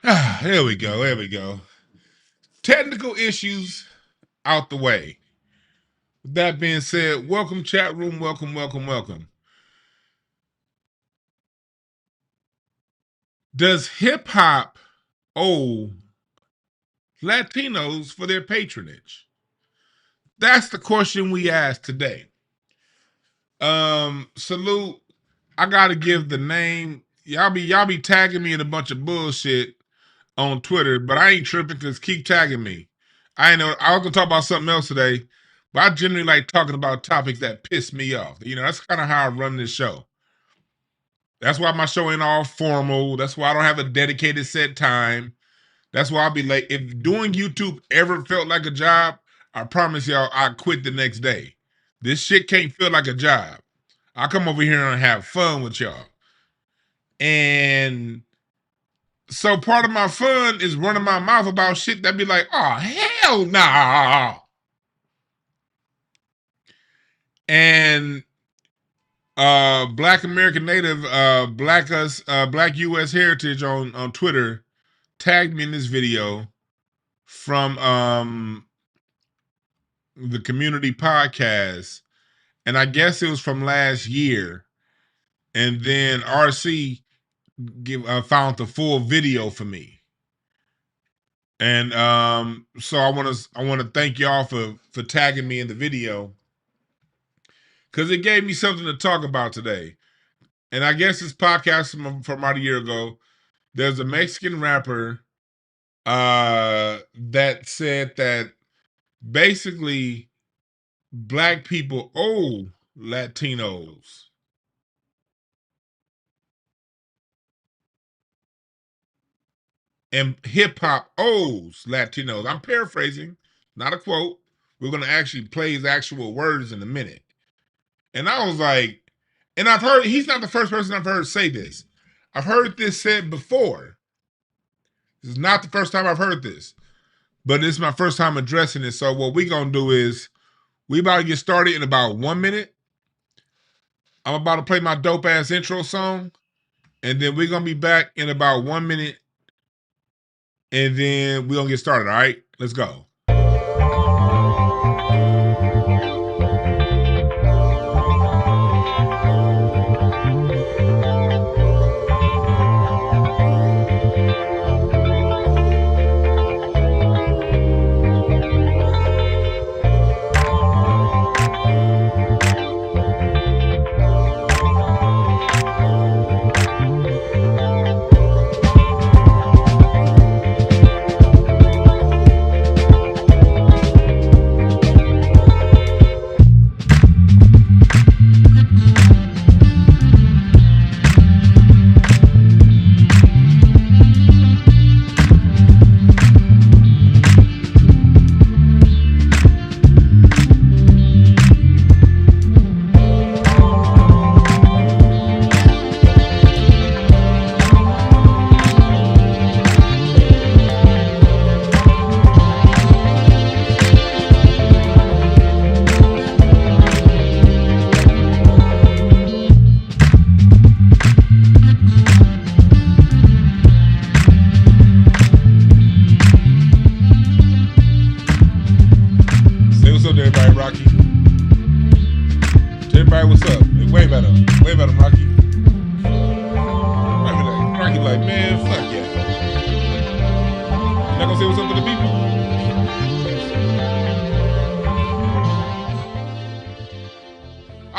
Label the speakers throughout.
Speaker 1: Here we go. There we go. Technical issues out the way. With that being said, welcome chat room. Welcome, welcome, welcome. Does hip hop owe Latinos for their patronage? That's the question we asked today. Salute. I gotta give the name. Y'all be tagging me in a bunch of bullshit on Twitter, but I ain't tripping because keep tagging me. I know I was gonna talk about something else today, but I generally like talking about topics that piss me off. That's kind of how I run this show. That's why my show ain't all formal. That's why I don't have a dedicated set time. That's why I'll be late. If doing YouTube ever felt like a job, I promise y'all I quit the next day. This shit can't feel like a job. I come over here and have fun with y'all. And so part of my fun is running my mouth about shit that be like, oh, hell nah. And Black American Native, Black US Heritage on Twitter tagged me in this video from the community podcast. And I guess it was from last year. And then RC found the full video for me. And so I want to thank y'all for tagging me in the video, because it gave me something to talk about today. And I guess this podcast from about a year ago, there's a Mexican rapper that said that basically Black people owe Latinos. And hip hop owes Latinos. I'm paraphrasing, not a quote. We're going to actually play his actual words in a minute. And I was like, and I've heard, he's not the first person I've heard say this. I've heard this said before. This is not the first time I've heard this, but this is my first time addressing it. So what we're going to do is we about to get started in about 1 minute. I'm about to play my dope ass intro song, and then we're going to be back in about 1 minute, and then we're going to get started. All right, let's go.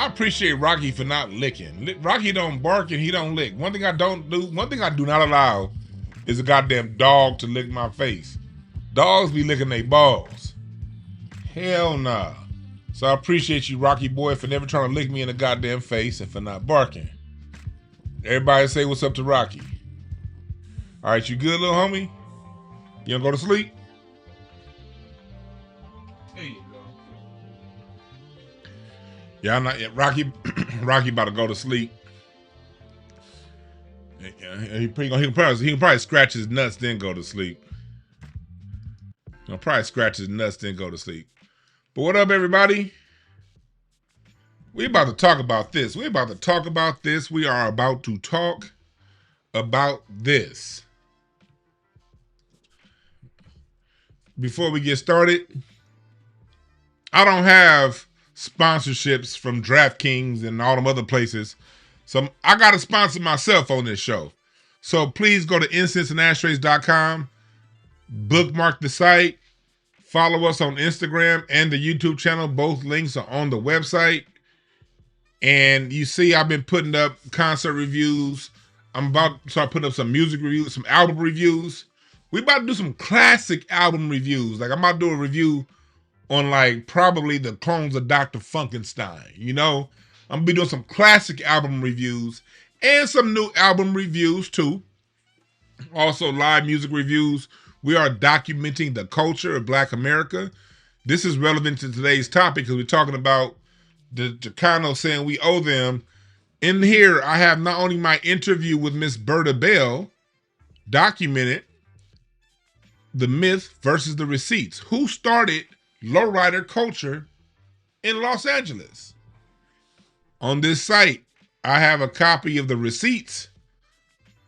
Speaker 1: Appreciate Rocky for not licking. Rocky don't bark and he don't lick. One thing I do not allow is a goddamn dog to lick my face. Dogs be licking their balls. Hell nah. So I appreciate you, Rocky boy, for never trying to lick me in the goddamn face and for not barking. Everybody say what's up to Rocky. All right, you good, little homie? You gonna go to sleep? There you go. Yeah, I'm not yet. Rocky about to go to sleep. He can probably scratch his nuts then go to sleep. He'll probably scratch his nuts then go to sleep. But what up, everybody? We about to talk about this. We are about to talk about this. before we get started, I don't have sponsorships from DraftKings and all them other places. So I got to sponsor myself on this show. So please go to incenseandashtrays.com, bookmark the site, follow us on Instagram and the YouTube channel. Both links are on the website. And you see I've been putting up concert reviews. I'm about to start putting up some music reviews, some album reviews. We about to do some classic album reviews. Like I'm about to do a review on like probably the clones of Dr. Funkenstein. You know, I'm gonna be doing some classic album reviews and some new album reviews too. Also live music reviews. We are documenting the culture of Black America. This is relevant to today's topic because we're talking about the Chicano saying we owe them. In here, I have not only my interview with Miss Berta Bell, documented the myth versus the receipts. Who started lowrider culture in Los Angeles? On this site, I have a copy of the receipts.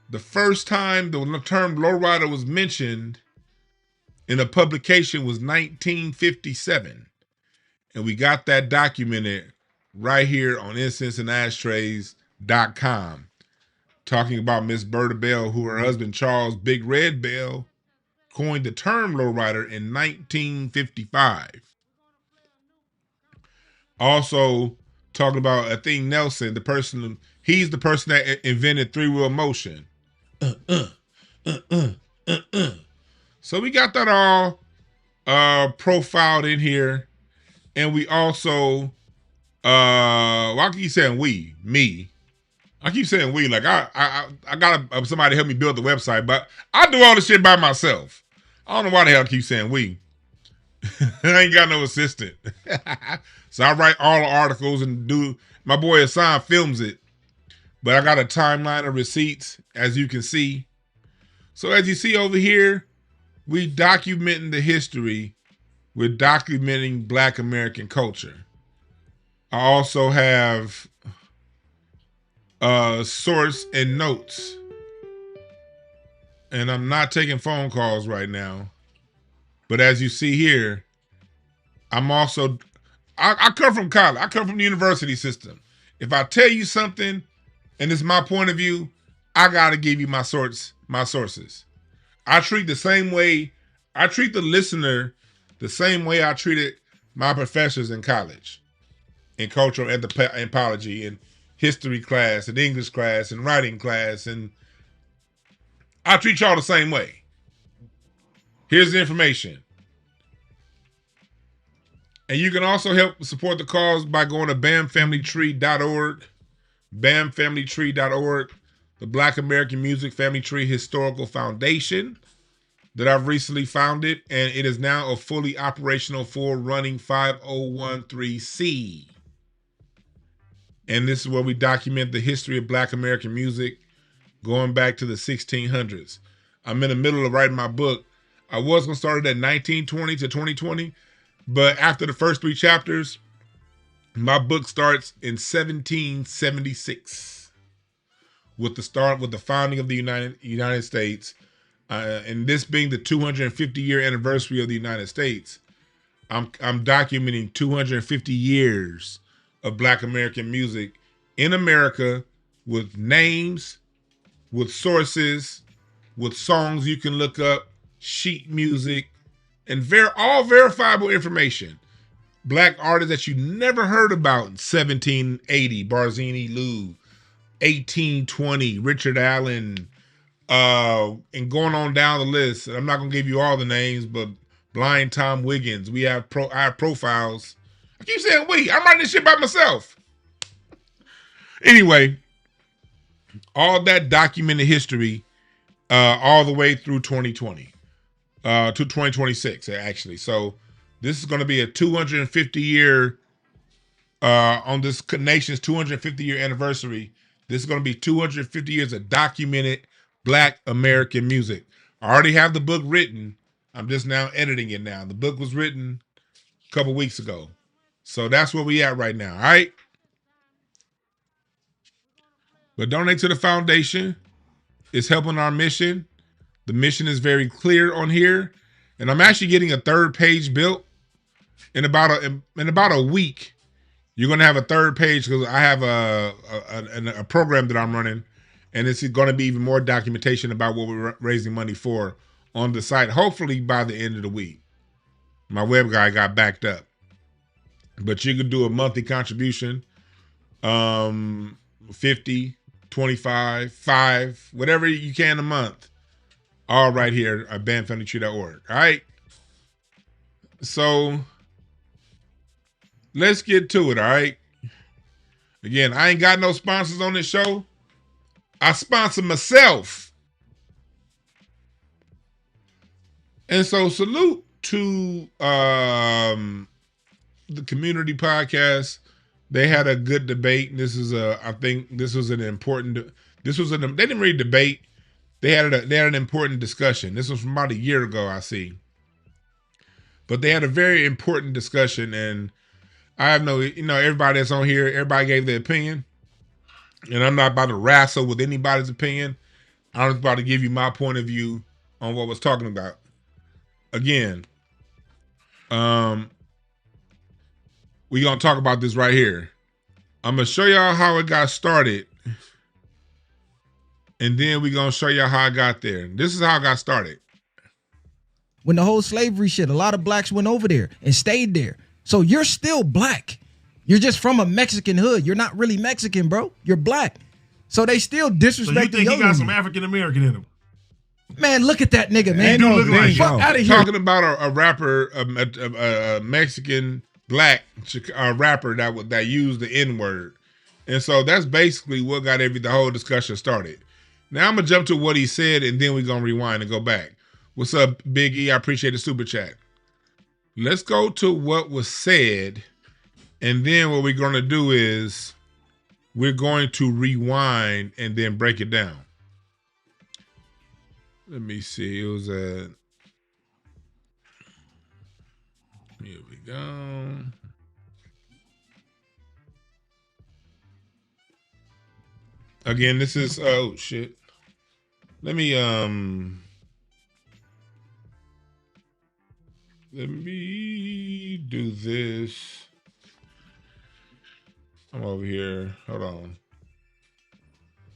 Speaker 1: The first time the term lowrider was mentioned in a publication was 1957. And we got that documented right here on incenseandashtrays.com, talking about Miss Berta Bell, who her husband Charles Big Red Bell coined the term lowrider in 1955. Also talking about Athene Nelson, he's the person that invented three-wheel motion. So we got that all profiled in here. And we also, I keep saying me. I keep saying we, like I got somebody help me build the website, but I do all this shit by myself. I don't know why the hell I keep saying we. I ain't got no assistant. So I write all the articles and my boy Hassan films it. But I got a timeline of receipts, as you can see. So as you see over here, we documenting the history. We're documenting Black American culture. I also have source and notes. And I'm not taking phone calls right now. But as you see here, I'm also, I come from college. I come from the university system. If I tell you something and it's my point of view, I got to give you my sources. I treat the listener the same way I treated my professors in college, in cultural anthropology, and history class, and English class, and writing class, and I treat y'all the same way. Here's the information. And you can also help support the cause by going to bamfamilytree.org, bamfamilytree.org, the Black American Music Family Tree Historical Foundation that I've recently founded, and it is now a fully operational, full running 5013C. And this is where we document the history of Black American music going back to the 1600s. I'm in the middle of writing my book. I was going to start it at 1920 to 2020, but after the first 3 chapters, my book starts in 1776 with the founding of the United States. And this being the 250-year anniversary of the United States, I'm documenting 250 years of Black American music in America, with names, with sources, with songs you can look up, sheet music, and all verifiable information. Black artists that you never heard about in 1780, Barzini Lou, 1820, Richard Allen, and going on down the list. I'm not gonna give you all the names, but Blind Tom Wiggins. I have profiles. I keep saying I'm writing this shit by myself. Anyway, all that documented history, all the way through 2020, to 2026 actually. So this is going to be a 250 year, on this nation's 250 year anniversary. This is going to be 250 years of documented Black American music. I already have the book written. I'm just now editing it now. The book was written a couple weeks ago. So that's where we at right now, all right? But donate to the foundation. It's helping our mission. The mission is very clear on here. and I'm actually getting a third page built in about a week. You're gonna have a third page because I have a program that I'm running, and it's going to be even more documentation about what we're raising money for on the site. Hopefully by the end of the week. My web guy got backed up, but you could do a monthly contribution, 50, 25, 5, whatever you can a month. All right here at bandfamilytree.org. All right. So let's get to it. All right. Again, I ain't got no sponsors on this show. I sponsor myself. And so salute to the community podcast. They had a good debate. They didn't really debate. They had an important discussion. This was from about a year ago, I see. But they had a very important discussion, and I have everybody that's on here, everybody gave their opinion. And I'm not about to wrestle with anybody's opinion. I'm just about to give you my point of view on what was talking about. Again, we're going to talk about this right here. I'm going to show y'all how it got started. And then we're going to show y'all how I got there. This is how I got started.
Speaker 2: When the whole slavery shit, a lot of blacks went over there and stayed there. So you're still black. You're just from a Mexican hood. You're not really Mexican, bro. You're black. So they still disrespect
Speaker 3: So you think he got some African American in him?
Speaker 2: Man, look at that nigga, man.
Speaker 3: He do look like
Speaker 2: fuck out of here.
Speaker 1: Talking about a rapper, a Mexican black rapper that used the N-word. And so that's basically what got the whole discussion started. Now I'm going to jump to what he said, and then we're going to rewind and go back. What's up, Big E? I appreciate the super chat. Let's go to what was said, and then what we're going to do is we're going to rewind and then break it down. Let me see. It was here we go. Again, this is oh shit. Let me do this. I'm over here. Hold on.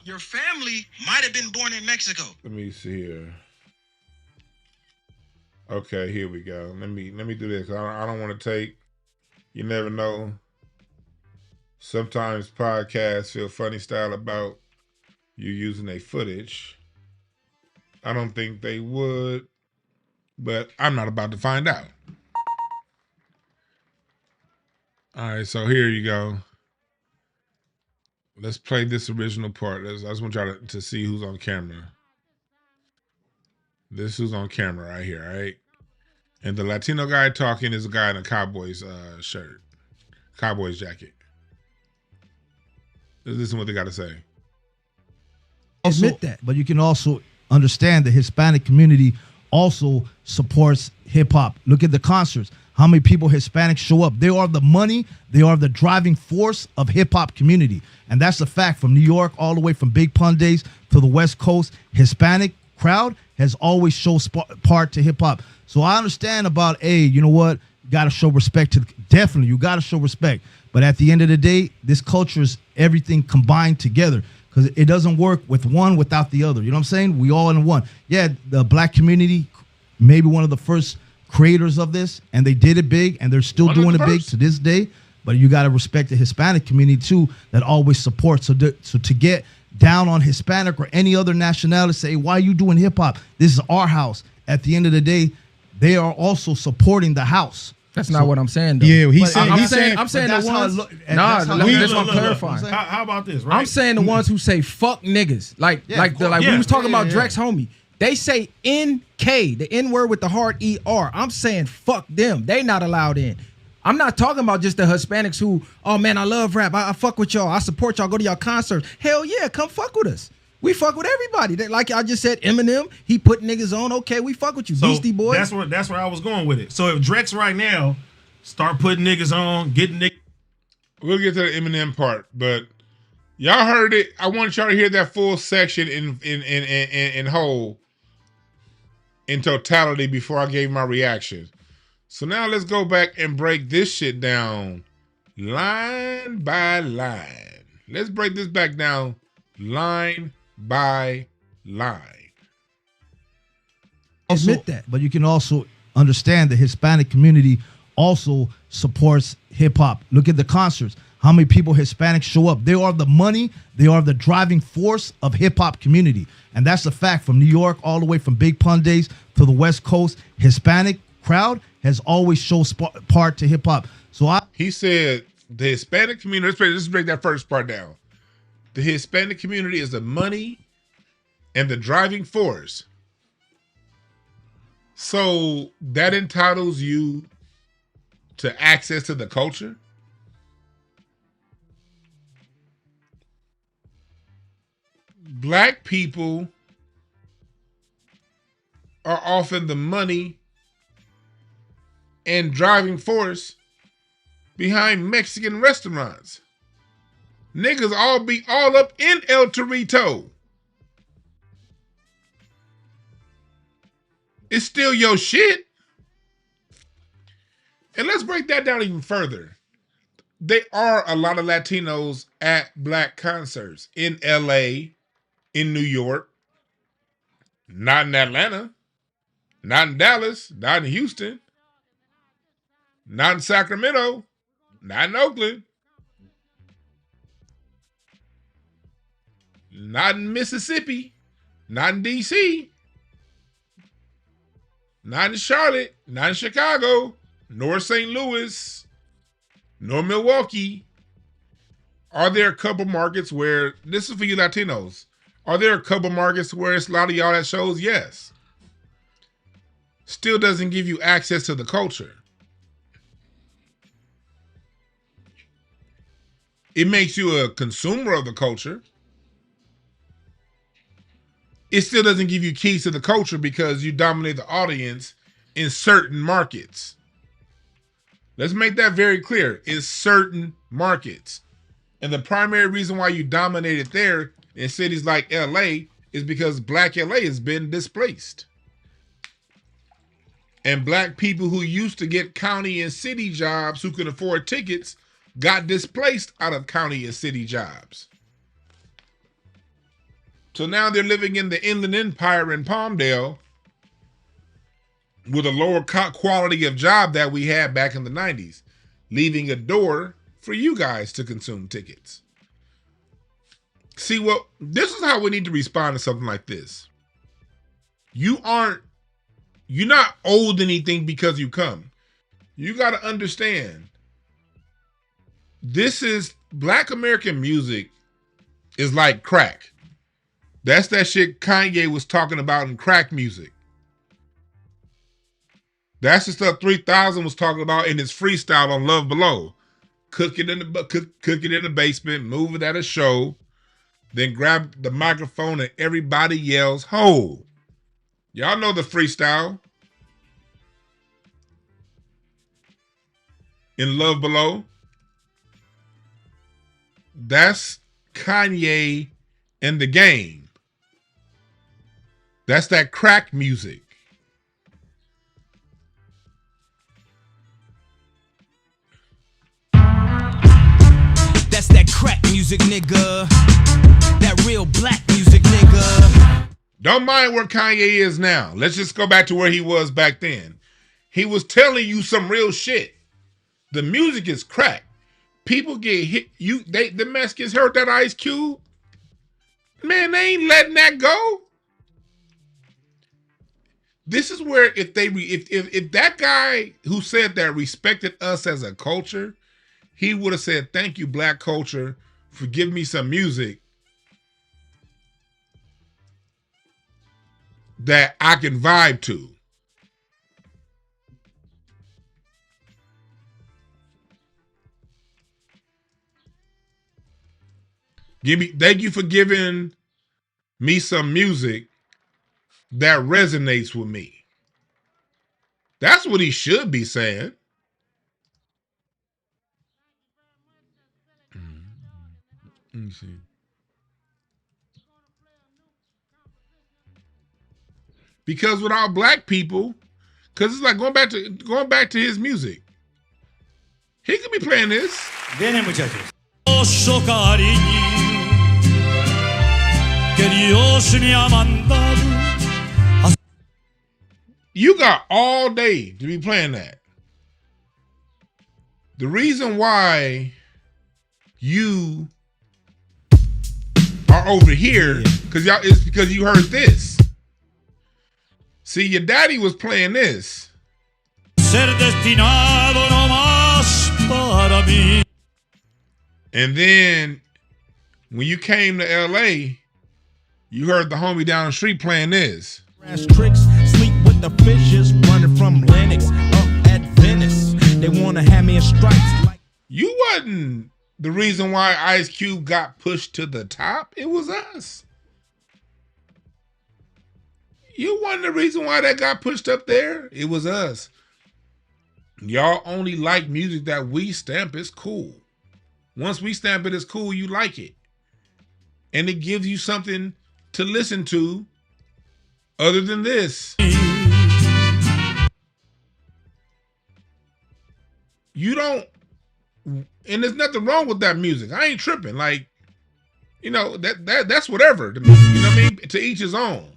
Speaker 4: Your family might have been born in Mexico.
Speaker 1: Let me see here. Okay, here we go. Let me do this. I don't want to take. You never know. Sometimes podcasts feel funny style about you using their footage. I don't think they would, but I'm not about to find out. All right, so here you go. Let's play this original part. I just want y'all to see who's on camera. This who's on camera right here, all right? And the Latino guy talking is a guy in a Cowboys shirt, Cowboys jacket. Listen to what they got to say.
Speaker 2: Admit that.
Speaker 5: But you can also understand the Hispanic community also supports hip hop. Look at the concerts. How many people Hispanics show up? They are the money. They are the driving force of hip hop community. And that's a fact. From New York all the way from Big Pun days to the West Coast, Hispanic crowd has always shown part to hip hop. So I understand about, hey, you know what? You got to show respect to, definitely, you got to show respect. But at the end of the day, this culture is everything combined together, because it doesn't work with one without the other. You know what I'm saying? We all in one. Yeah, the black community, maybe one of the first creators of this, and they did it big, and they're still doing it big to this day. But you got to respect the Hispanic community too, that always supports. So to get down on Hispanic or any other nationality, say, why are you doing hip hop? This is our house. At the end of the day, they are also supporting the house.
Speaker 2: That's not what I'm saying, though.
Speaker 5: Yeah,
Speaker 2: I'm saying the ones. That's what I'm clarifying.
Speaker 3: How about this, right?
Speaker 2: I'm saying the ones who say fuck niggas, like we was talking about Drex homie. They say NK, the N word with the hard ER. I'm saying fuck them. They not allowed in. I'm not talking about just the Hispanics who, oh man, I love rap. I fuck with y'all. I support y'all. Go to y'all concerts. Hell yeah, come fuck with us. We fuck with everybody. Like I just said, Eminem, he put niggas on. Okay, we fuck with you. So Beastie Boys.
Speaker 3: That's where I was going with it. So if Drex right now start putting niggas on, getting niggas.
Speaker 1: We'll get to the Eminem part, but y'all heard it. I want y'all to hear that full section in whole. in totality before I gave my reaction. So now let's go back and break this shit down line by line. Let's break this back down line by line.
Speaker 2: Admit that.
Speaker 5: But you can also understand the Hispanic community also supports hip hop. Look at the concerts. How many people Hispanics show up? They are the money. They are the driving force of hip hop community. And that's a fact. From New York all the way from Big Pun days to the West Coast, Hispanic crowd has always shown part to hip hop.
Speaker 1: He said the Hispanic community, let's break that first part down. The Hispanic community is the money and the driving force. So that entitles you to access to the culture? Black people are often the money and driving force behind Mexican restaurants. Niggas all be all up in El Torito. It's still your shit. And let's break that down even further. There are a lot of Latinos at black concerts in LA, in New York, not in Atlanta, not in Dallas, not in Houston, not in Sacramento, not in Oakland, not in Mississippi, not in DC, not in Charlotte, not in Chicago, nor St. Louis, nor Milwaukee. Are there a couple markets where, this is for you Latinos, are there a couple markets where it's a lot of y'all that shows? Yes. Still doesn't give you access to the culture. It makes you a consumer of the culture. It still doesn't give you keys to the culture because you dominate the audience in certain markets. Let's make that very clear. In certain markets. And the primary reason why you dominated there in cities like LA is because Black LA has been displaced. And black people who used to get county and city jobs who could afford tickets got displaced out of county and city jobs. So now they're living in the Inland Empire in Palmdale with a lower quality of job that we had back in the 90s, leaving a door for you guys to consume tickets. See, well, this is how we need to respond to something like this. You're not owed anything because you come. You got to understand, this is Black American music is like crack. That's that shit Kanye was talking about in crack music. That's the stuff 3000 was talking about in his freestyle on Love Below. Cook it in the basement, move it at a show, then grab the microphone and everybody yells, "Ho!" Y'all know the freestyle. In Love Below. That's Kanye and the Game. That's that crack music.
Speaker 6: That's that crack music, nigga. That real black music, nigga.
Speaker 1: Don't mind where Kanye is now. Let's just go back to where he was back then. He was telling you some real shit. The music is crack. People get hit. The Mexicans heard that Ice Cube. Man, they ain't letting that go. This is where if that guy who said that respected us as a culture, he would have said, "Thank you, black culture, for giving me some music that I can vibe to." Thank you for giving me some music that resonates with me. That's what he should be saying. Let me see. Because without black people, because it's like going back to his music. He could be playing this.
Speaker 6: Vienen, muchachos.
Speaker 1: You got all day to be playing that. The reason why you are over here is because you heard this. See, your daddy was playing this.
Speaker 6: Ser destinado no más para mí.
Speaker 1: And then when you came to LA, you heard the homie down the street playing this.
Speaker 6: Tricks, sleep with the fishes, running from Lennox up at Venice. They wanna have me in stripes like
Speaker 1: you wasn't the reason why Ice Cube got pushed to the top. It was us. You wasn't the reason why that got pushed up there. It was us. Y'all only like music that we stamp as cool. Once we stamp it as cool, you like it. And it gives you something to listen to other than this. You don't, and there's nothing wrong with that music. I ain't tripping. Like, you know, that's whatever to me. You know what I mean? To each his own.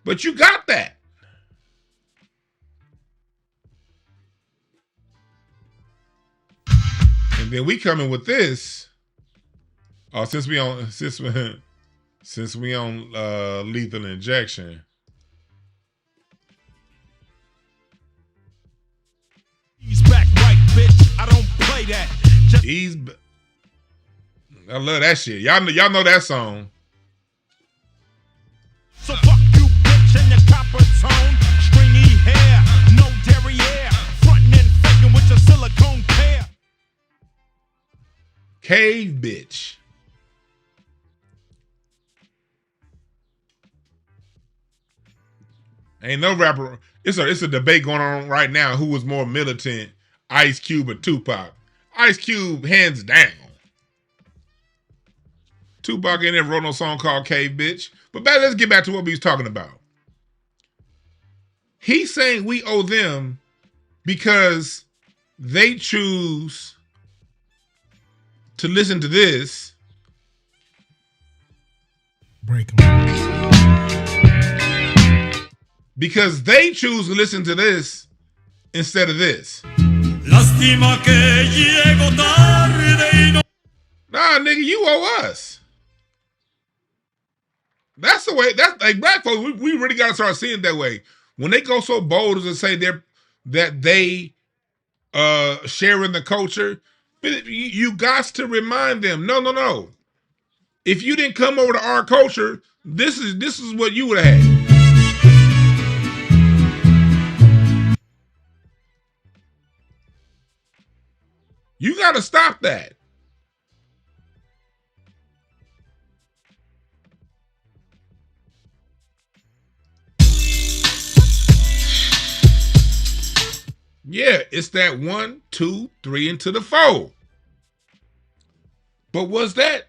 Speaker 1: But you got that. And then we coming with this. Oh, since we on lethal injection.
Speaker 6: he's back right, bitch. I don't play that.
Speaker 1: I love that shit. Y'all know that song.
Speaker 6: So fuck you, bitch, and your copper tone, stringy hair, no derriere, frontin' and faking with your silicone pair.
Speaker 1: Cave bitch. Ain't no rapper. It's a debate going on right now. Who was more militant, Ice Cube or Tupac? Ice Cube, hands down. Tupac ain't ever wrote no song called Cave Bitch. But let's get back to what we was talking about. He's saying we owe them because they choose to listen to this.
Speaker 3: Break them.
Speaker 1: Because they choose to listen to this instead of this.
Speaker 6: Lástima que llego tarde y no.
Speaker 1: Nah, nigga, you owe us. That's the way. That's like black folks. We really gotta start seeing it that way. When they go so bold as to say that they share in the culture, you got to remind them. No. If you didn't come over to our culture, this is what you would have had. You got to stop that. Yeah, it's that 1, 2, 3 into the 4. But was that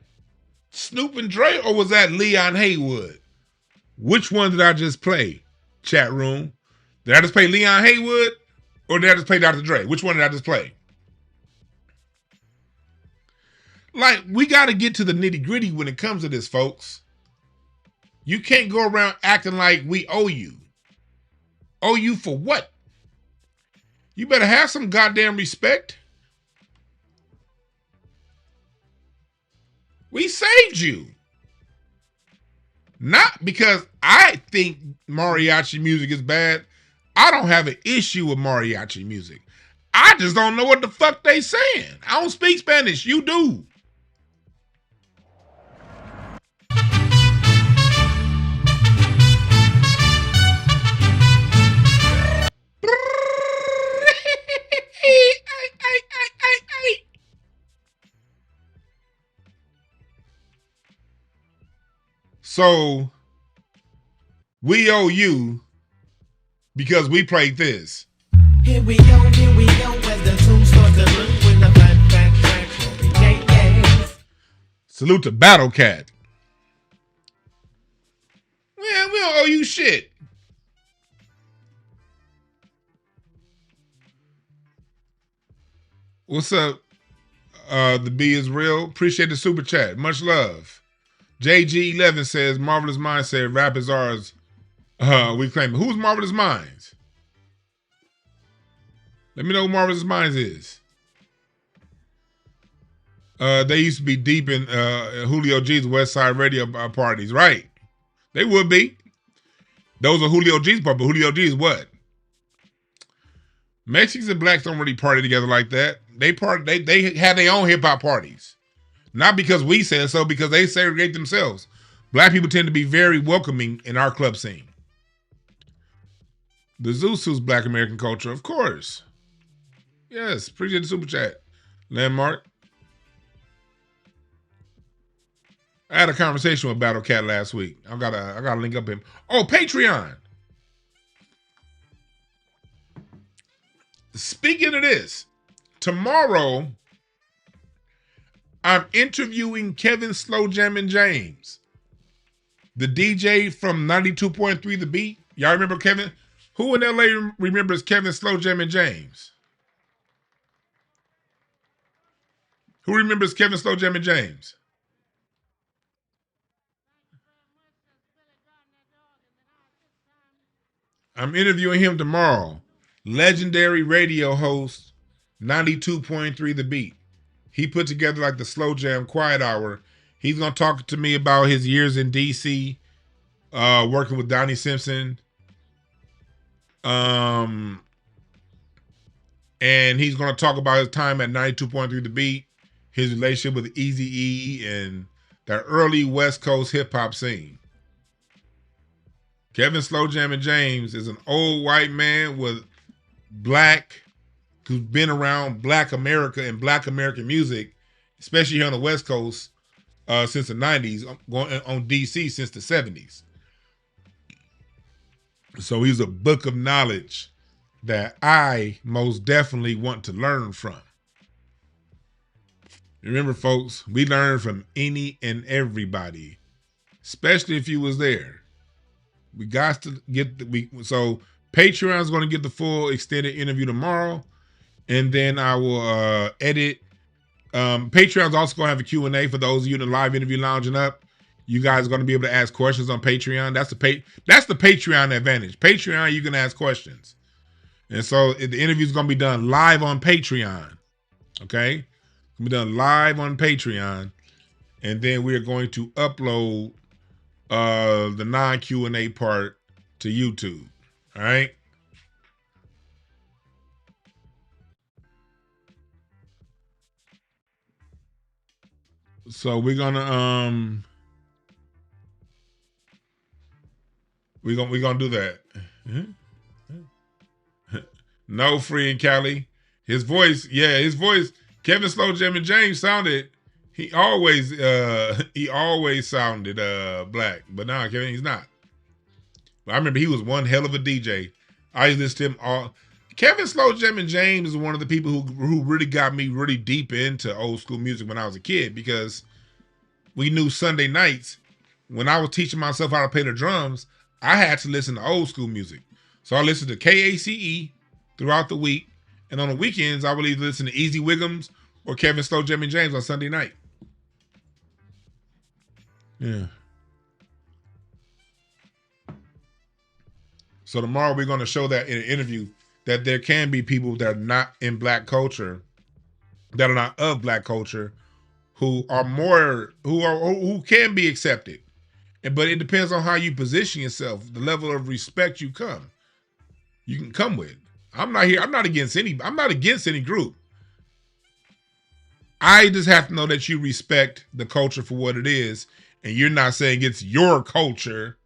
Speaker 1: Snoop and Dre or was that Leon Haywood? Which one did I just play? Chat room. Did I just play Leon Haywood or did I just play Dr. Dre? Which one did I just play? Like, we got to get to the nitty gritty when it comes to this, folks. You can't go around acting like we owe you. Owe you for what? You better have some goddamn respect. We saved you. Not because I think mariachi music is bad. I don't have an issue with mariachi music. I just don't know what the fuck they saying. I don't speak Spanish. You do. So we owe you because we played this.
Speaker 7: Here we go, as the tune starts to look with the fat track.
Speaker 1: Salute to Battle Cat. Man, we don't owe you shit. What's up? The B is real. Appreciate the super chat. Much love. JG11 says, Marvelous Minds said, rap is ours. We claim it. Who's Marvelous Minds? Let me know who Marvelous Minds is. They used to be deep in Julio G's West Side Radio parties, right? They would be. Those are Julio G's parties, but Julio G is what? Mexicans and blacks don't really party together like that. They have their own hip hop parties. Not because we said so, because they segregate themselves. Black people tend to be very welcoming in our club scene. The Zuzu's Black American culture, of course. Yes, appreciate the super chat. Landmark. I had a conversation with Battle Cat last week. I gotta link up him. Oh, Patreon. Speaking of this, tomorrow I'm interviewing Kevin Slow Jammin' James, the DJ from 92.3 The Beat. Y'all remember Kevin? Who in LA remembers Kevin Slow Jammin' James? Who remembers Kevin Slow Jammin' James? I'm interviewing him tomorrow. Legendary radio host, 92.3 The Beat. He put together like the Slow Jam Quiet Hour. He's going to talk to me about his years in D.C., working with Donnie Simpson. And he's going to talk about his time at 92.3 The Beat, his relationship with Eazy-E, and the early West Coast hip-hop scene. Kevin Slow Jammin' James is an old white man with who's been around Black America and Black American music, especially here on the West Coast, since the 90s, going on DC since the 70s. So he's a book of knowledge that I most definitely want to learn from. Remember, folks, we learn from any and everybody, especially if you was there. We got to get so Patreon's going to get the full extended interview tomorrow, and then I will edit. Patreon's also going to have a Q&A for those of you in the live interview lounging up. You guys are going to be able to ask questions on Patreon. That's the Patreon advantage. Patreon, you can ask questions. And so the interview is going to be done live on Patreon. Okay? It's going to be done live on Patreon. And then we're going to upload the non-Q&A part to YouTube. All right? So we're gonna we're gonna do that. No, Free and Cali. His voice, Kevin Slow Jammin' James sounded, he always sounded black, but now Kevin, he's not. But I remember he was one hell of a DJ. I used to listen to him all. Kevin Slow Jammin' James is one of the people who really got me really deep into old school music when I was a kid, because we knew Sunday nights when I was teaching myself how to play the drums, I had to listen to old school music. So I listened to KACE throughout the week, and on the weekends I would either listen to Easy Wiggums or Kevin Slow Jammin' James on Sunday night. Yeah. So tomorrow we're going to show that in an interview that there can be people that are not in black culture, that are not of black culture, who can be accepted. But it depends on how you position yourself, the level of respect you can come with. I'm not against any group. I just have to know that you respect the culture for what it is, and you're not saying it's your culture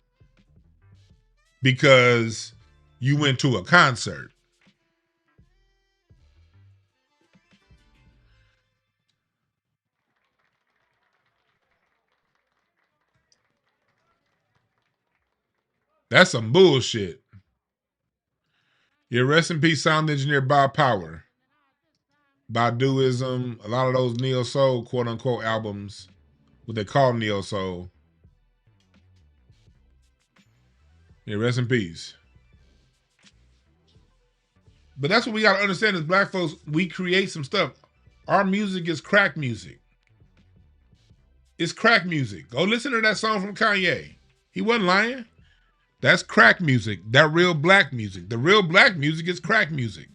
Speaker 1: because you went to a concert. That's some bullshit. Yeah, rest in peace, sound engineer Bob Power. Baduism, a lot of those neo soul quote unquote albums what they call neo soul. Yeah, rest in peace. But that's what we got to understand as black folks. We create some stuff. Our music is crack music. It's crack music. Go listen to that song from Kanye. He wasn't lying. That's crack music. That real black music. The real black music is crack music.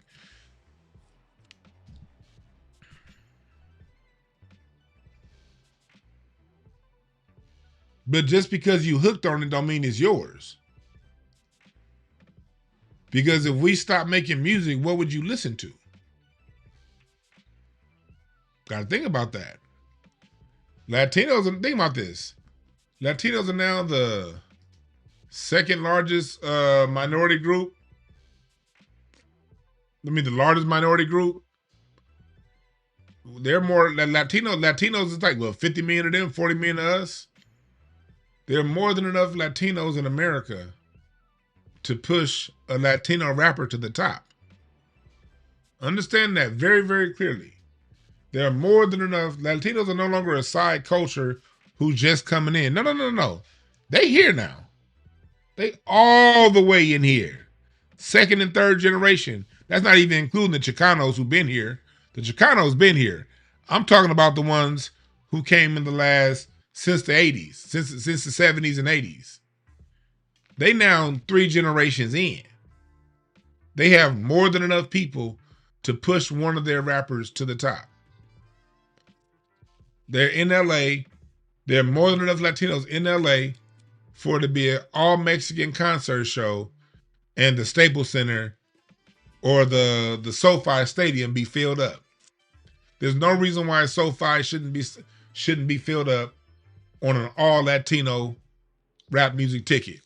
Speaker 1: But just because you hooked on it don't mean it's yours. Because if we stop making music, what would you listen to? Got to think about that. Latinos, think about this. Latinos are now the second largest minority group. I mean, the largest minority group. They're more Latinos is like, well, 50 million of them, 40 million of us. There are more than enough Latinos in America to push a Latino rapper to the top. Understand that very, very clearly. There are more than enough. Latinos are no longer a side culture who's just coming in. No. They here now. They all the way in here. Second and third generation. That's not even including the Chicanos who've been here. The Chicanos been here. I'm talking about the ones who came in the last, since the 80s, since the 70s and 80s. They now 3 generations in. They have more than enough people to push one of their rappers to the top. They're in LA. There are more than enough Latinos in LA for it to be an all-Mexican concert show and the Staples Center or the SoFi Stadium be filled up. There's no reason why SoFi shouldn't be filled up on an all-Latino rap music ticket.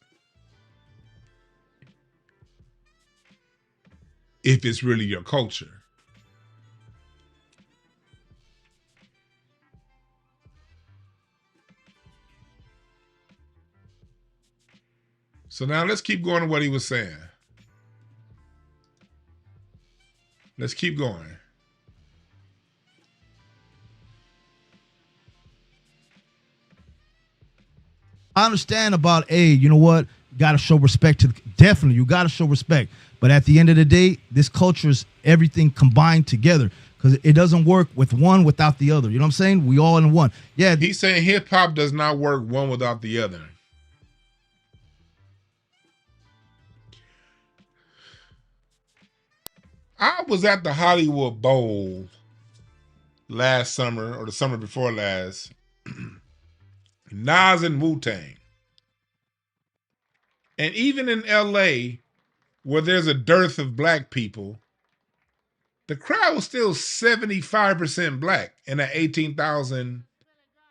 Speaker 1: If it's really your culture. So now let's keep going to what he was saying. Let's keep going.
Speaker 5: I understand about, you know what? You got to show respect to, definitely, you got to show respect. But at the end of the day, this culture is everything combined together because it doesn't work with one without the other. You know what I'm saying? We all in one. Yeah.
Speaker 1: He's saying hip hop does not work one without the other. I was at the Hollywood Bowl last summer or the summer before last. Nas and Wu-Tang. And even in LA, where there's a dearth of black people, the crowd was still 75% black in an 18,000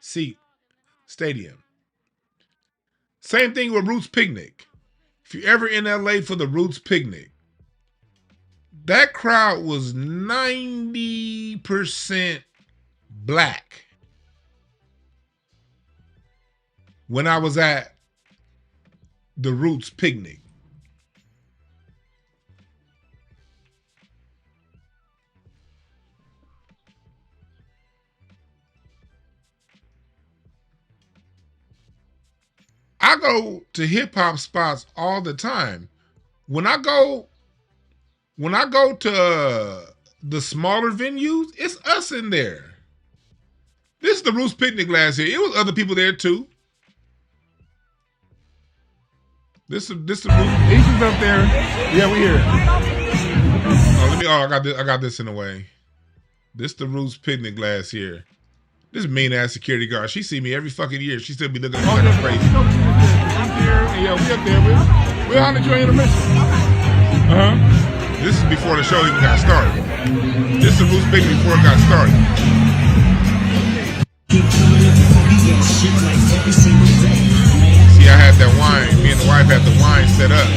Speaker 1: seat stadium. Same thing with Roots Picnic. If you're ever in LA for the Roots Picnic, that crowd was 90% black. When I was at the Roots Picnic. I go to hip hop spots all the time. When I go to the smaller venues, it's us in there. This is the Roots Picnic last year. It was other people there too. This is Roots. Ethan's up there. Yeah, we here. I got this in a way. This the Roots Picnic last year. This mean ass security guard. She see me every fucking year. She still be looking at me like I'm crazy. I'm here. Yeah, we up there. We're on the joint intermission. This is before the show even got started. This is the Roots Picnic before it got started. See, I had that wine. Me and the wife had the wine set up.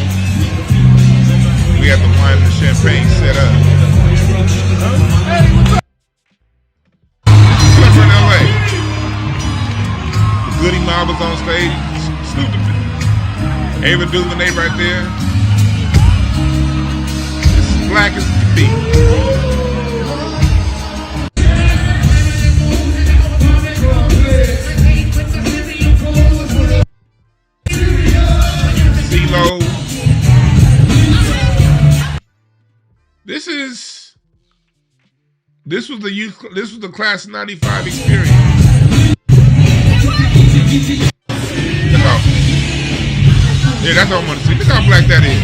Speaker 1: We had the wine and the champagne set up. Hey, what's up? What's up in LA? Goody Mob was on stage. Snoop the Ava DuVernay right there. This is black as it can be. This was the youth. This was the class of '95 experience. Yeah, that's all I want to see. Look how black that is.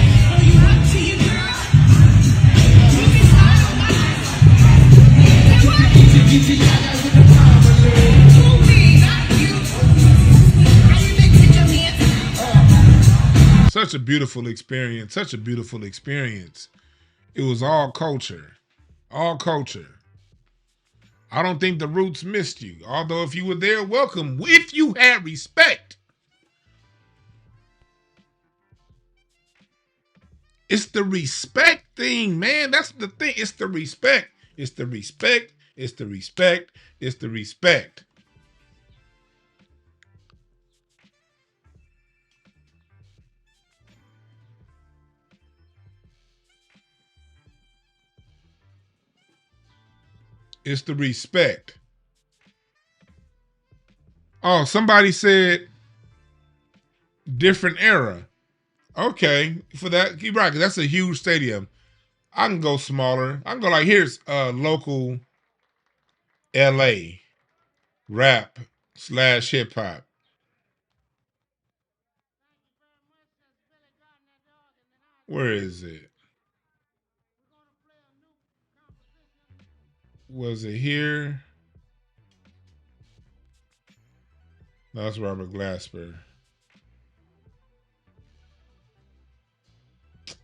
Speaker 1: Such a beautiful experience. Such a beautiful experience. It was all culture. All culture. I don't think the Roots missed you. Although if you were there, welcome. If you had respect. It's the respect thing, man. That's the thing. It's the respect. It's the respect. It's the respect. It's the respect. It's the respect. Oh, somebody said different era. Okay, for that, keep right, 'cause that's a huge stadium. I can go smaller. I can go like, here's local LA rap / hip hop. Where is it? Was it here? No, that's Robert Glasper.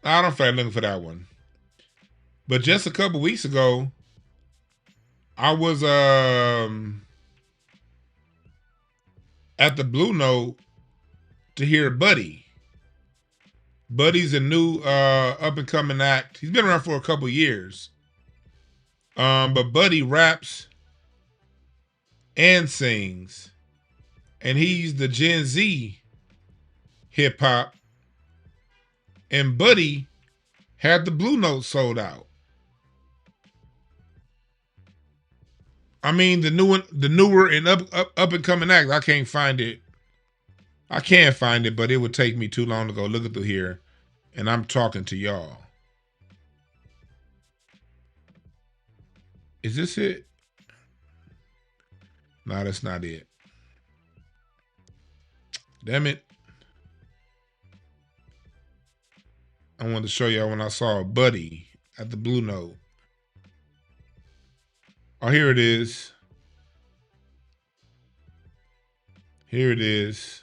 Speaker 1: I don't feel like looking for that one. But just a couple weeks ago, I was at the Blue Note to hear Buddy. Buddy's a new up and coming act. He's been around for a couple years. But Buddy raps and sings. And he's the Gen Z hip hop. And Buddy had the Blue Note sold out. I mean, the newer and up and coming act. I can't find it. I can't find it, but it would take me too long to go looking through here. And I'm talking to y'all. Is this it? No, that's not it. Damn it. I wanted to show y'all when I saw Buddy at the Blue Note. Oh, here it is. Here it is.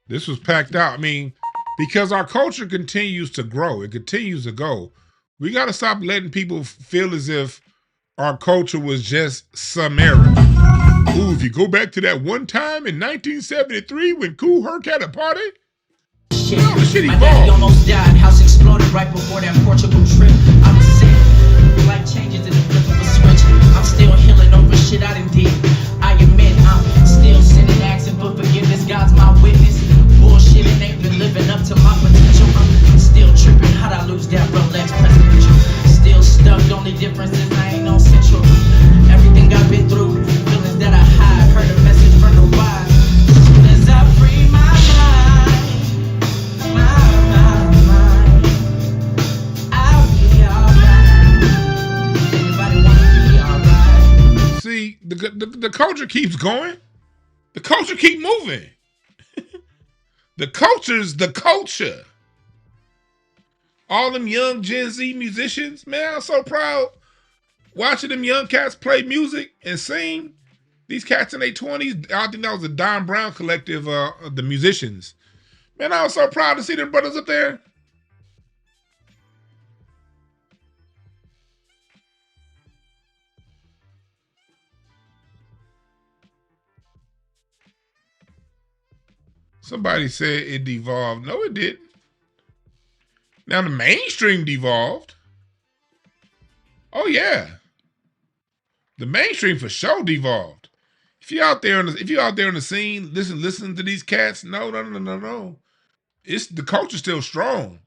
Speaker 1: This was packed out. I mean, because our culture continues to grow. It continues to go. We got to stop letting people feel as if our culture was just some era. Ooh, if you go back to that one time in 1973 when Kool Herc had a party,
Speaker 7: shit. My daddy almost died. House exploded right before that Portugal trip. I was sick. Life changes in the flip of a switch. I'm still healing over shit I done did. I admit I'm still sinning, asking for forgiveness. God's my witness. Bullshit and ain't been living up to my potential. I'm still tripping. How'd I lose that Rolex presidential? Still stuck. The only difference is I ain't on central. Everything I've been through, feelings that I hide. Heard a message from the wise. As soon as I free my mind, I'll be alright. Anybody wanna be alright?
Speaker 1: See, the culture keeps going. The culture keep moving. The culture's the culture. All them young Gen Z musicians, man, I'm so proud watching them young cats play music and sing. These cats in their 20s, I think that was the Don Brown collective of the musicians. Man, I was so proud to see them brothers up there. Somebody said it devolved. No, it didn't. Now the mainstream devolved. Oh yeah, the mainstream for sure devolved. If you're out there on the scene, listen to these cats. No. It's the culture's still strong.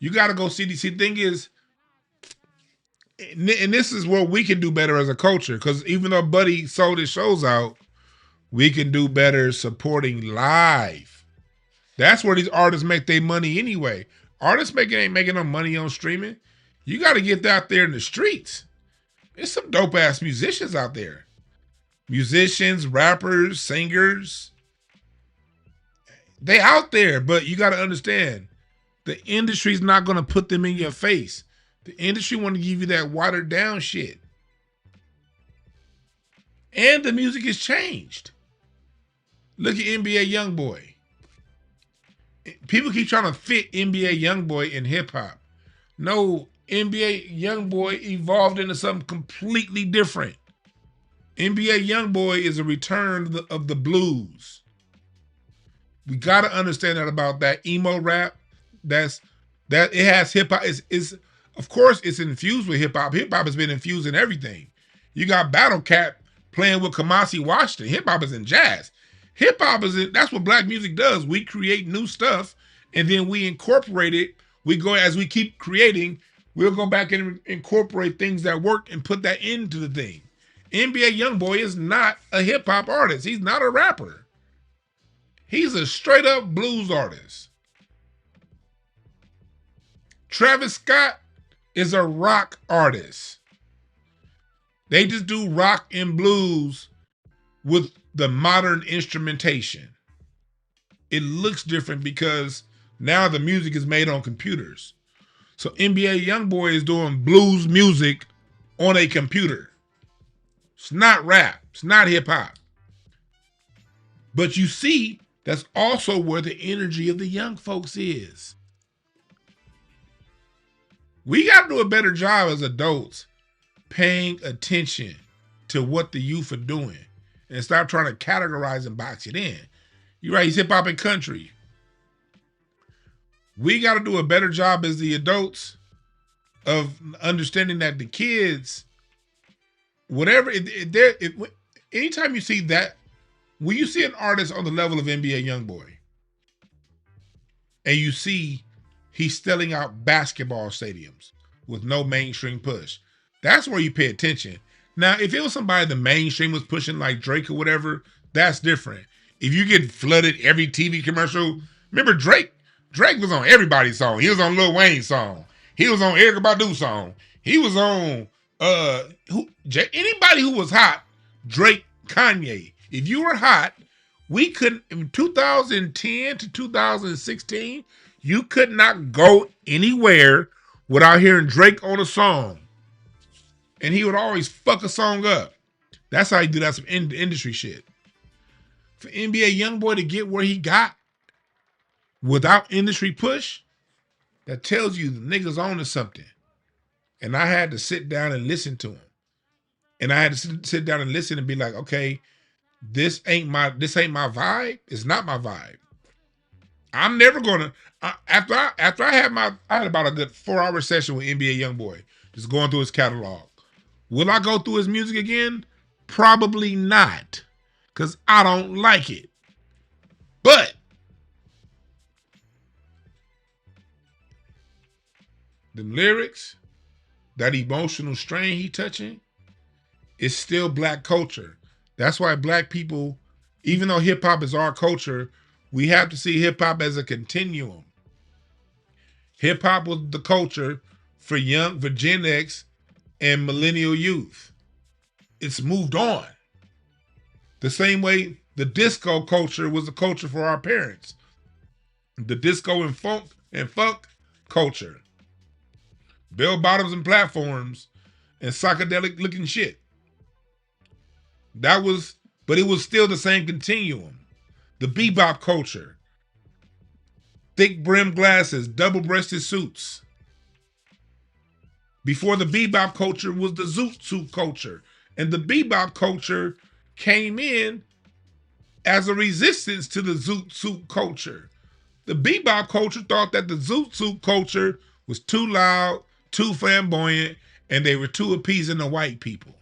Speaker 1: You got to go see. The thing is, and this is where we can do better as a culture. Because even though Buddy sold his shows out, we can do better supporting live. That's where these artists make their money anyway. Artists ain't making no money on streaming. You got to get out there in the streets. There's some dope ass musicians out there. Musicians, rappers, singers. They out there, but you got to understand, the industry's not going to put them in your face. The industry want to give you that watered down shit. And the music has changed. Look at NBA Youngboy. People keep trying to fit NBA Youngboy in hip hop. No, NBA Youngboy evolved into something completely different. NBA Youngboy is a return of the blues. We got to understand that about that emo rap. That it has hip hop. Is of course it's infused with hip hop. Hip hop has been infused in everything. You got Battle Cat playing with Kamasi Washington. Hip hop is in jazz. Hip hop that's what black music does. We create new stuff and then we incorporate it. We go, as we keep creating, we'll go back and incorporate things that work and put that into the thing. NBA Youngboy is not a hip hop artist. He's not a rapper. He's a straight up blues artist. Travis Scott is a rock artist. They just do rock and blues with the modern instrumentation. It looks different because now the music is made on computers. So NBA Youngboy is doing blues music on a computer. It's not rap. It's not hip hop. But you see, that's also where the energy of the young folks is. We got to do a better job as adults paying attention to what the youth are doing and stop trying to categorize and box it in. You're right, he's hip hop and country. We got to do a better job as the adults of understanding that the kids, whatever, anytime you see that, when you see an artist on the level of NBA Youngboy and you see he's selling out basketball stadiums with no mainstream push, that's where you pay attention. Now, if it was somebody the mainstream was pushing like Drake or whatever, that's different. If you get flooded every TV commercial, remember Drake was on everybody's song. He was on Lil Wayne's song. He was on Erykah Badu's song. He was on anybody who was hot, Drake, Kanye. If you were hot, we couldn't, in 2010 to 2016, you could not go anywhere without hearing Drake on a song. And he would always fuck a song up. That's how he do that some industry shit. For NBA Youngboy to get where he got without industry push, that tells you the nigga's on to something. And I had to sit down and listen to him. And I had to sit down and listen and be like, okay, this ain't my vibe. It's not my vibe. I'm never gonna, after I had about a good 4-hour session with NBA Youngboy, just going through his catalog. Will I go through his music again? Probably not, because I don't like it. But the lyrics, that emotional strain he touching, is still black culture. That's why black people, even though hip hop is our culture, we have to see hip hop as a continuum. Hip hop was the culture for Gen X and millennial youth. It's moved on. The same way the disco culture was the culture for our parents. The disco and funk culture. Bell bottoms and platforms and psychedelic looking shit. But it was still the same continuum. The bebop culture. Thick brim glasses, double-breasted suits. Before the bebop culture was the zoot suit culture. And the bebop culture came in as a resistance to the zoot suit culture. The bebop culture thought that the zoot suit culture was too loud, too flamboyant, and they were too appeasing to white people.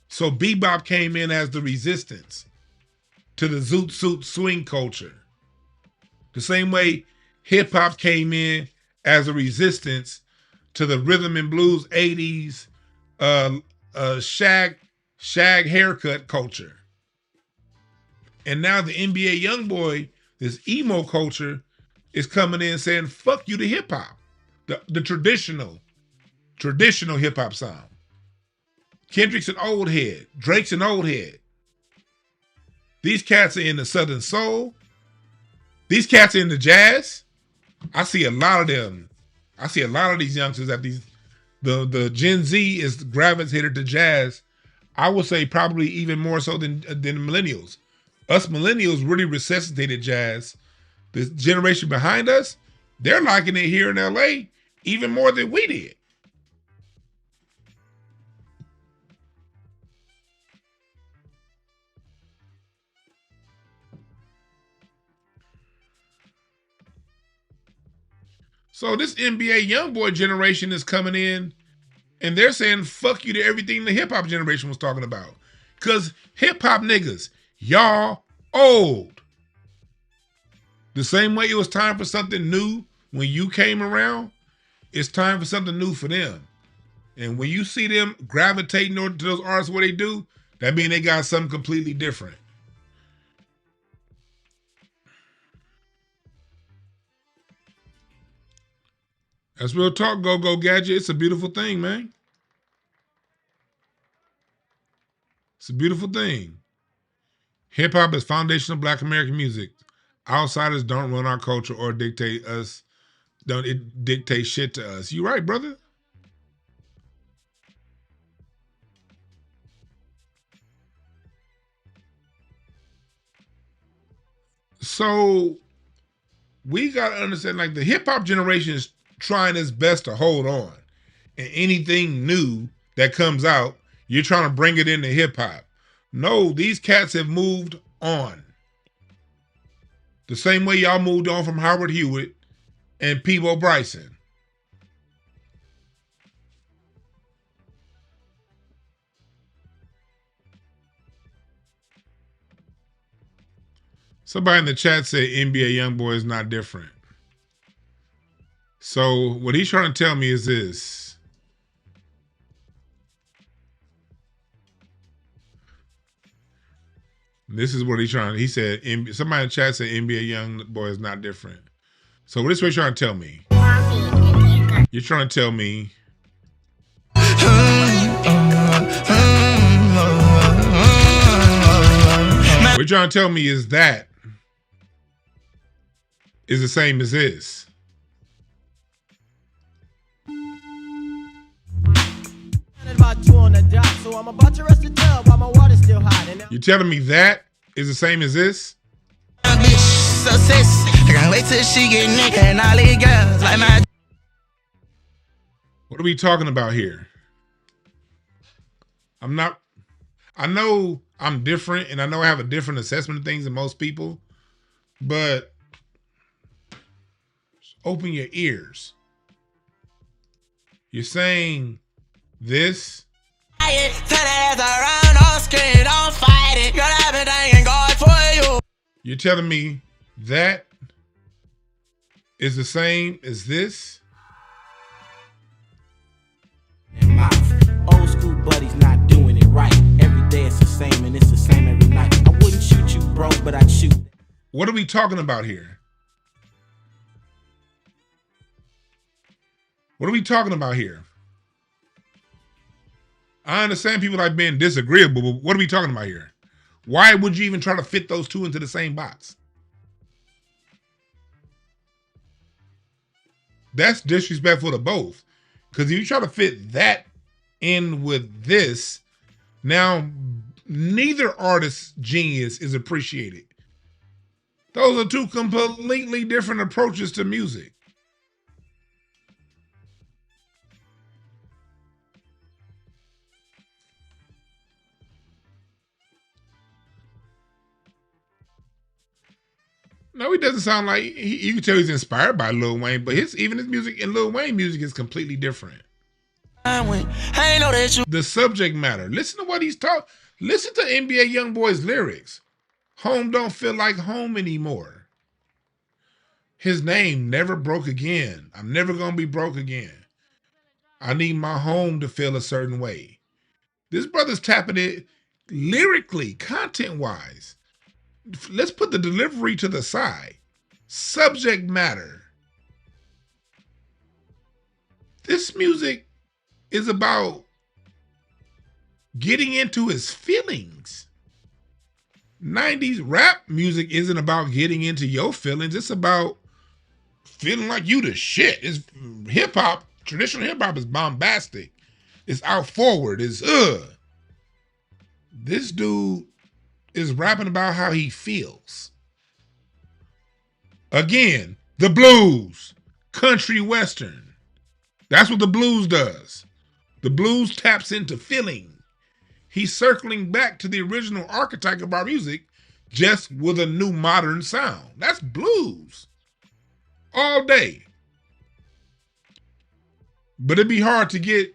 Speaker 1: So bebop came in as the resistance to the zoot suit swing culture. The same way hip hop came in as a resistance to the rhythm and blues 80s shag haircut culture. And now the NBA Youngboy, this emo culture, is coming in saying, fuck you to hip hop. The traditional. traditional hip hop sound. Kendrick's an old head. Drake's an old head. These cats are in the Southern Soul. These cats are in the jazz. I see a lot of them. I see a lot of these youngsters at these. The Gen Z is gravitated to jazz. I would say probably even more so than the millennials. Us millennials really resuscitated jazz. The generation behind us, they're liking it here in LA even more than we did. So this NBA YoungBoy generation is coming in and they're saying fuck you to everything the hip hop generation was talking about. Because hip hop niggas, y'all old. The same way it was time for something new when you came around, it's time for something new for them. And when you see them gravitating to those artists what they do, that means they got something completely different. That's real talk, Go Gadget. It's a beautiful thing, man. It's a beautiful thing. Hip hop is foundational Black American music. Outsiders don't run our culture or dictate us. Don't it dictate shit to us. You right, brother. So we gotta understand, like, the hip hop generation is trying its best to hold on. And anything new that comes out, you're trying to bring it into hip hop. No, these cats have moved on. The same way y'all moved on from Howard Hewitt and Peebo Bryson. Somebody in the chat said NBA YoungBoy is not different. So what he's trying to tell me is this. This is what he's trying. He said, somebody in the chat said NBA YoungBoy is not different. So this is what you're trying to tell me. You're trying to tell me. What you're trying to tell me is that is the same as this. You're telling me that is the same as this? What are we talking about here? I know I'm different and I know I have a different assessment of things than most people, but open your ears. You're saying this. You're telling me that is the same as this?
Speaker 8: My old school buddy's not doing it right. Every day it's the same and it's the same every night. I wouldn't shoot you, bro, but I'd shoot.
Speaker 1: What are we talking about here? What are we talking about here? I understand people like being disagreeable, but what are we talking about here? Why would you even try to fit those two into the same box? That's disrespectful to both. Because if you try to fit that in with this, now neither artist's genius is appreciated. Those are two completely different approaches to music. No, he doesn't sound like you can tell he's inspired by Lil Wayne, but even his music and Lil Wayne music is completely different. The subject matter. Listen to what he's talking. Listen to NBA YoungBoy's lyrics. Home don't feel like home anymore. His name never broke again. I'm never gonna be broke again. I need my home to feel a certain way. This brother's tapping it lyrically, content-wise. Let's put the delivery to the side. Subject matter. This music is about getting into his feelings. 90s rap music isn't about getting into your feelings. It's about feeling like you the shit. It's hip hop. Traditional hip hop is bombastic. It's out forward. It's This dude is rapping about how he feels. Again, the blues, country western. That's what the blues does. The blues taps into feeling. He's circling back to the original archetype of our music, just with a new modern sound. That's blues. All day. But it'd be hard to get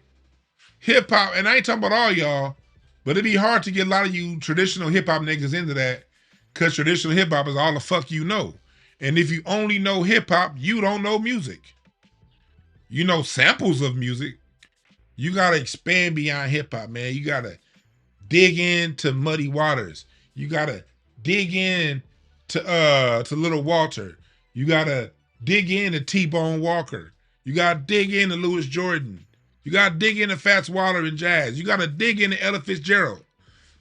Speaker 1: hip hop, and I ain't talking about all y'all, but it'd be hard to get a lot of you traditional hip hop niggas into that, because traditional hip hop is all the fuck you know. And if you only know hip hop, you don't know music. You know samples of music. You gotta expand beyond hip hop, man. You gotta dig into Muddy Waters. You gotta dig in to Little Walter. You gotta dig into T-Bone Walker. You gotta dig into Louis Jordan. You gotta dig into Fats Waller and Jazz. You gotta dig into Ella Fitzgerald.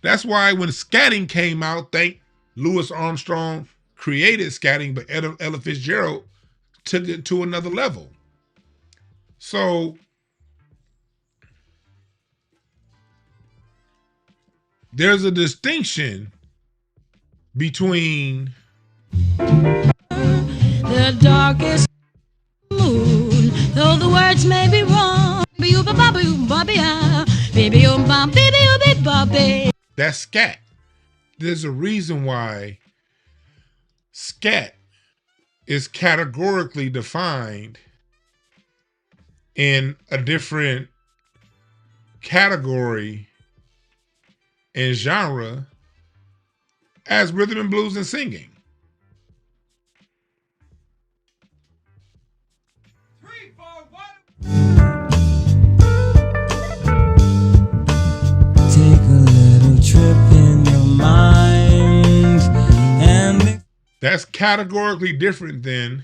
Speaker 1: That's why when scatting came out, thank Louis Armstrong created scatting, but Ella Fitzgerald took it to another level. So there's a distinction between
Speaker 9: the darkest moon, though the words may be wrong.
Speaker 1: That's scat. There's a reason why scat is categorically defined in a different category and genre as rhythm and blues and singing.
Speaker 10: Take a little trip in your mind and
Speaker 1: that's categorically different than.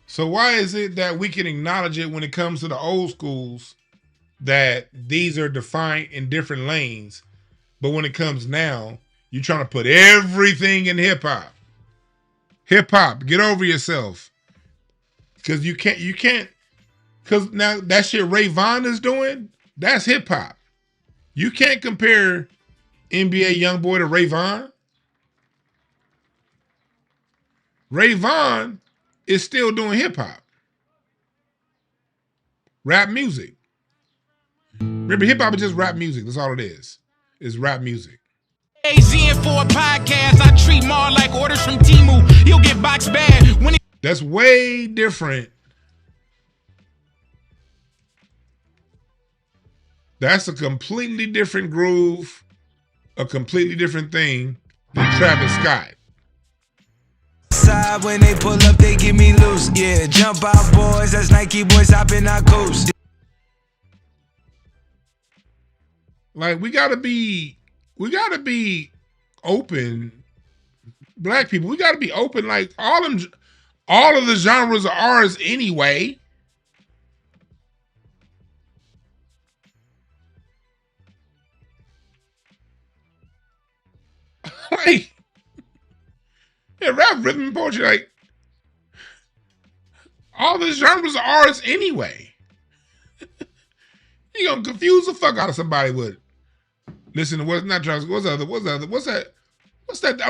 Speaker 1: So why is it that we can acknowledge it when it comes to the old schools that these are defined in different lanes, but when it comes now, you're trying to put everything in hip hop? Hip hop, get over yourself. Because you can't, because now that shit Ray Vaughn is doing, that's hip hop. You can't compare NBA Youngboy to Ray Vaughn. Ray Vaughn is still doing hip hop. Rap music. Remember, hip hop is just rap music. That's all it is. It's rap music.
Speaker 8: AZN for a podcast. I treat more like orders from Timu. You'll get boxed bad when it.
Speaker 1: That's way different. That's a completely different groove, a completely different thing than Travis Scott.
Speaker 10: side when they pull up, they give me loose. Yeah, jump out, boys. That's Nike boys hopping our coast.
Speaker 1: Like we gotta be open. Black people, we gotta be open. Like all of the genres are ours anyway. Like, yeah, rap, rhythm, and poetry, like all the genres are ours anyway. You gonna confuse the fuck out of somebody with listen to what's not Travis, what's that?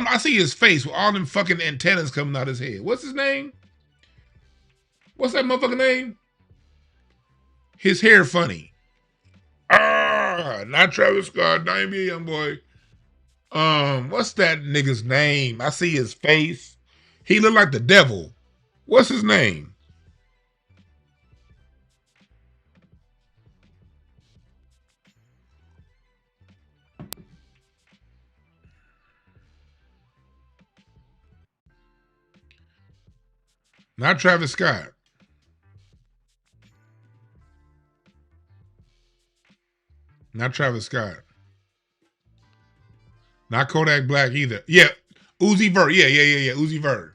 Speaker 1: I see his face with all them fucking antennas coming out his head. What's his name? What's that motherfucking name? His hair funny. Not Travis Scott, not NBA Youngboy. What's that nigga's name? I see his face. He look like the devil. What's his name? Not Travis Scott. Not Travis Scott. Not Kodak Black either. Yeah, Uzi Vert. Yeah. Uzi Vert.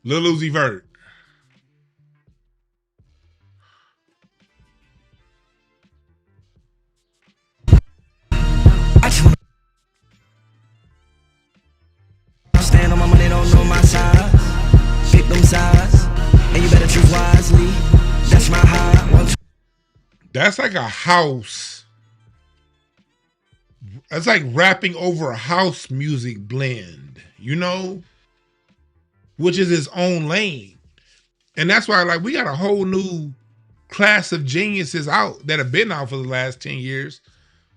Speaker 1: Lil Uzi Vert. That's like a house. That's like rapping over a house music blend, you know, which is its own lane. And that's why, like, we got a whole new class of geniuses out that have been out for the last 10 years,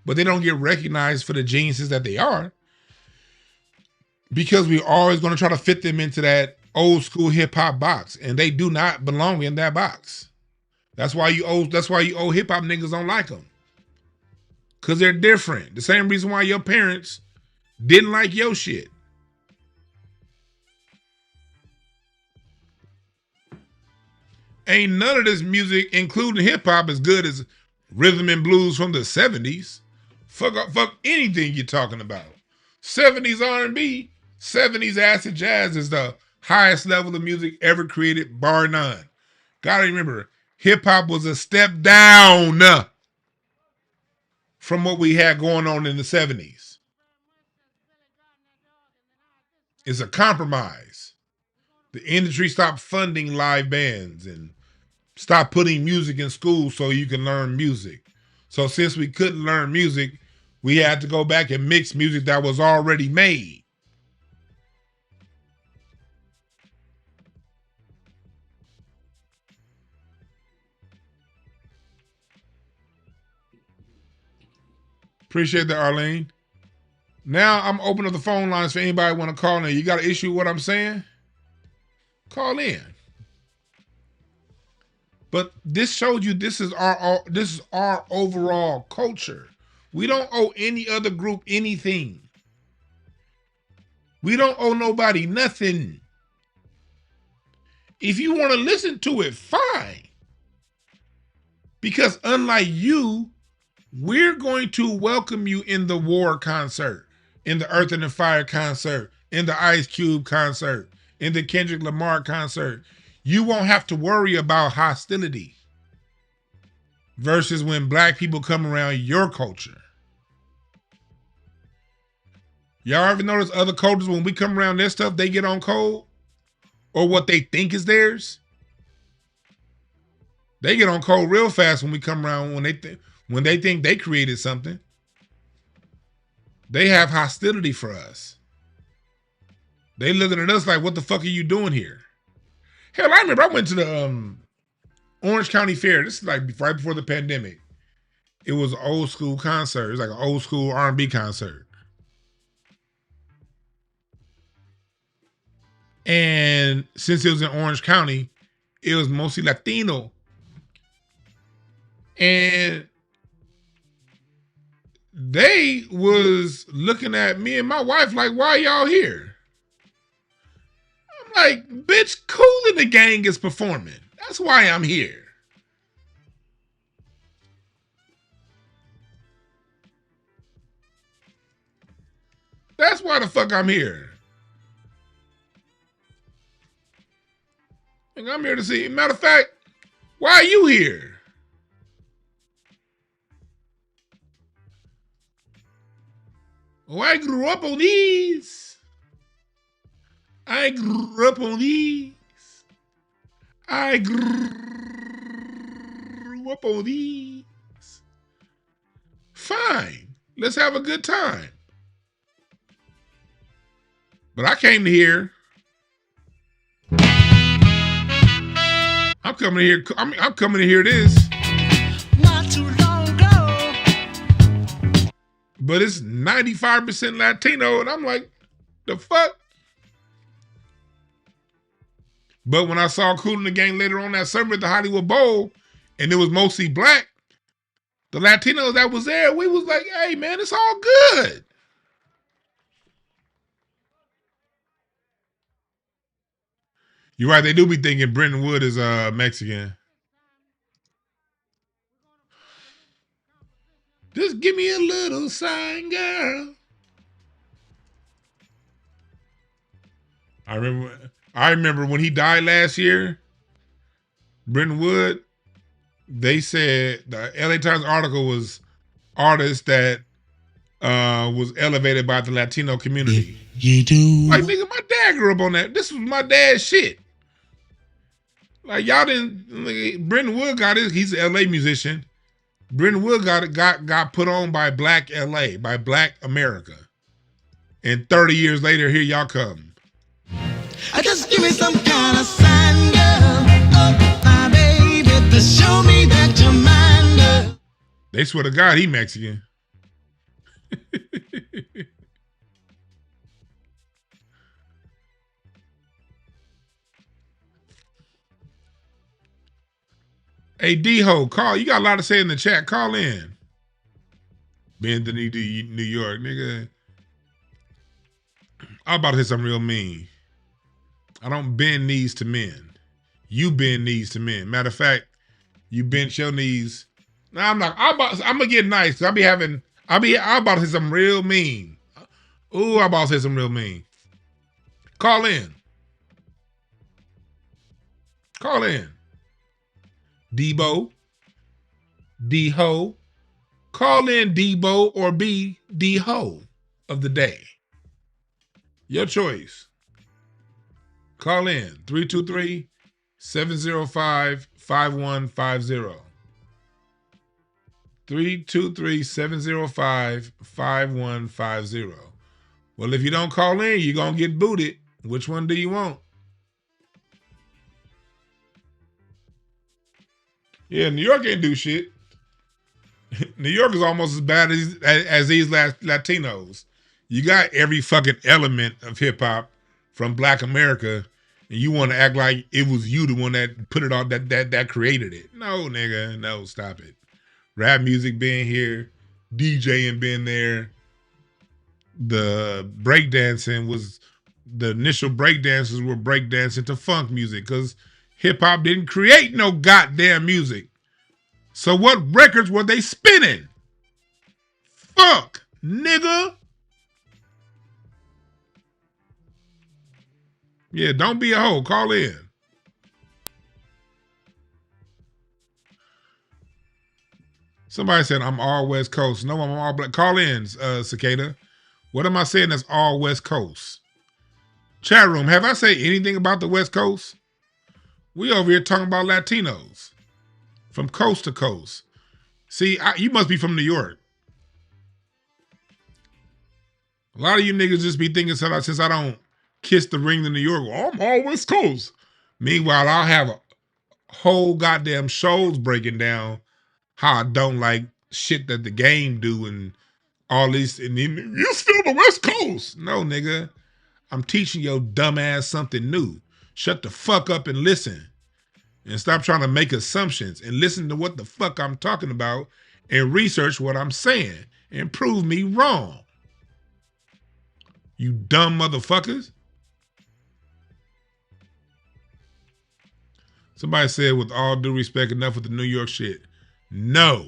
Speaker 1: but they don't get recognized for the geniuses that they are, because we're always going to try to fit them into that old school hip hop box, and they do not belong in that box. That's why you old hip hop niggas don't like them, because they're different. The same reason why your parents didn't like your shit. Ain't none of this music, including hip hop, as good as rhythm and blues from the 70s. Fuck anything you're talking about. 70s R&B, 70s acid jazz is the highest level of music ever created, bar none. Gotta remember, hip hop was a step down from what we had going on in the 70s. It's a compromise. The industry stopped funding live bands and stopped putting music in school so you can learn music. So since we couldn't learn music, we had to go back and mix music that was already made. Appreciate that, Arlene. Now I'm opening up the phone lines for anybody want to call in. You got an issue with what I'm saying? Call in. But this showed you this is our overall culture. We don't owe any other group anything. We don't owe nobody nothing. If you want to listen to it, fine. Because unlike you, we're going to welcome you in the War concert, in the Earth and the Fire concert, in the Ice Cube concert, in the Kendrick Lamar concert. You won't have to worry about hostility versus when black people come around your culture. Y'all ever notice other cultures, when we come around their stuff, they get on cold? Or what they think is theirs? They get on cold real fast when we come around, when they think they created something. They have hostility for us. They looking at us like, what the fuck are you doing here? Hell, I remember I went to the Orange County Fair. This is like right before the pandemic. It was an old school concert. It was like an old school R&B concert. And since it was in Orange County, it was mostly Latino. And they was looking at me and my wife like, why y'all here? I'm like, bitch, Kool and the Gang is performing. That's why I'm here. That's why the fuck I'm here. And I'm here to see. Matter of fact, why are you here? Oh, I grew up on these. I grew up on these. I grew up on these. Fine. Let's have a good time. But I came to hear. I'm coming to hear this.
Speaker 6: Not too long ago.
Speaker 1: But it's 95% Latino, and I'm like, the fuck? But when I saw Kool and the Gang later on that summer at the Hollywood Bowl, and it was mostly black, the Latinos that was there, we was like, hey man, it's all good. You're right, they do be thinking Brenton Wood is Mexican. Just give me a little sign, girl. I remember when he died last year, Brenton Wood, they said the LA Times article was artist that was elevated by the Latino community.
Speaker 6: You do.
Speaker 1: Like, nigga, my dad grew up on that. This was my dad's shit. Like, y'all didn't, Brenton Wood got his, he's an LA musician. Brentwood got put on by Black LA, by Black America. And 30 years later, here y'all come.
Speaker 6: Just give me some kind of sign, girl. Oh, my baby, to show me that you're mine, girl.
Speaker 1: They swear to God he Mexican. Hey, D-Ho, call. You got a lot to say in the chat. Call in. Been to New York, nigga. I'm about to hit something real mean. I don't bend knees to men. You bend knees to men. Matter of fact, you bent your knees. No, I'm not. I'm gonna get nice. Cause I'm about to say something real mean. Ooh, I'm about to say something real mean. Call in. Call in. Debo. D-Ho. Call in Debo or be D-Ho of the day. Your choice. Call in 323-705-5150. 323-705-5150. Well, if you don't call in, you're going to get booted. Which one do you want? Yeah, New York ain't do shit. New York is almost as bad as these Latinos. You got every fucking element of hip hop from Black America, and you want to act like it was you the one that put it on, that created it. No, nigga, no, stop it. Rap music being here, DJing being there, the breakdancing was, the initial breakdancers were breakdancing to funk music because hip hop didn't create no goddamn music. So what records were they spinning? Funk, nigga. Yeah, don't be a hoe. Call in. Somebody said I'm all West Coast. No, I'm all Black. Call in, Cicada. What am I saying that's all West Coast? Chat room, have I said anything about the West Coast? We over here talking about Latinos. From coast to coast. See, you must be from New York. A lot of you niggas just be thinking, since I don't kiss the ring to New York, well, I'm all West Coast. Meanwhile, I'll have a whole goddamn shows breaking down how I don't like shit that the game do and all these, and then you still the West Coast. No, nigga. I'm teaching your dumb ass something new. Shut the fuck up and listen. And stop trying to make assumptions and listen to what the fuck I'm talking about and research what I'm saying and prove me wrong. You dumb motherfuckers. Somebody said, with all due respect, enough with the New York shit. No.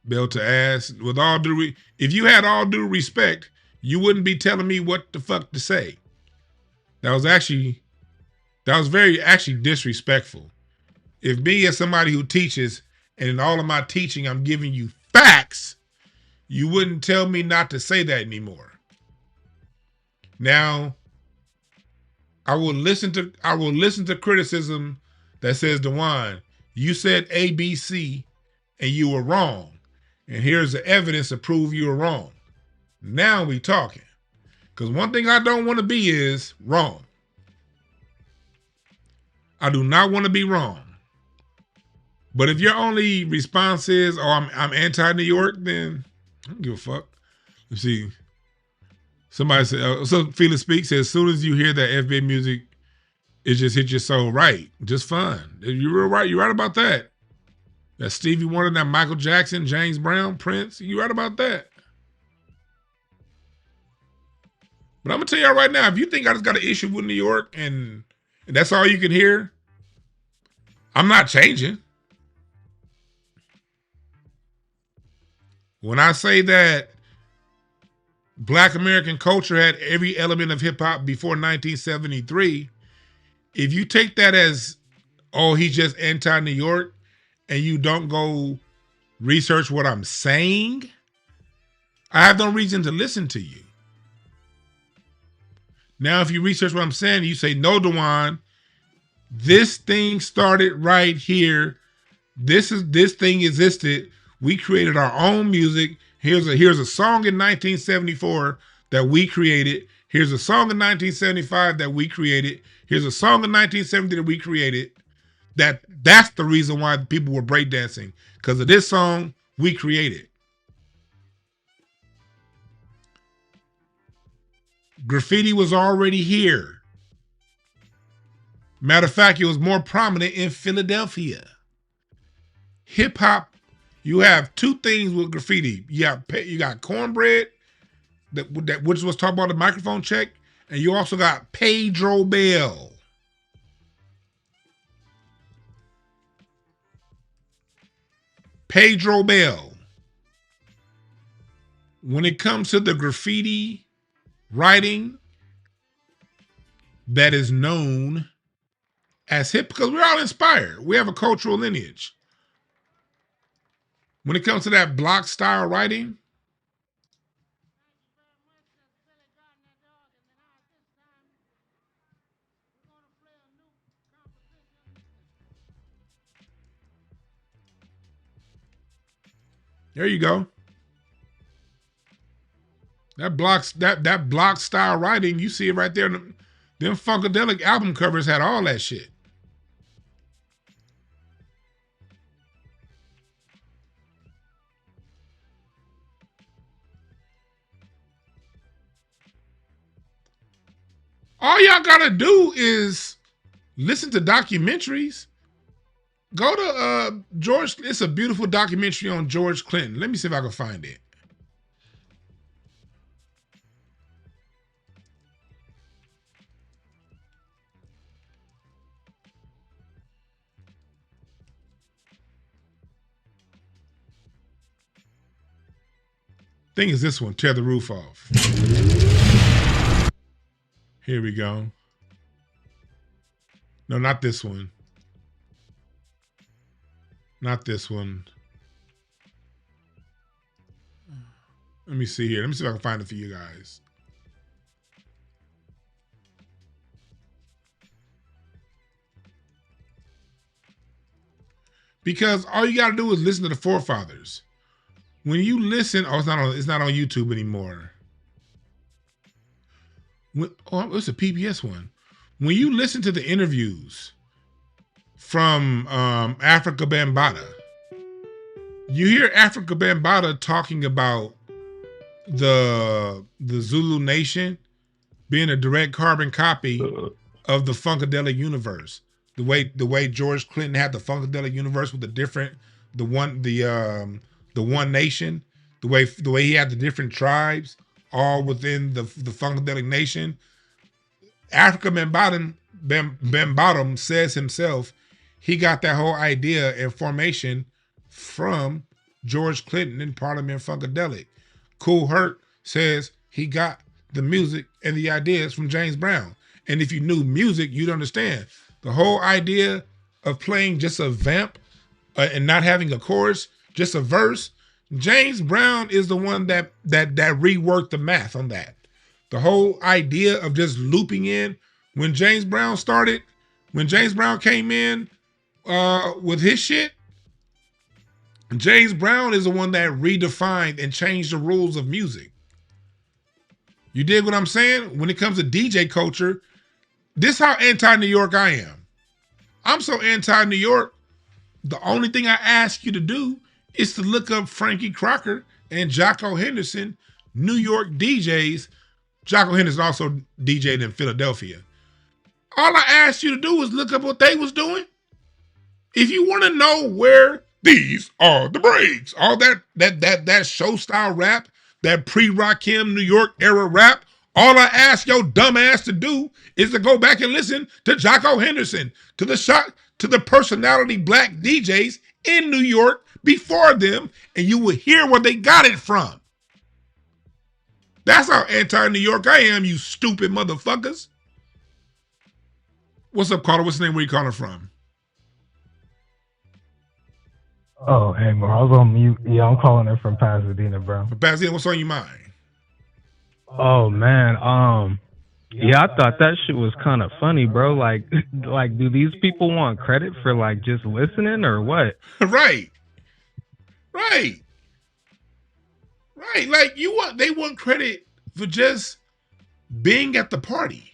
Speaker 1: Bell to ass, with all due if you had all due respect, you wouldn't be telling me what the fuck to say. That was very disrespectful. If me as somebody who teaches, and in all of my teaching I'm giving you facts, you wouldn't tell me not to say that anymore. Now, I will listen to criticism that says, DeJuan, you said ABC and you were wrong. And here's the evidence to prove you were wrong. Now we talking. Because one thing I don't want to be is wrong. I do not want to be wrong. But if your only response is, oh, I'm anti-New York, then I don't give a fuck. Let's see. Somebody said, so Felix Speaks says, as soon as you hear that FBA music, it just hit your soul right. Just fun. You're right. You're right about that. That Stevie Wonder, that Michael Jackson, James Brown, Prince. You're right about that. But I'm going to tell y'all right now, if you think I just got an issue with New York and that's all you can hear, I'm not changing. When I say that Black American culture had every element of hip hop before 1973, if you take that as, oh, he's just anti-New York, and you don't go research what I'm saying, I have no reason to listen to you. Now, if you research what I'm saying, you say, no, DeJuan, this thing started right here. This thing existed. We created our own music. Here's a song in 1974 that we created. Here's a song in 1975 that we created. Here's a song in 1970 that we created. That's the reason why people were breakdancing, because of this song we created. Graffiti was already here. Matter of fact, it was more prominent in Philadelphia. Hip hop, you have two things with graffiti. You got cornbread, that which was talked about the microphone check, and you also got Pedro Bell. Pedro Bell. When it comes to the graffiti writing that is known as hip, because we're all inspired. We have a cultural lineage. When it comes to that block style writing, there you go. That block style writing, you see it right there. Them Funkadelic album covers had all that shit. All y'all gotta do is listen to documentaries. Go to George. It's a beautiful documentary on George Clinton. Let me see if I can find it. Thing is this one, Tear the Roof Off. Here we go. No, not this one. Not this one. Let me see here. Let me see if I can find it for you guys. Because all you gotta do is listen to the forefathers. When you listen, it's not on YouTube anymore. It's a PBS one. When you listen to the interviews from Africa Bambaataa, you hear Africa Bambaataa talking about the Zulu Nation being a direct carbon copy of the Funkadelic universe. The way George Clinton had the Funkadelic universe with the one nation, the way he had the different tribes all within the Funkadelic nation. Africa Bambaataa says himself, he got that whole idea and formation from George Clinton and Parliament Funkadelic. Kool Herc says he got the music and the ideas from James Brown. And if you knew music, you'd understand. The whole idea of playing just a vamp and not having a chorus, just a verse, James Brown is the one that reworked the math on that. The whole idea of just looping in, when James Brown came in with his shit, James Brown is the one that redefined and changed the rules of music. You dig what I'm saying? When it comes to DJ culture, this is how anti-New York I am. I'm so anti-New York, the only thing I ask you to do is to look up Frankie Crocker and Jocko Henderson, New York DJs. Jocko Henderson also DJed in Philadelphia. All I asked you to do is look up what they was doing. If you want to know where these are the breaks, all that show style rap, that pre-Rakim New York era rap, all I ask your dumb ass to do is to go back and listen to Jocko Henderson, to the personality black DJs in New York before them, and you will hear where they got it from. That's how anti-New York I am, you stupid motherfuckers. What's up, caller? What's the name? Where you calling from?
Speaker 11: Oh, hey, bro. I was on mute. Yeah, I'm calling it from Pasadena, bro.
Speaker 1: From Pasadena, what's on your mind?
Speaker 11: Oh, man.
Speaker 12: Yeah, I thought that shit was kind of funny, bro. Like, like, do these people want credit for like just listening or what?
Speaker 1: Right. Right. Right. Like they want credit for just being at the party.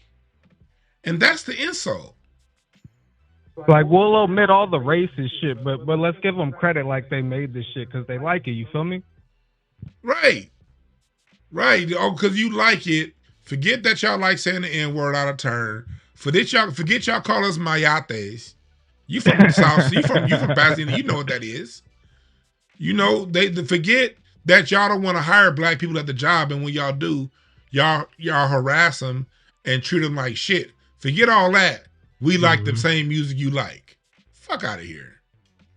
Speaker 1: And that's the insult.
Speaker 12: Like, we'll omit all the racist shit, but let's give them credit like they made this shit because they like it. You feel me?
Speaker 1: Right. Right. Oh, because you like it. Forget that y'all like saying the N-word out of turn. Forget y'all call us mayates. You from the South. You from Pasadena. You know what that is. You know, they forget that y'all don't want to hire black people at the job, and when y'all do, y'all harass them and treat them like shit. Forget all that. We like the same music you like. Fuck out of here.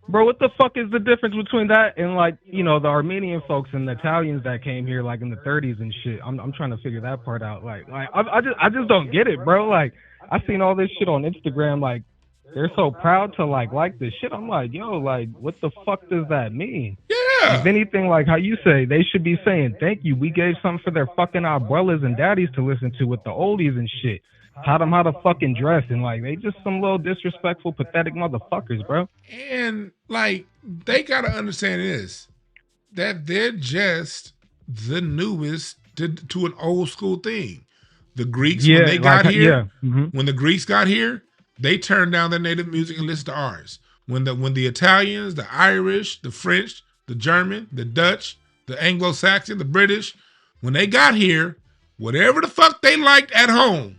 Speaker 12: Bro, what the fuck is the difference between that and like, you know, the Armenian folks and the Italians that came here like in the 30s and shit? I'm trying to figure that part out. Like I just don't get it, bro. Like I seen all this shit on Instagram. Like they're so proud to like this shit. I'm like, yo, like what the fuck does that mean?
Speaker 1: Yeah.
Speaker 12: If anything, like how you say, they should be saying thank you. We gave something for their fucking abuelas and daddies to listen to with the oldies and shit. Taught them how to fucking dress, and like they just some little disrespectful, pathetic motherfuckers, bro.
Speaker 1: And like they gotta understand this, that they're just the newest to an old school thing. The Greeks, when they got here, when the Greeks got here, they turned down their native music and listened to ours. When the Italians, the Irish, the French, the German, the Dutch, the Anglo-Saxon, the British, when they got here, whatever the fuck they liked at home,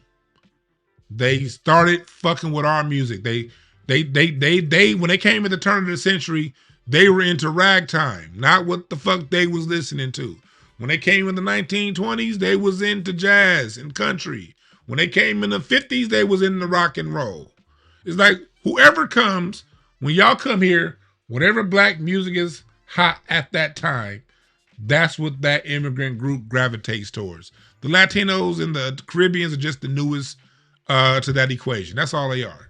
Speaker 1: they started fucking with our music. They when they came at the turn of the century, they were into ragtime, not what the fuck they was listening to. When they came in the 1920s, they was into jazz and country. When they came in the 50s, they was into rock and roll. It's like whoever comes, when y'all come here, whatever black music is hot at that time, that's what that immigrant group gravitates towards. The Latinos and the Caribbeans are just the newest to that equation. That's all they are.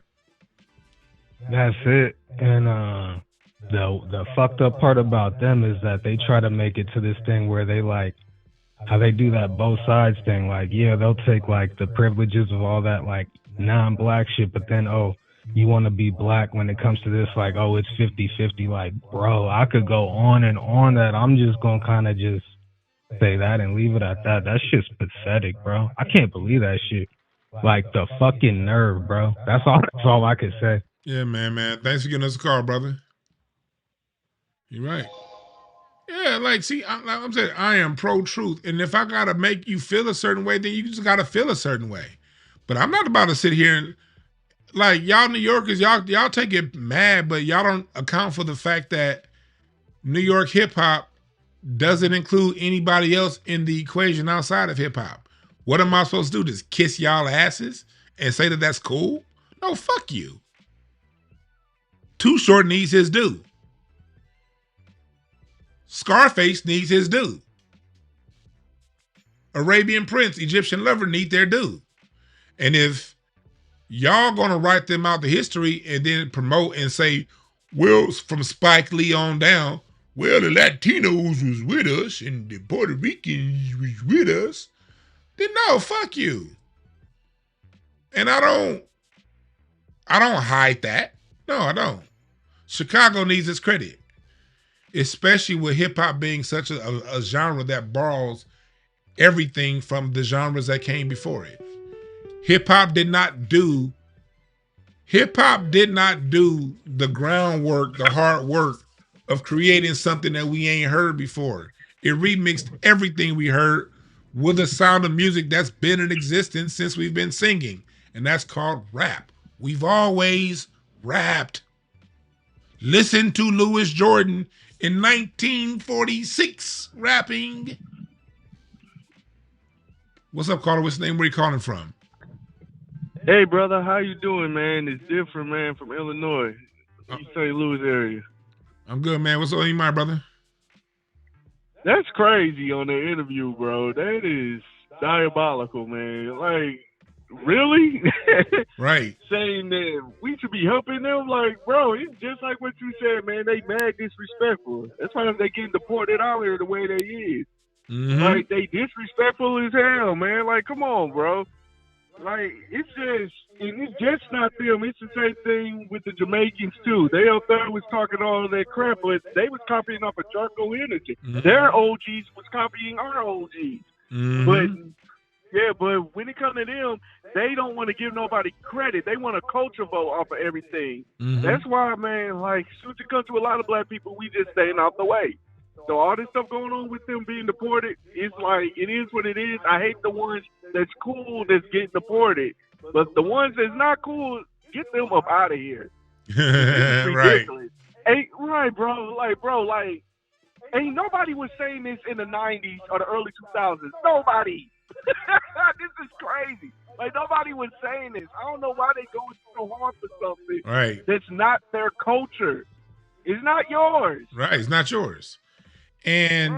Speaker 12: That's it. And the fucked up part about them is that they try to make it to this thing where they like how they do that both sides thing. Like, yeah, they'll take like the privileges of all that like non-black shit, but then you want to be black when it comes to this, like, it's 50-50. Like, bro, I could go on and on that. I'm just gonna kind of just say that and leave it at that. That shit's pathetic, bro. I can't believe that shit. Like the fucking nerve, bro. That's all I could say.
Speaker 1: Yeah, man. Thanks for giving us a call, brother. You're right. Yeah, like, see, I'm saying I am pro-truth. And if I got to make you feel a certain way, then you just got to feel a certain way. But I'm not about to sit here and, like, y'all New Yorkers, y'all take it mad, but y'all don't account for the fact that New York hip-hop doesn't include anybody else in the equation outside of hip-hop. What am I supposed to do? Just kiss y'all asses and say that that's cool? No, fuck you. Too Short needs his due. Scarface needs his due. Arabian Prince, Egyptian Lover need their due. And if y'all gonna write them out the history and then promote and say, well, from Spike Lee on down, well, the Latinos was with us and the Puerto Ricans was with us, then no, fuck you. And I don't hide that. No, I don't. Chicago needs its credit, especially with hip hop being such a genre that borrows everything from the genres that came before it. Hip hop did not do the groundwork, the hard work of creating something that we ain't heard before. It remixed everything we heard with a sound of music that's been in existence since we've been singing, and that's called rap. We've always rapped. Listen to Louis Jordan in 1946 rapping. What's up, caller? What's your name? Where you calling from?
Speaker 13: Hey, brother, how you doing, man? It's different, man, from Illinois, East St. Louis area.
Speaker 1: I'm good, man. What's on your mind, brother?
Speaker 13: That's crazy on the interview, bro. That is diabolical, man. Like, really?
Speaker 1: Right.
Speaker 13: Saying that we should be helping them? Like, bro, it's just like what you said, man. They mad disrespectful. That's why they getting deported out here the way they is.
Speaker 1: Mm-hmm.
Speaker 13: Like, they disrespectful as hell, man. Like, come on, bro. Like it's just not them. It's the same thing with the Jamaicans too. They up there was talking all that crap, but they was copying off of Charcoal Energy. Their OGs was copying our OGs. But yeah, but when it comes to them, they don't want to give nobody credit. They want a culture vote off of everything. That's why, man, like, soon to come to a lot of black people, we just staying out the way. So all this stuff going on with them being deported, it's like, it is what it is. I hate the ones that's cool that's getting deported. But the ones that's not cool, get them up out of here.
Speaker 1: Right.
Speaker 13: Hey, right, bro. Like, ain't nobody was saying this in the 90s or the early 2000s. Nobody. This is crazy. Like, nobody was saying this. I don't know why they going so hard for something that's not their culture. It's not yours.
Speaker 1: Right. It's not yours. And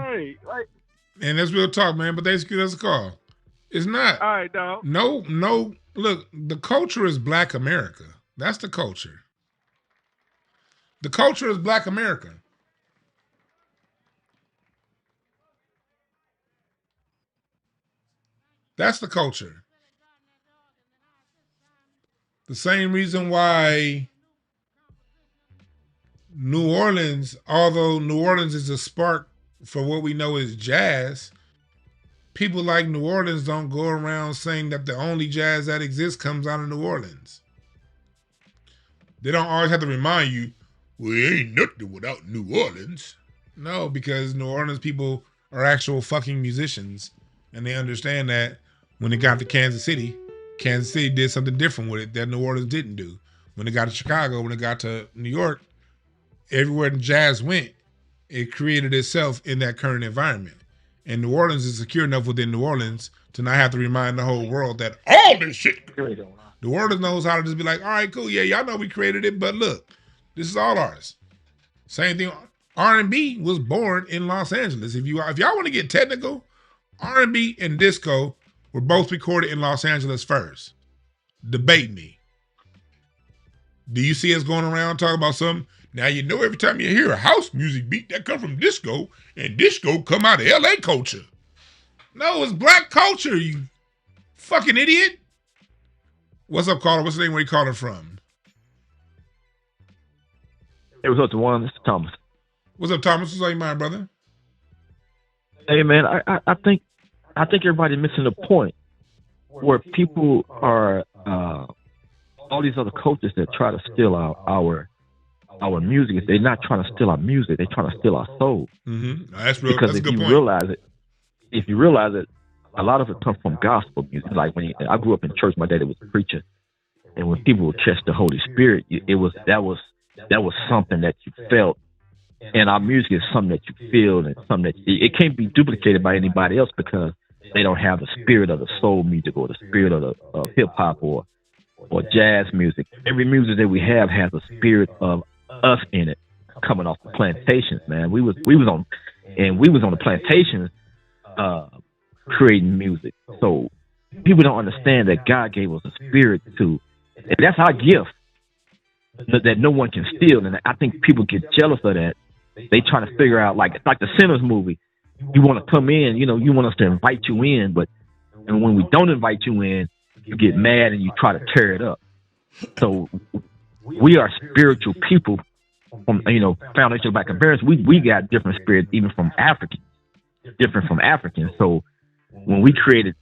Speaker 1: and that's real talk, man. But that's a call. It's not.
Speaker 13: All right, dog.
Speaker 1: No. Look, the culture is Black America. That's the culture. The culture is Black America. That's the culture. The same reason why New Orleans, although New Orleans is a spark for what we know is jazz, people like New Orleans don't go around saying that the only jazz that exists comes out of New Orleans. They don't always have to remind you, well, ain't nothing without New Orleans. No, because New Orleans people are actual fucking musicians, and they understand that when it got to Kansas City did something different with it that New Orleans didn't do. When it got to Chicago, when it got to New York, everywhere the jazz went, it created itself in that current environment. And New Orleans is secure enough within New Orleans to not have to remind the whole world that all this shit. New Orleans knows how to just be like, all right, cool, yeah, y'all know we created it, but look, this is all ours. Same thing, R&B was born in Los Angeles. If y'all want to get technical, R&B and disco were both recorded in Los Angeles first. Debate me. Do you see us going around talking about something? Now, you know, every time you hear a house music beat, that come from disco, and disco come out of LA culture. No, it's Black culture, you fucking idiot. What's up, caller? What's the name where you calling from?
Speaker 14: Hey, what's up, Dewan? This is Thomas.
Speaker 1: What's up, Thomas? What's on your mind, brother?
Speaker 14: Hey, man, I think everybody's missing the point where people are all these other cultures that try to steal our music. They're not trying to steal our music. They're trying to steal our soul.
Speaker 1: Mm-hmm. That's real.
Speaker 14: Because
Speaker 1: that's
Speaker 14: if you realize it, a lot of it comes from gospel music. Like I grew up in church, my daddy was a preacher, and when people would catch the Holy Spirit, that was something that you felt. And our music is something that you feel, and something that it can't be duplicated by anybody else because they don't have the spirit of the soul music or the spirit of hip hop or jazz music. Every music that we have has a spirit of us in it, coming off the plantations, man. We was on the plantations creating music. So people don't understand that God gave us a spirit too, and that's our gift that no one can steal. And I think people get jealous of that. They trying to figure out, like the Sinners movie. You want to come in, you want us to invite you in, but and when we don't invite you in, you get mad and you try to tear it up. So we are spiritual people from foundational Black Americans. We got different spirits even from Africans, different from Africans. So when we created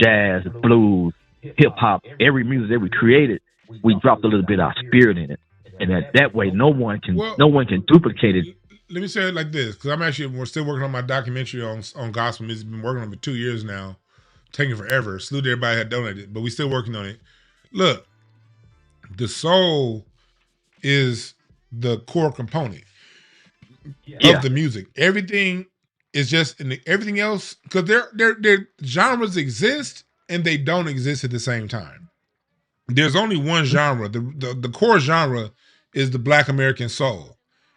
Speaker 14: jazz, blues, hip hop, every music that we created, we dropped a little bit of our spirit in it, and that way no one can duplicate it.
Speaker 1: Let me say it like this, because we're still working on my documentary on gospel music. Been working on it for 2 years now, taking forever. Salute to everybody that donated, but we still working on it. Look, the soul is the core component of the music. Everything is just everything else, because their genres exist and they don't exist at the same time. There's only one genre. The core genre is the Black American soul.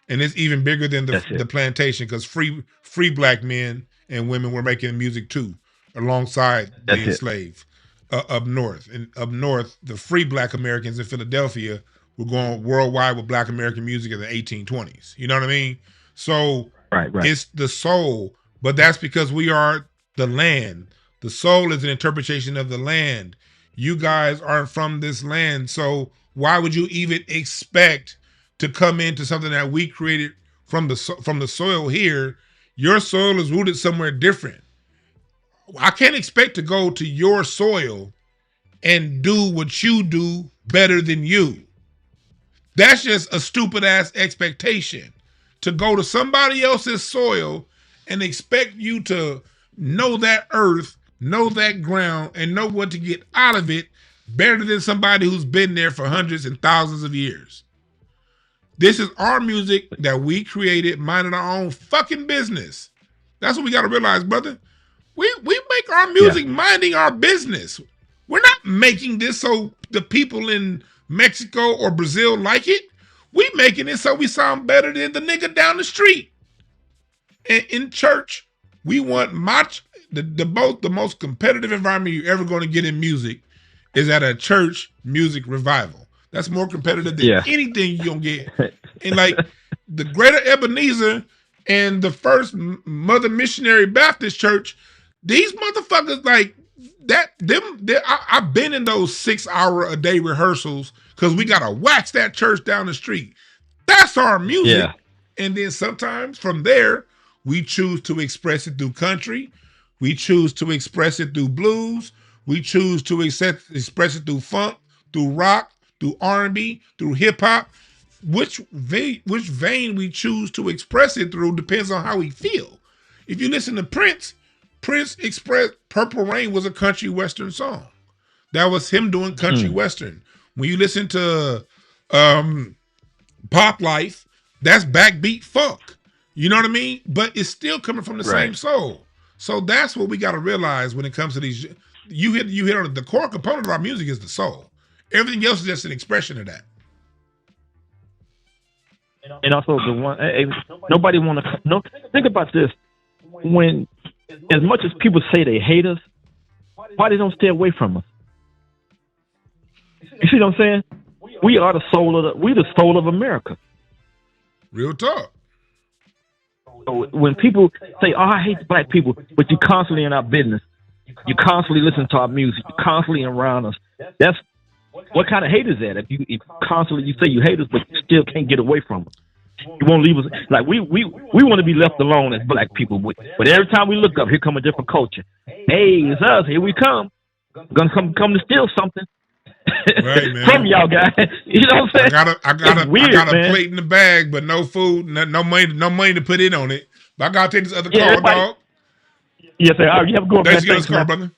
Speaker 1: And it's even bigger than the plantation, because free Black men and women were making music too, alongside the enslaved up north. And up north, the free Black Americans in Philadelphia were going worldwide with Black American music in the 1820s. You know what I mean? So it's the soul, but that's because we are the land. The soul is an interpretation of the land. you guys aren't from this land, so why would you even expect to come into something that we created from the soil here? Your soil is rooted somewhere different. I can't expect to go to your soil and do what you do better than you. That's just a stupid ass expectation. To go to somebody else's soil and expect you to know that earth, know that ground, and know what to get out of it better than somebody who's been there for hundreds and thousands of years. This is our music that we created, minding our own fucking business. That's what we got to realize, brother. We make our music minding our business. We're not making this so the people in Mexico or Brazil like it. We making it so we sound better than the nigga down the street. And in church, we want the most competitive environment you're ever going to get in music is at a church music revival. That's more competitive than anything you're going to get. And like the Greater Ebenezer and the First Mother Missionary Baptist Church, these motherfuckers like that. I've been in those 6-hour-a-day rehearsals because we gotta wax that church down the street. That's our music. Yeah. And then sometimes from there, we choose to express it through country. We choose to express it through blues. We choose to express it through funk, through rock, through R&B, through hip hop. Which vein we choose to express it through depends on how we feel. If you listen to Prince expressed Purple Rain was a country western song. That was him doing country western. When you listen to Pop Life, that's backbeat funk. You know what I mean? But it's still coming from the same soul. So that's what we got to realize when it comes to these. You hit on the core component of our music is the soul. Everything else is just an expression of that.
Speaker 14: And also the one, nobody want to think about this. When as much as people say they hate us, why they don't stay away from us? You see what I'm saying? We are the soul of America.
Speaker 1: Real talk.
Speaker 14: So when people say, "Oh, I hate black people," but you constantly in our business, you constantly listen to our music, you constantly around us. That's what kind of hate is that? If you constantly you say you hate us, but you still can't get away from us. You won't leave us. Like we want to be left alone as black people, but every time we look up, here come a different culture. Hey, it's us. Here we come. We're gonna come to steal something. Right, man. From y'all guys. You know what I'm saying?
Speaker 1: I got a plate in the bag, but no food, no money to put in on it. But I gotta take this other call, dog.
Speaker 14: Yes, sir. All right, you have a good one.
Speaker 1: Thanks for this call, brother.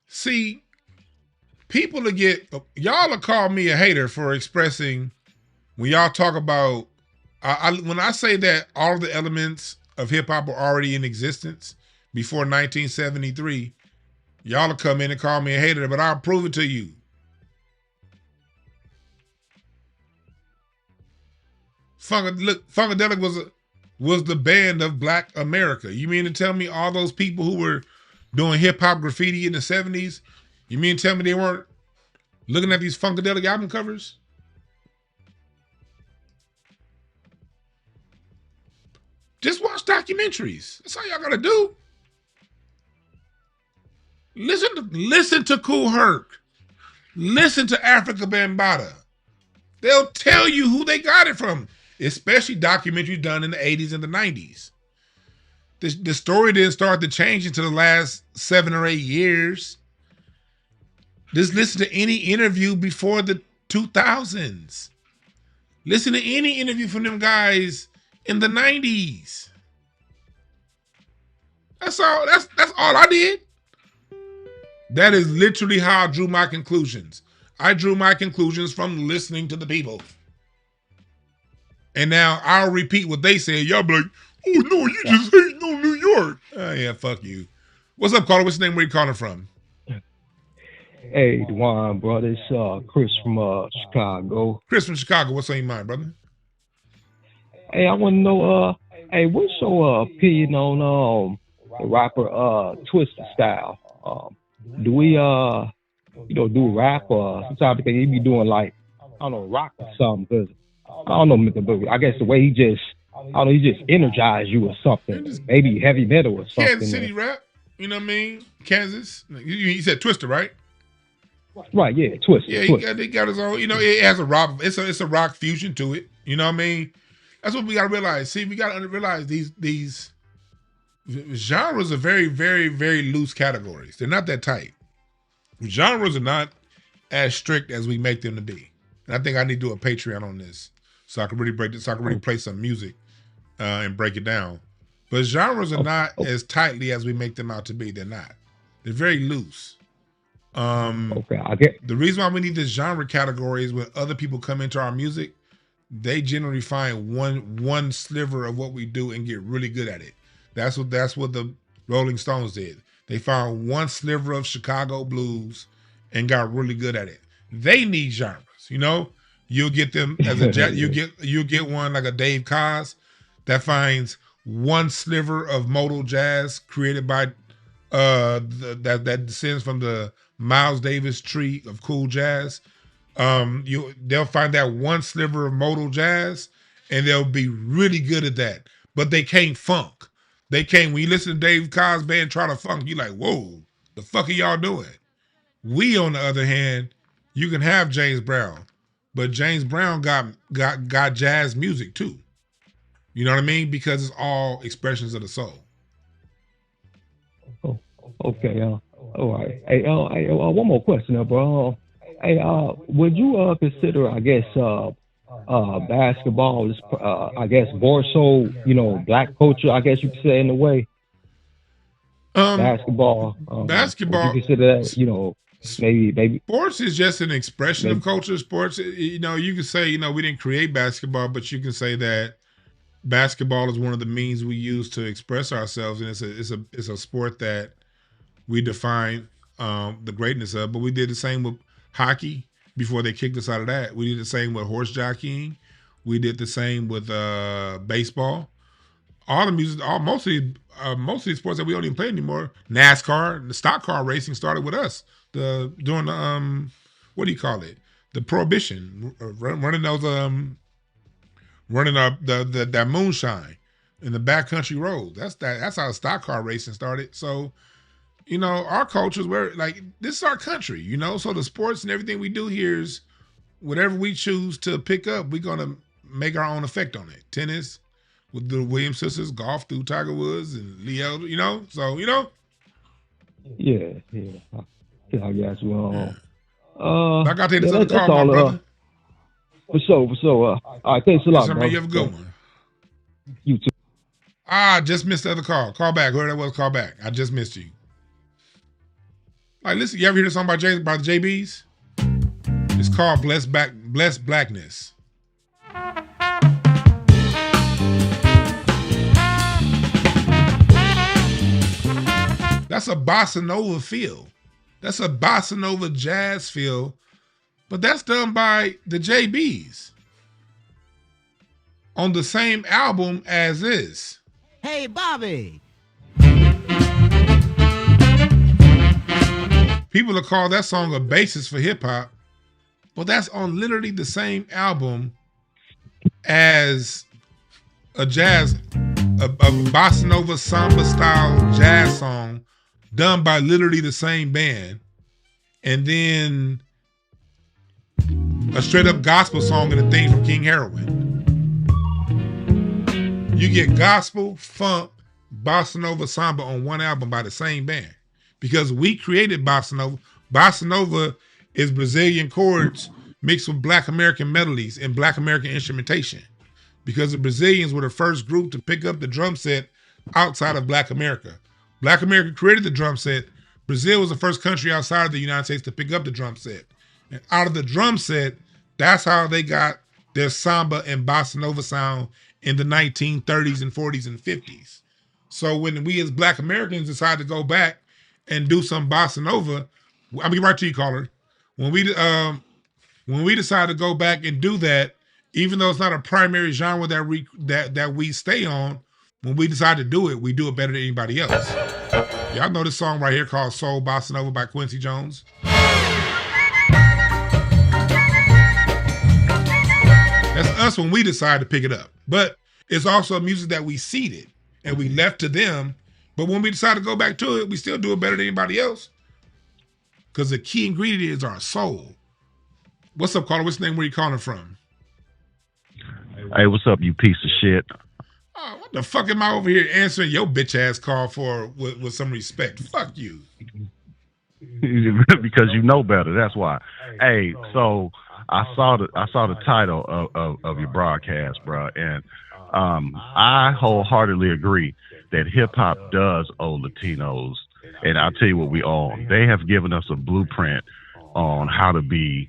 Speaker 1: See, people y'all will call me a hater for expressing when y'all talk about when I say that all of the elements of hip hop are already in existence before 1973. Y'all will come in and call me a hater, but I'll prove it to you. Funkadelic was the band of Black America. You mean to tell me all those people who were doing hip hop graffiti in the 70s, you mean to tell me they weren't looking at these Funkadelic album covers? Just watch documentaries. That's all y'all gotta do. Listen to Kool Herc. Listen to Africa Bambaataa. They'll tell you who they got it from, especially documentaries done in the 80s and the 90s. The story didn't start to change until the last 7 or 8 years. Just listen to any interview before the 2000s. Listen to any interview from them guys in the 90s. That's all. That's all I did. That is literally how I drew my conclusions. I drew my conclusions from listening to the people. And now I'll repeat what they said. Y'all be like, "Oh no, you just hating on New York." Oh yeah, fuck you. What's up, caller? What's your name? Where you calling from?
Speaker 15: Hey, Dwan, brother. It's Chris from Chicago.
Speaker 1: Chris from Chicago. What's on your mind, brother?
Speaker 15: Hey, I want to know, what's your opinion on the rapper Twista style? Do we do rap or sometimes he be doing like, I don't know, rock or something? Because I don't know, but I guess the way he just energize you or something. Maybe heavy metal or something.
Speaker 1: Kansas City rap. You know what I mean? Kansas. You said Twister, right?
Speaker 15: Right, yeah, Twister.
Speaker 1: Yeah, he got his own. You know, it has a rock. It's a rock fusion to it. You know what I mean? That's what we got to realize. See, we got to realize these genres are very, very, very loose categories. They're not that tight. Genres are not as strict as we make them to be. And I think I need to do a Patreon on this so I can really break this. So I can really play some music and break it down. But genres are not as tightly as we make them out to be. They're not. They're very loose.
Speaker 15: Okay, I get.
Speaker 1: The reason why we need this genre category is when other people come into our music, they generally find one sliver of what we do and get really good at it. That's what the Rolling Stones did. They found one sliver of Chicago blues and got really good at it. They need genres, you know. You'll get them as a you'll get one like a Dave Koz that finds one sliver of modal jazz created by that descends from the Miles Davis tree of cool jazz. They'll find that one sliver of modal jazz and they'll be really good at that. But they can't funk. They can't. When you listen to Dave Koz band try to funk, you're like, whoa, the fuck are y'all doing? We, on the other hand, you can have James Brown, but James Brown got jazz music too. You know what I mean? Because it's all expressions of the soul.
Speaker 15: Oh, okay. All right. Hey, one more question, bro. Hey, would you consider, I guess, basketball is, I guess, more so, black culture, I guess you could say, in a way? Basketball.
Speaker 1: Basketball.
Speaker 15: Would you consider that, maybe.
Speaker 1: Sports is just an expression of culture. Sports, you can say, we didn't create basketball, but you can say that basketball is one of the means we use to express ourselves, and it's a sport that we define the greatness of. But we did the same with hockey before they kicked us out of that. We did the same with horse jockeying. We did the same with baseball. All the music, most of these sports that we don't even play anymore. NASCAR, the stock car racing started with us. During the what do you call it? The prohibition, running those that moonshine in the backcountry roads. That's how stock car racing started. So, our cultures were like, this is our country, so the sports and everything we do here is whatever we choose to pick up, we're gonna make our own effect on it. Tennis with the Williams sisters, golf through Tiger Woods and Leo, so
Speaker 15: Yeah, I guess. Well,
Speaker 1: yeah. I got to take this other call, my brother.
Speaker 15: For sure. All right, thanks a lot, bro.
Speaker 1: You have a good one.
Speaker 15: You too.
Speaker 1: I just missed the other call. Call back. Whoever that was, call back. I just missed you. Like, listen, you ever hear the song by the JBs? It's called Blessed Blackness. That's a bossa nova feel. That's a bossa nova jazz feel, but that's done by the JBs on the same album as is.
Speaker 16: Hey, Bobby.
Speaker 1: People will call that song a basis for hip hop, but that's on literally the same album as a bossa nova samba style jazz song done by literally the same band, and then a straight up gospel song and a thing from King Heroin. You get gospel, funk, bossa nova, samba on one album by the same band. Because we created bossa nova. Bossa nova is Brazilian chords mixed with Black American melodies and Black American instrumentation. Because the Brazilians were the first group to pick up the drum set outside of Black America. Black America created the drum set. Brazil was the first country outside of the United States to pick up the drum set. And out of the drum set, that's how they got their samba and bossa nova sound in the 1930s and 40s and 50s. So when we as Black Americans decided to go back and do some bossa nova, I'll be right to you, caller. When we decide to go back and do that, even though it's not a primary genre that we stay on, when we decide to do it, we do it better than anybody else. Y'all know this song right here called Soul Bossa Nova by Quincy Jones. That's us when we decide to pick it up. But it's also music that we seeded and we left to them But when we decide to go back to it, we still do it better than anybody else. Because the key ingredient is our soul. What's up, caller? What's the name? Where you calling from?
Speaker 16: Hey, what's up, you piece of shit?
Speaker 1: Oh, what the fuck am I over here answering your bitch ass call for with some respect? Fuck you.
Speaker 16: Because you know better. That's why. Hey, so I saw the title of your broadcast, bro, and I wholeheartedly agree that hip hop does owe Latinos, and I'll tell you what we owe them. They have given us a blueprint on how to be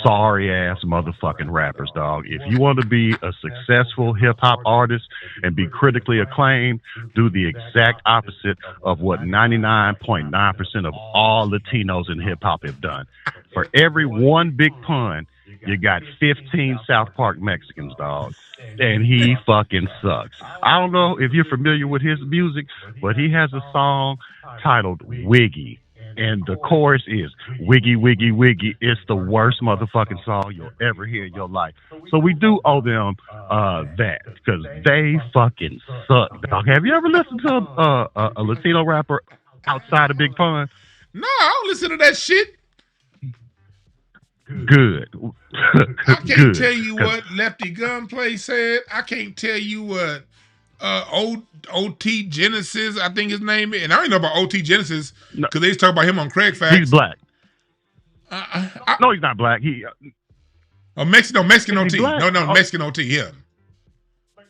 Speaker 16: sorry ass motherfucking rappers, dog. If you want to be a successful hip hop artist and be critically acclaimed, do the exact opposite of what 99.9% of all Latinos in hip hop have done. For every one big pun, you got 15 South Park Mexicans, dog. And he fucking sucks. I don't know if you're familiar with his music, but he has a song titled Wiggy. And the chorus is wiggy, wiggy, wiggy. It's the worst motherfucking song you'll ever hear in your life. So we do owe them that because they fucking suck, dog. Have you ever listened to a Latino rapper outside of Big Pun?
Speaker 1: No, I don't listen to that shit.
Speaker 16: Good.
Speaker 1: I can't tell you what Lefty Gunplay said. I can't tell you what OT Genesis, I think his name is. And I don't know about OT Genesis because they used to talk about him on Craig Facts.
Speaker 16: He's black. No, he's not black.
Speaker 1: Mexican OT. No, Mexican OT, yeah.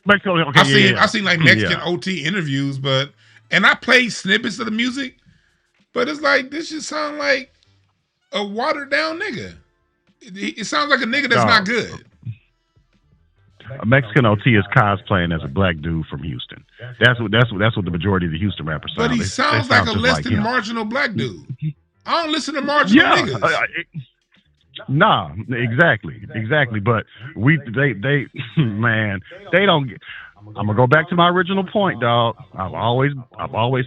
Speaker 16: Mexican, okay,
Speaker 1: I seen like Mexican OT interviews, and I played snippets of the music, but it's like, this just sound like a watered down nigga. It sounds like a nigga that's not good.
Speaker 16: A Mexican OT is cosplaying as a black dude from Houston. That's what the majority of the Houston rappers sound.
Speaker 1: But he sounds like a less than marginal black dude. I don't listen to marginal niggas.
Speaker 16: Nah, exactly. But they man, they don't get. I'm gonna go back to my original point, dog. I've always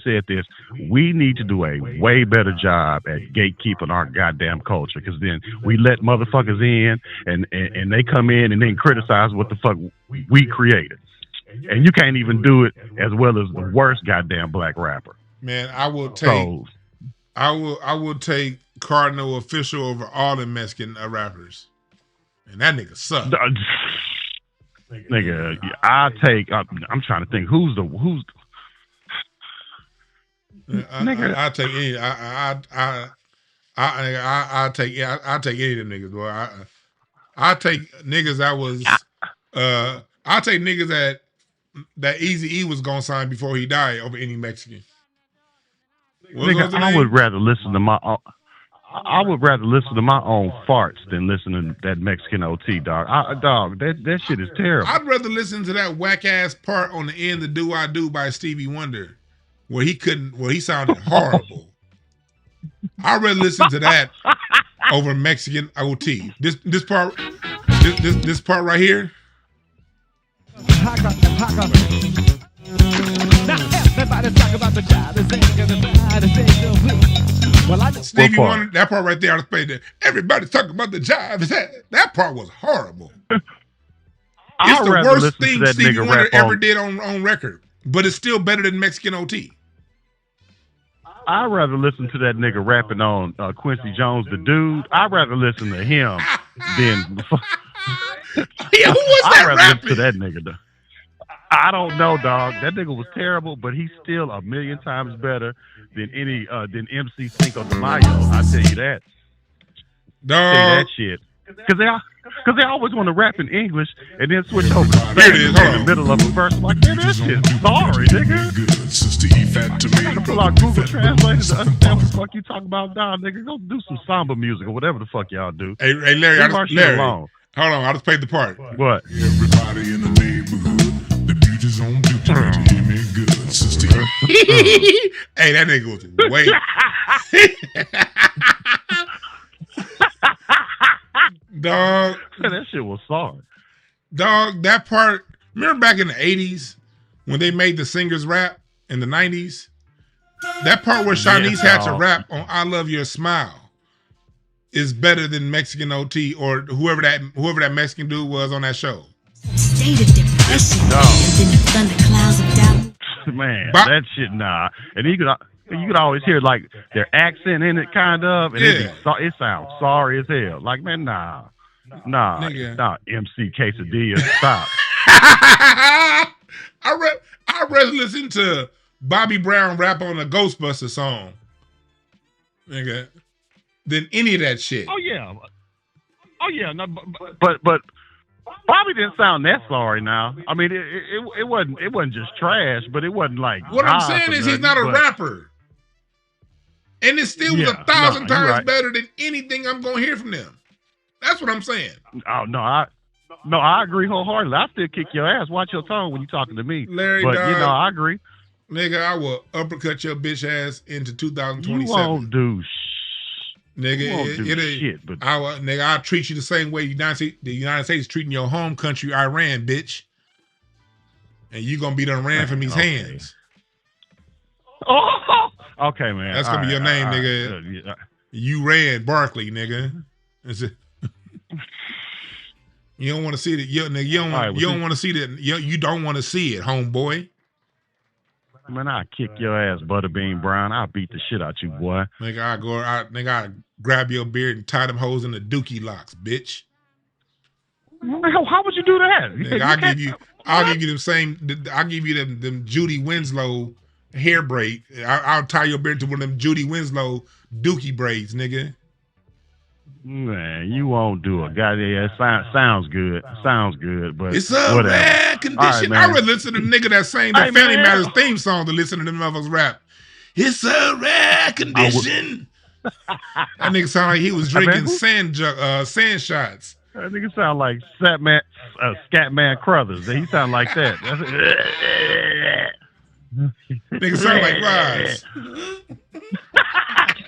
Speaker 16: said this. We need to do a way better job at gatekeeping our goddamn culture, because then we let motherfuckers in, and they come in and then criticize what the fuck we created, and you can't even do it as well as the worst goddamn black rapper.
Speaker 1: Man, I will take Cardinal Official over all the Mexican rappers, and that nigga suck.
Speaker 16: Nigga, I'm trying to think who's
Speaker 1: nigga. I take any. I take any of them niggas, boy. I take niggas that was. I take niggas that Eazy-E was gonna sign before he died over any Mexican.
Speaker 16: Nigga, I would rather listen to my own farts than listen to that Mexican OT, dog. That shit is terrible.
Speaker 1: I'd rather listen to that whack ass part on the end of "Do I Do" by Stevie Wonder, where he sounded horrible. I'd rather listen to that over Mexican OT. This part right here.
Speaker 6: Now everybody talk about the job.
Speaker 1: Stevie Wonder, that part right there, I was playing that. Everybody's talking about the jive. That part was horrible. It's the worst thing Stevie Wonder ever did on record, but it's still better than Mexican OT.
Speaker 16: I'd rather listen to that nigga rapping on Quincy Jones, the dude. I'd rather listen to him than.
Speaker 1: Yeah, who was that rapping?
Speaker 16: To that nigga, though. I don't know, dog. That nigga was terrible, but he's still a million times better than MC Cinco de Mayo. I tell you that.
Speaker 1: Dog.
Speaker 16: Say that shit. Because they always want to rap in English and then switch over to
Speaker 1: Spanish in
Speaker 16: the middle of a verse. I'm like, man, that shit's sorry, nigga. I gotta pull out Google Translate to understand what the fuck you talking about now, nigga. Go do some samba music or whatever the fuck y'all do.
Speaker 1: Hey Larry, hold on, I just played the part.
Speaker 16: What?
Speaker 17: Everybody in the neighborhood, the beat is on duty. Hear me good, sister.
Speaker 1: Hey, that nigga was way. Dog.
Speaker 16: That shit was sorry.
Speaker 1: Dog, that part, remember back in the 80s when they made the singers rap in the 90s? That part where Shanice had to rap on I Love Your Smile is better than Mexican OT or whoever that Mexican dude was on that show.
Speaker 9: State of depression, and then the thunderclouds of doubt.
Speaker 16: Man, that shit, nah. And you could always hear like their accent in it, kind of, and it sounds sorry as hell. Like, man, nah, MC Quesadilla, stop.
Speaker 1: I'd rather listen to Bobby Brown rap on a Ghostbusters song, nigga, than any of that shit.
Speaker 16: Oh yeah, no, but Bobby didn't sound that sorry. Now, I mean, it wasn't just trash, but it wasn't like.
Speaker 1: What I'm saying is he's not a rapper, and it still was 1,000 times better than anything I'm gonna hear from them. That's what I'm saying.
Speaker 16: Oh no, I agree wholeheartedly. I still kick your ass. Watch your tone when you're talking to me,
Speaker 1: Larry.
Speaker 16: But
Speaker 1: dog,
Speaker 16: I agree.
Speaker 1: Nigga, I will uppercut your bitch ass into 2027.
Speaker 16: You won't do
Speaker 1: Nigga,
Speaker 16: shit, but
Speaker 1: I'll treat you the same way the United States treating your home country, Iran, bitch. And you gonna be done ran from these hands.
Speaker 16: Oh, okay, man.
Speaker 1: That's gonna be your name, nigga.
Speaker 16: Yeah.
Speaker 1: You ran Barkley, nigga. You don't want to see it. You don't want to see that. You don't want to see it, homeboy.
Speaker 16: Man, I'll kick your ass, Butterbean Brown. I'll beat the shit out you, boy.
Speaker 1: Nigga, I grab your beard and tie them hoes in the dookie locks, bitch.
Speaker 16: How would you do that?
Speaker 1: Nigga, I'll give you them Judy Winslow hair braid. I'll tie your beard to one of them Judy Winslow dookie braids, nigga.
Speaker 16: Man, you won't do it. Goddamn, sounds good. Sounds good, but
Speaker 1: it's a rare condition.
Speaker 16: Right,
Speaker 1: I would listen to the nigga that sang that Family Matters theme song to listen to them motherfuckers rap. It's a rare condition. That nigga sound like he was drinking sand shots.
Speaker 16: That nigga sound like Scatman Crothers. He sound like that.
Speaker 1: Nigga sound like Roz.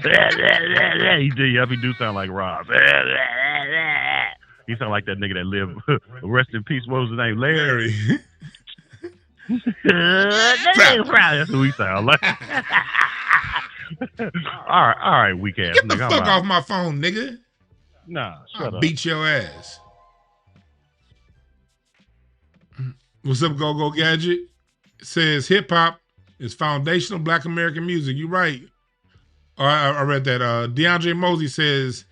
Speaker 16: He do sound like Rob. He sound like that nigga that lived. Rest in peace. What was his name? Larry. That's who he sound like. all right, weak ass.
Speaker 1: Get the fuck off my phone, nigga.
Speaker 16: Nah, shut up.
Speaker 1: Beat your ass. What's up, Go Gadget? It says hip hop is foundational Black American music. You right. I read that. DeAndre Mosey says,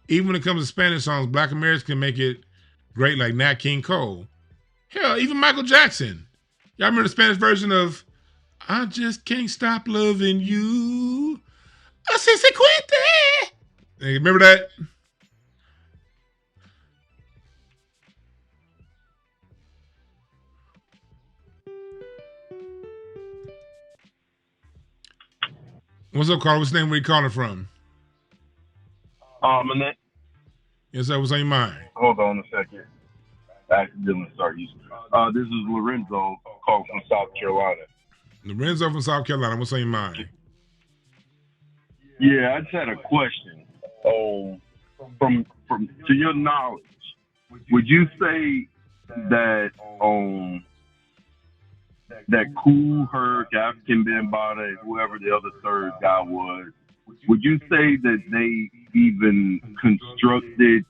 Speaker 1: even when it comes to Spanish songs, Black Americans can make it great like Nat King Cole. Hell, even Michael Jackson. Y'all remember the Spanish version of I Just Can't Stop Loving You? Así se cuente. Hey, remember that? What's up, Carl? What's the name? Where you calling from?
Speaker 13: Manette.
Speaker 1: Yes, sir. What's on your mind?
Speaker 13: Hold on a second. I accidentally started using this is Lorenzo calling from South Carolina.
Speaker 1: Lorenzo from South Carolina. What's on your mind?
Speaker 13: Yeah, I just had a question. From to your knowledge, would you say that that Kool Herc, African Bambaataa, whoever the other third guy was, would you say that they even constructed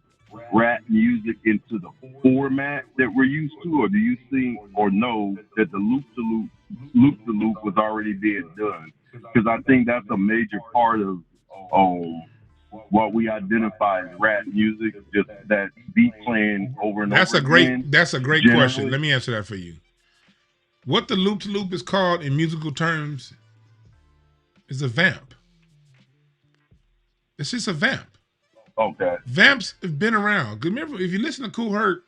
Speaker 13: rap music into the format that we're used to, or do you think or know that the loop-to-loop was already being done? Because I think that's a major part of what we identify as rap music, just that beat playing over and over again.
Speaker 1: That's a great question. Let me answer that for you. What the loop-to-loop is called in musical terms is a vamp. It's just a vamp.
Speaker 13: Okay.
Speaker 1: Vamps have been around. Remember, if you listen to Kool Herc,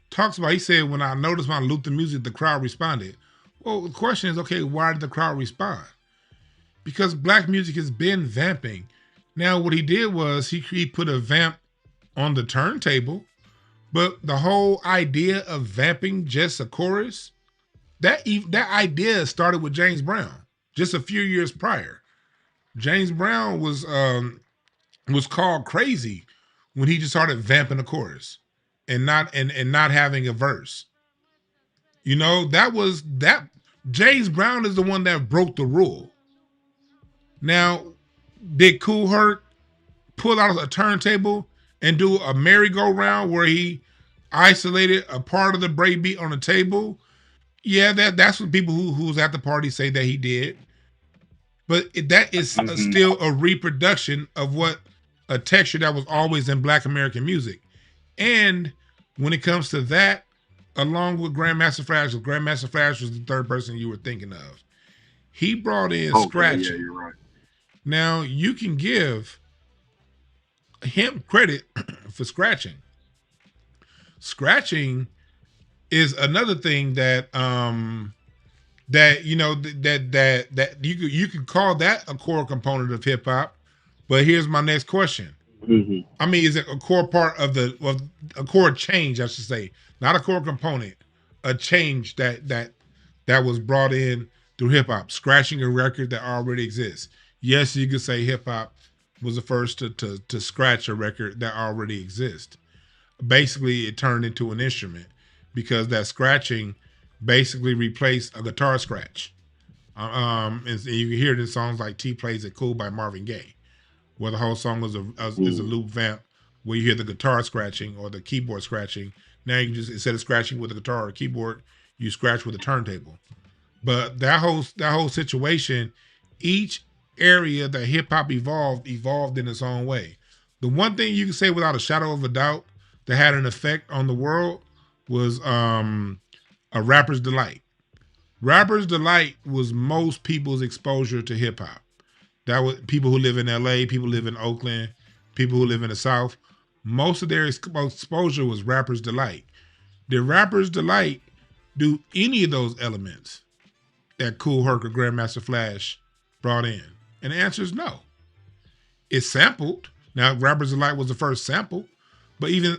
Speaker 1: talks about, he said, when I noticed when I looped the music, the crowd responded. Well, the question is, okay, why did the crowd respond? Because black music has been vamping. Now, what he did was he put a vamp on the turntable, but the whole idea of vamping just a chorus, that idea started with James Brown just a few years prior. James Brown was called crazy when he just started vamping a chorus and not having a verse. You know, that James Brown is the one that broke the rule. Now, did Kool Herc pull out a turntable and do a merry-go-round where he isolated a part of the break beat on the table? Yeah, that's what people who was at the party say that he did. But that is still a reproduction of what a texture that was always in Black American music. And when it comes to that, along with Grandmaster Flash was the third person you were thinking of. He brought in scratching.
Speaker 18: Yeah, you're right.
Speaker 1: Now you can give him credit for scratching. Scratching is another thing that that you could call that a core component of hip hop. But here's my next question. I mean, is it a core part of a core change, I should say, not a core component, a change that was brought in through hip hop, scratching a record that already exists. Yes, you could say hip hop was the first to scratch a record that already exists. Basically, it turned into an instrument because that scratching basically replaced a guitar scratch. And you can hear it in songs like T Plays It Cool by Marvin Gaye, where the whole song is a loop vamp where you hear the guitar scratching or the keyboard scratching. Now you just, instead of scratching with a guitar or a keyboard, you scratch with a turntable. But that whole situation, each area that hip hop evolved in its own way. The one thing you can say without a shadow of a doubt that had an effect on the world was a rapper's delight. Rapper's delight was most people's exposure to hip hop. That was people who live in LA, people who live in Oakland, people who live in the South. Most of their exposure was Rapper's Delight. Did Rapper's Delight do any of those elements that Kool Herc or Grandmaster Flash brought in? And the answer is no. It sampled. Now, Rapper's Delight was the first sample, but even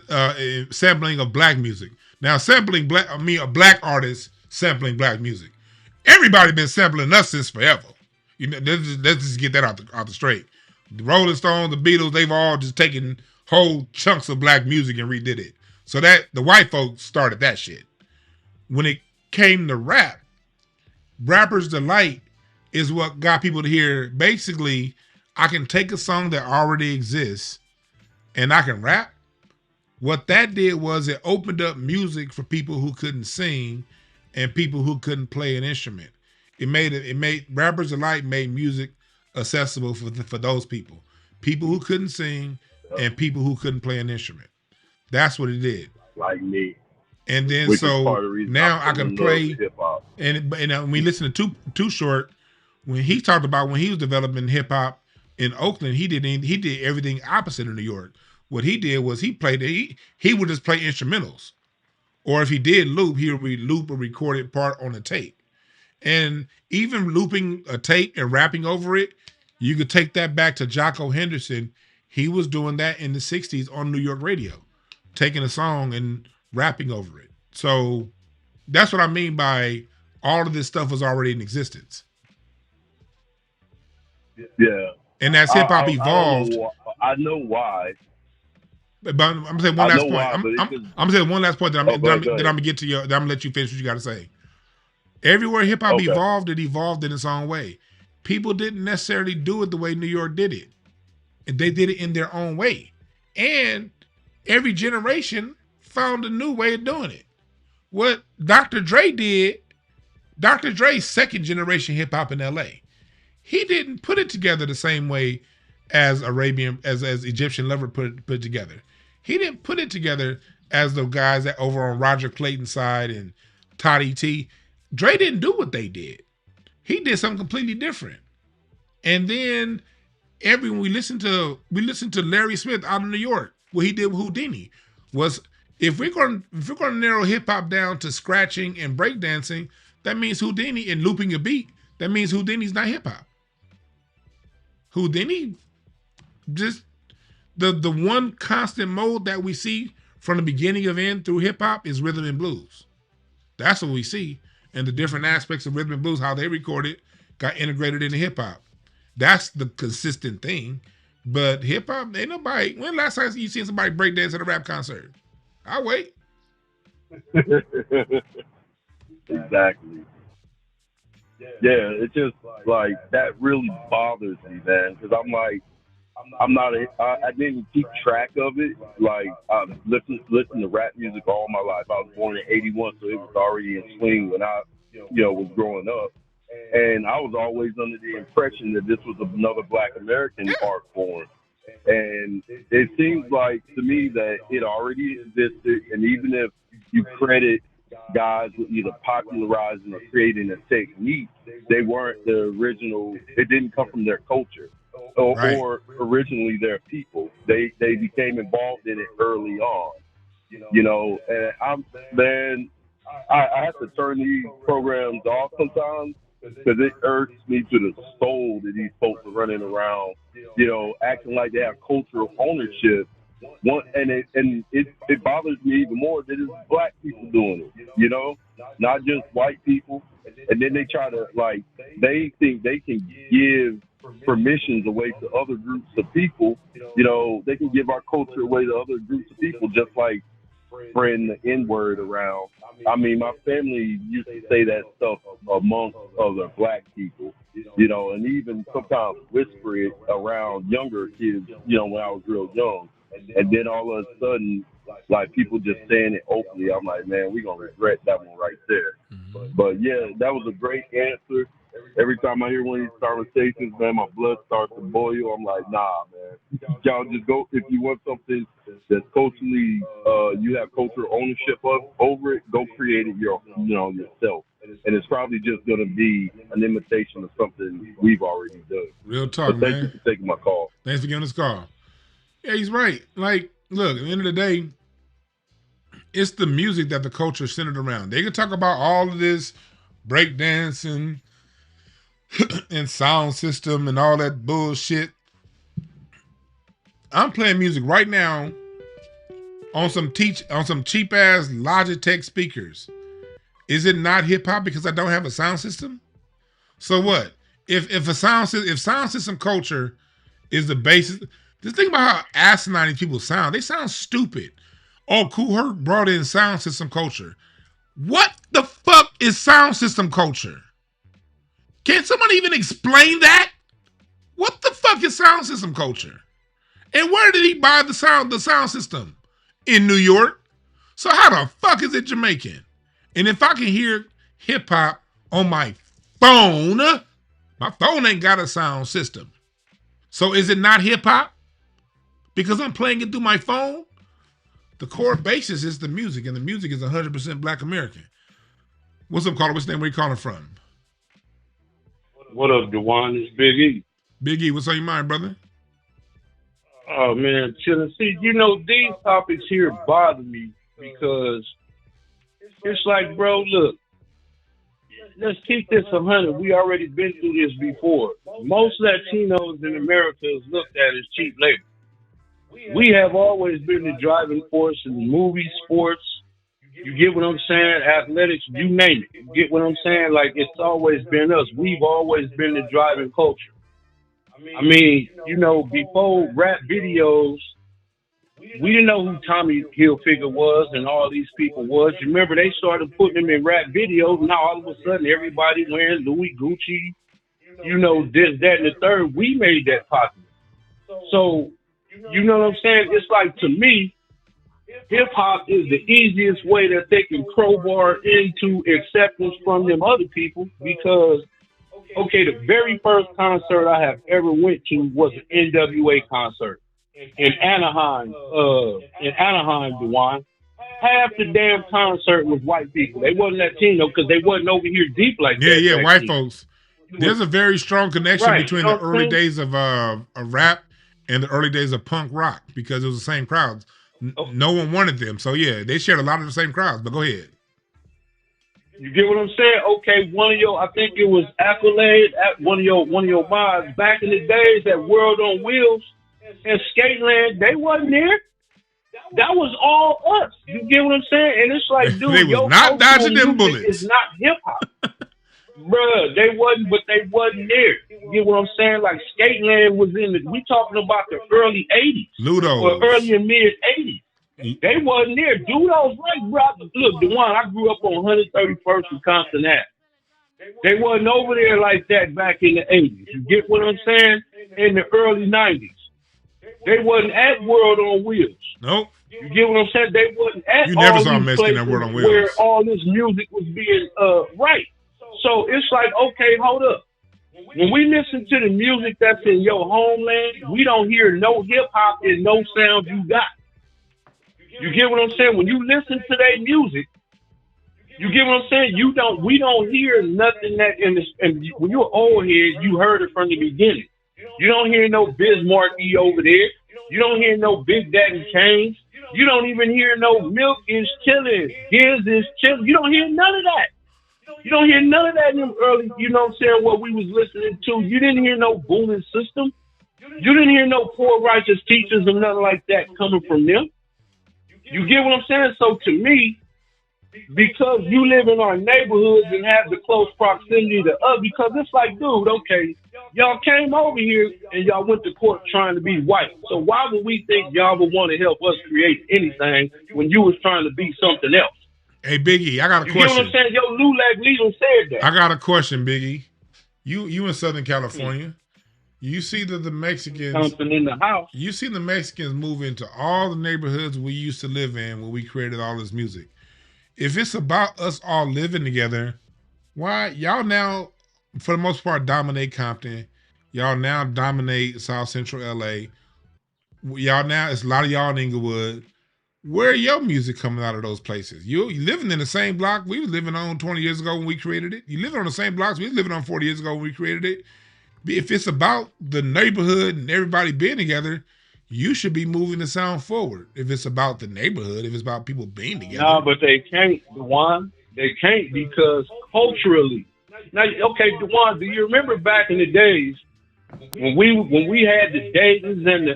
Speaker 1: sampling of black music. Now, a black artist sampling black music. Everybody been sampling us since forever. You know, let's just get that out the straight. The Rolling Stones, the Beatles, they've all just taken whole chunks of black music and redid it. So that the white folks started that shit. When it came to rap, Rapper's Delight is what got people to hear, basically, I can take a song that already exists and I can rap. What that did was it opened up music for people who couldn't sing and people who couldn't play an instrument. It made Rapper's Delight made music accessible for those people who couldn't sing and people who couldn't play an instrument. That's what it did.
Speaker 18: Like me.
Speaker 1: And then so now I can play. And when we listen to Too Short, when he talked about when he was developing hip hop in Oakland, he did everything opposite in New York. What he did was he would just play instrumentals, or if he did loop, he would loop a recorded part on a tape. And even looping a tape and rapping over it, you could take that back to Jocko Henderson. He was doing that in the 60s on New York radio, taking a song and rapping over it. So that's what I mean by all of this stuff was already in existence.
Speaker 18: Yeah.
Speaker 1: And as hip hop evolved.
Speaker 18: I know why.
Speaker 1: But I'm gonna say one last point. I'm gonna say one last point that I'm gonna get to you. That I'm gonna let you finish what you gotta say. Everywhere hip hop evolved, it evolved in its own way. People didn't necessarily do it the way New York did it. And they did it in their own way. And every generation found a new way of doing it. What Dr. Dre did, Dr. Dre's second generation hip hop in LA. He didn't put it together the same way as Egyptian Lover put it together. He didn't put it together as the guys that over on Roger Clayton's side and Toddy T. Dre didn't do what they did. He did something completely different. And then when we listened to Larry Smith out in New York, what he did with Houdini was if we're going to narrow hip hop down to scratching and breakdancing, that means Houdini and looping a beat. That means Houdini's not hip hop. Houdini, just the one constant mode that we see from the beginning of end through hip hop is rhythm and blues. That's what we see. And the different aspects of rhythm and blues, how they recorded, got integrated into hip hop. That's the consistent thing. But hip hop, ain't nobody. When last time you seen somebody break dance at a rap concert? I'll wait.
Speaker 18: Exactly. Yeah, it's just like that really bothers me, man. Because I'm like, I didn't keep track of it. Like I've listened to rap music all my life. I was born in '81, so it was already in swing when I was growing up. And I was always under the impression that this was another Black American art form. And it seems like to me that it already existed. And even if you credit guys with either popularizing or creating a technique, they weren't the original. It didn't come from their culture or originally their people. They became involved in it early on. And I have to turn these programs off sometimes because it irks me to the soul that these folks are running around, acting like they have cultural ownership. It bothers me even more that it's Black people doing it, not just white people. And then they try to they think they can give permissions away to other groups of people. They can give our culture away to other groups of people, just like spreading the N-word around. I mean, my family used to say that stuff amongst other Black people, and even sometimes whisper it around younger kids, when I was real young. And then all of a sudden, people just saying it openly, I'm like, man, we're going to regret that one right there. But yeah, that was a great answer. Every time I hear one of these conversations, man, my blood starts to boil. I'm like, nah, man. Y'all just go, if you want something that's culturally, you have cultural ownership over it, go create it yourself. And it's probably just going to be an imitation of something we've already done.
Speaker 1: Real talk,
Speaker 18: man.
Speaker 1: Thank
Speaker 18: you for taking my call.
Speaker 1: Thanks for giving us a call. Yeah, he's right. Look, at the end of the day, it's the music that the culture is centered around. They can talk about all of this breakdancing and sound system and all that bullshit. I'm playing music right now on some cheap ass Logitech speakers. Is it not hip hop because I don't have a sound system? So what? If sound system culture is the basis, just think about how asinine these people sound. They sound stupid. Oh, Kool Herc brought in sound system culture. What the fuck is sound system culture? Can someone even explain that? What the fuck is sound system culture? And where did he buy the sound system? In New York. So how the fuck is it Jamaican? And if I can hear hip hop on my phone ain't got a sound system. So is it not hip hop? Because I'm playing it through my phone? The core basis is the music, and the music is 100% Black American. What's up, caller? What's your name? Where you calling from?
Speaker 19: What up, Dewan? It's Big E.
Speaker 1: Big E, what's on your mind, brother?
Speaker 19: Oh, man, chilling. See, these topics here bother me because it's like, bro, look, let's keep this 100. We already been through this before. Most Latinos in America is looked at as cheap labor. We have always been the driving force in movies, sports. You get what I'm saying? Athletics, you name it. You get what I'm saying? It's always been us. We've always been the driving culture. I mean, before rap videos, we didn't know who Tommy Hilfiger was and all these people was. You remember they started putting them in rap videos. Now all of a sudden everybody wearing Louis, Gucci, this, that, and the third. We made that popular. So, you know what I'm saying? It's like, to me, hip-hop is the easiest way that they can crowbar into acceptance from them other people because, okay, the very first concert I have ever went to was an NWA concert in Anaheim, Dewan. Half the damn concert was white people. They wasn't Latino because they wasn't over here deep like that.
Speaker 1: Yeah, white folks. There's a very strong connection between the early days of rap and the early days of punk rock because it was the same crowds. No one wanted them. So yeah, they shared a lot of the same crowds, but go ahead.
Speaker 19: You get what I'm saying? Okay, I think it was Accolade, one of your mods back in the days at World on Wheels and Skateland, they wasn't there. That was all us. You get what I'm saying? And it's like, dude,
Speaker 1: they was not dodging them bullets.
Speaker 19: It's not hip hop. Bruh, they wasn't there. You get what I'm saying? Like Skateland was we talking about the early 80s.
Speaker 1: Ludo.
Speaker 19: Or early and mid 80s. They wasn't there. Dudos, right, bro? Look, Dewan, I grew up on 131st and Compton Ave. They wasn't over there like that back in the 80s. You get what I'm saying? In the early 90s. They wasn't at World on Wheels.
Speaker 1: Nope.
Speaker 19: You get what I'm saying? They wasn't at
Speaker 1: you never
Speaker 19: all
Speaker 1: saw
Speaker 19: these
Speaker 1: Mexican
Speaker 19: places
Speaker 1: at World on Wheels.
Speaker 19: where all this music was being right. So it's like, okay, hold up. When we listen to the music that's in your homeland, we don't hear no hip hop and no sound you got. You get what I'm saying? When you listen to their music, you get what I'm saying? We don't hear nothing that and when you're old head, you heard it from the beginning. You don't hear no Bismarcky over there. You don't hear no Big Daddy Kane. You don't even hear no Milk is chillin', Giz is chillin'. You don't hear none of that. You don't hear none of that in them early, you know what I'm saying, what we was listening to. You didn't hear no booming system. You didn't hear no poor righteous teachers or nothing like that coming from them. You get what I'm saying? So to me, because you live in our neighborhoods and have the close proximity to us, because it's like, dude, okay, y'all came over here and y'all went to court trying to be white. So why would we think y'all would want to help us create anything when you was trying to be something else?
Speaker 1: Hey, Biggie, I got a question.
Speaker 19: You get what I'm saying? Yo, Lulac Leland said that.
Speaker 1: I got a question, Biggie. You in Southern California. You see that the Mexicans
Speaker 19: something in the house.
Speaker 1: You see the Mexicans move into all the neighborhoods we used to live in when we created all this music. If it's about us all living together, why y'all now, for the most part, dominate Compton? Y'all now dominate South Central LA. Y'all now, it's a lot of y'all in Inglewood. Where your music coming out of those places? You living in the same block we was living on 20 years ago when we created it. You living on the same blocks we was living on 40 years ago when we created it. If it's about the neighborhood and everybody being together, you should be moving the sound forward. If it's about the neighborhood, if it's about people being together.
Speaker 19: No, but they can't, Dewan. They can't because culturally. Now, okay, Dewan, do you remember back in the days when we had the Daytons and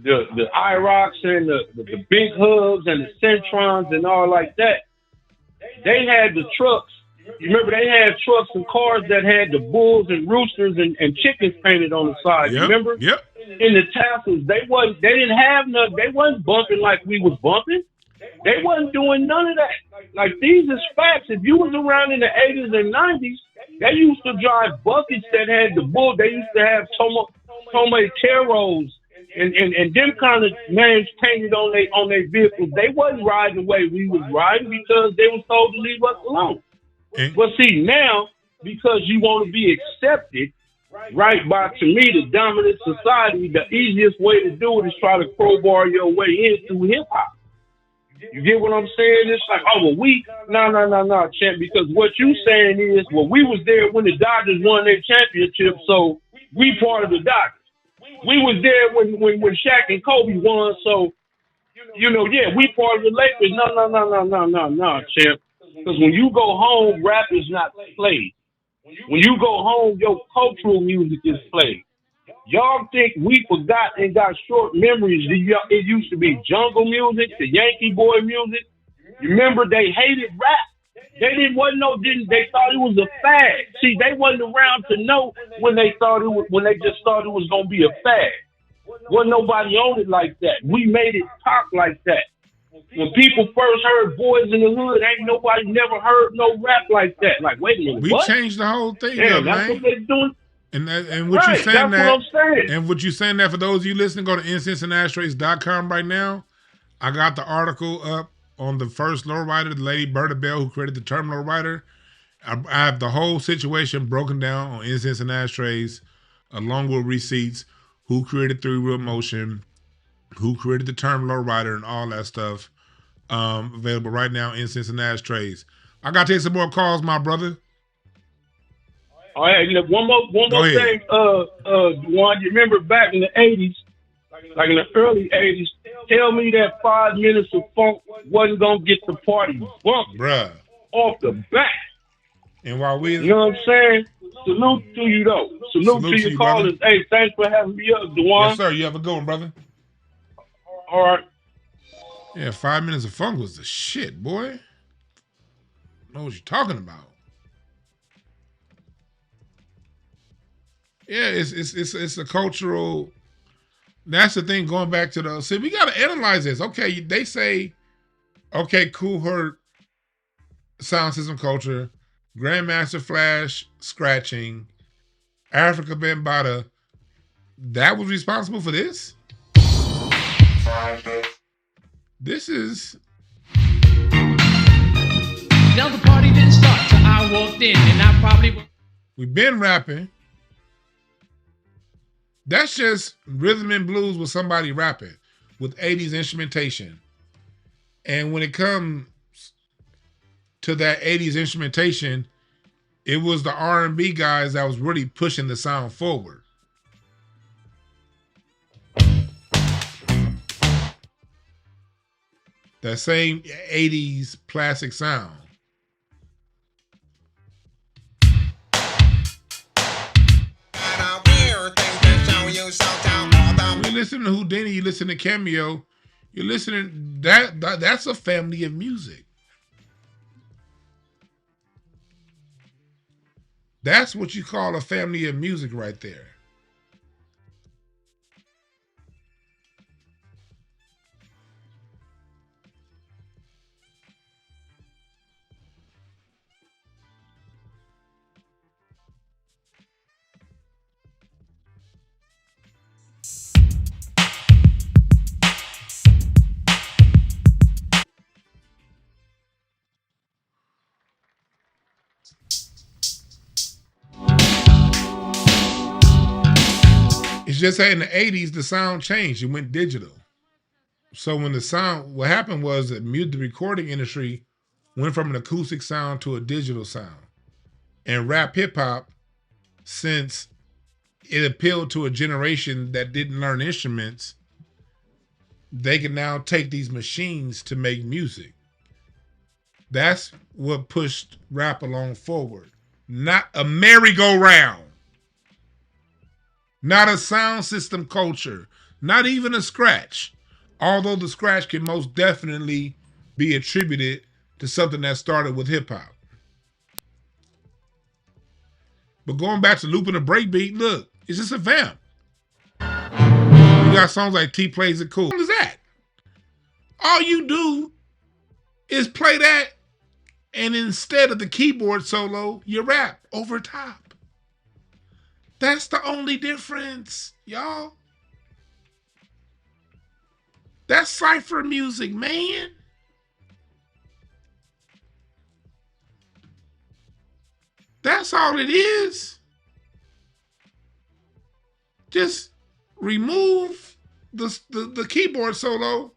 Speaker 19: the IROCs and the big hubs and the Centrons and all like that? They had the trucks. You remember they had trucks and cars that had the bulls and roosters and chickens painted on the side.
Speaker 1: Yep,
Speaker 19: you remember?
Speaker 1: Yep.
Speaker 19: In the tassels, they didn't have none. They wasn't bumping like we was bumping. They wasn't doing none of that. Like these is facts. If you was around in the 80s and 90s, they used to drive buckets that had the bull. They used to have tomateros and them kind of names painted on their vehicles. They wasn't riding the way we was riding because they was told to leave us alone. But see, now, because you want to be accepted, right, by, to me, the dominant society, the easiest way to do it is try to crowbar your way in through hip-hop. You get what I'm saying? It's like, oh, well, no, champ, because what you saying is, well, we was there when the Dodgers won their championship, so we part of the Dodgers. We was there when Shaq and Kobe won, so, you know, yeah, we part of the Lakers. No, champ. Because when you go home, rap is not played. When you go home, your cultural music is played. Y'all think we forgot and got short memories. It used to be jungle music, the Yankee boy music. You remember they hated rap. They thought it was a fad. See, they wasn't around to know when they just thought it was gonna be a fad. Wasn't nobody on it like that. We made it pop like that. When people first heard Boys in the Hood, ain't nobody never heard no rap like that. Like, wait a minute,
Speaker 1: we changed the whole thing,
Speaker 19: that's
Speaker 1: man.
Speaker 19: what they're doing.
Speaker 1: And what you saying
Speaker 19: that's what I'm saying.
Speaker 1: And what you saying that for those of you listening, go to incenseandashtrays.com right now. I got the article up on the first lowrider, the lady Berta Bell, who created the term lowrider. I have the whole situation broken down on Incense and Ashtrays, along with receipts, who created Three Real Motion, who created the term lowrider, and all that stuff. Available right now, Incense and Ashtrays. I got to take some more calls, my brother.
Speaker 19: All right, look, one more thing, Juan. You remember back in the 80s, like in the early 80s, tell me that 5 minutes of funk wasn't going to get the party bumped.
Speaker 1: Bruh.
Speaker 19: Off the bat.
Speaker 1: And while we...
Speaker 19: You know what I'm saying? Salute to you, though. Salute to your callers. Brother. Hey, thanks for having me up, Juan.
Speaker 1: Yes, sir. You have a good one, brother.
Speaker 19: All right.
Speaker 1: Yeah, 5 minutes of funk was the shit, boy. I know what you're talking about. Yeah, it's a cultural. That's the thing. Going back to the. See, we got to analyze this. Okay, they say, okay, Kool Herc, sound system culture, Grandmaster Flash, scratching, Africa Bambaataa. That was responsible for this. This is.
Speaker 20: Now
Speaker 7: then, and I probably.
Speaker 1: We've been rapping. That's just rhythm and blues with somebody rapping with 80s instrumentation. And when it comes to that 80s instrumentation, it was the R&B guys that was really pushing the sound forward. That same 80s classic sound. When you listen to Houdini, you listen to Cameo, you're listening, that's a family of music. That's what you call a family of music right there. It's just that in the 80s, the sound changed. It went digital. So when the sound, what happened was that the recording industry went from an acoustic sound to a digital sound. And rap hip hop, since it appealed to a generation that didn't learn instruments, they can now take these machines to make music. That's what pushed rap along forward. Not a merry-go-round. Not a sound system culture. Not even a scratch. Although the scratch can most definitely be attributed to something that started with hip-hop. But going back to looping a breakbeat, look, it's just a vamp. You got songs like T Plays It Cool. What is that? All you do is play that, and instead of the keyboard solo, you rap over top. That's the only difference, y'all. That's cypher music, man. That's all it is. Just remove the keyboard solo.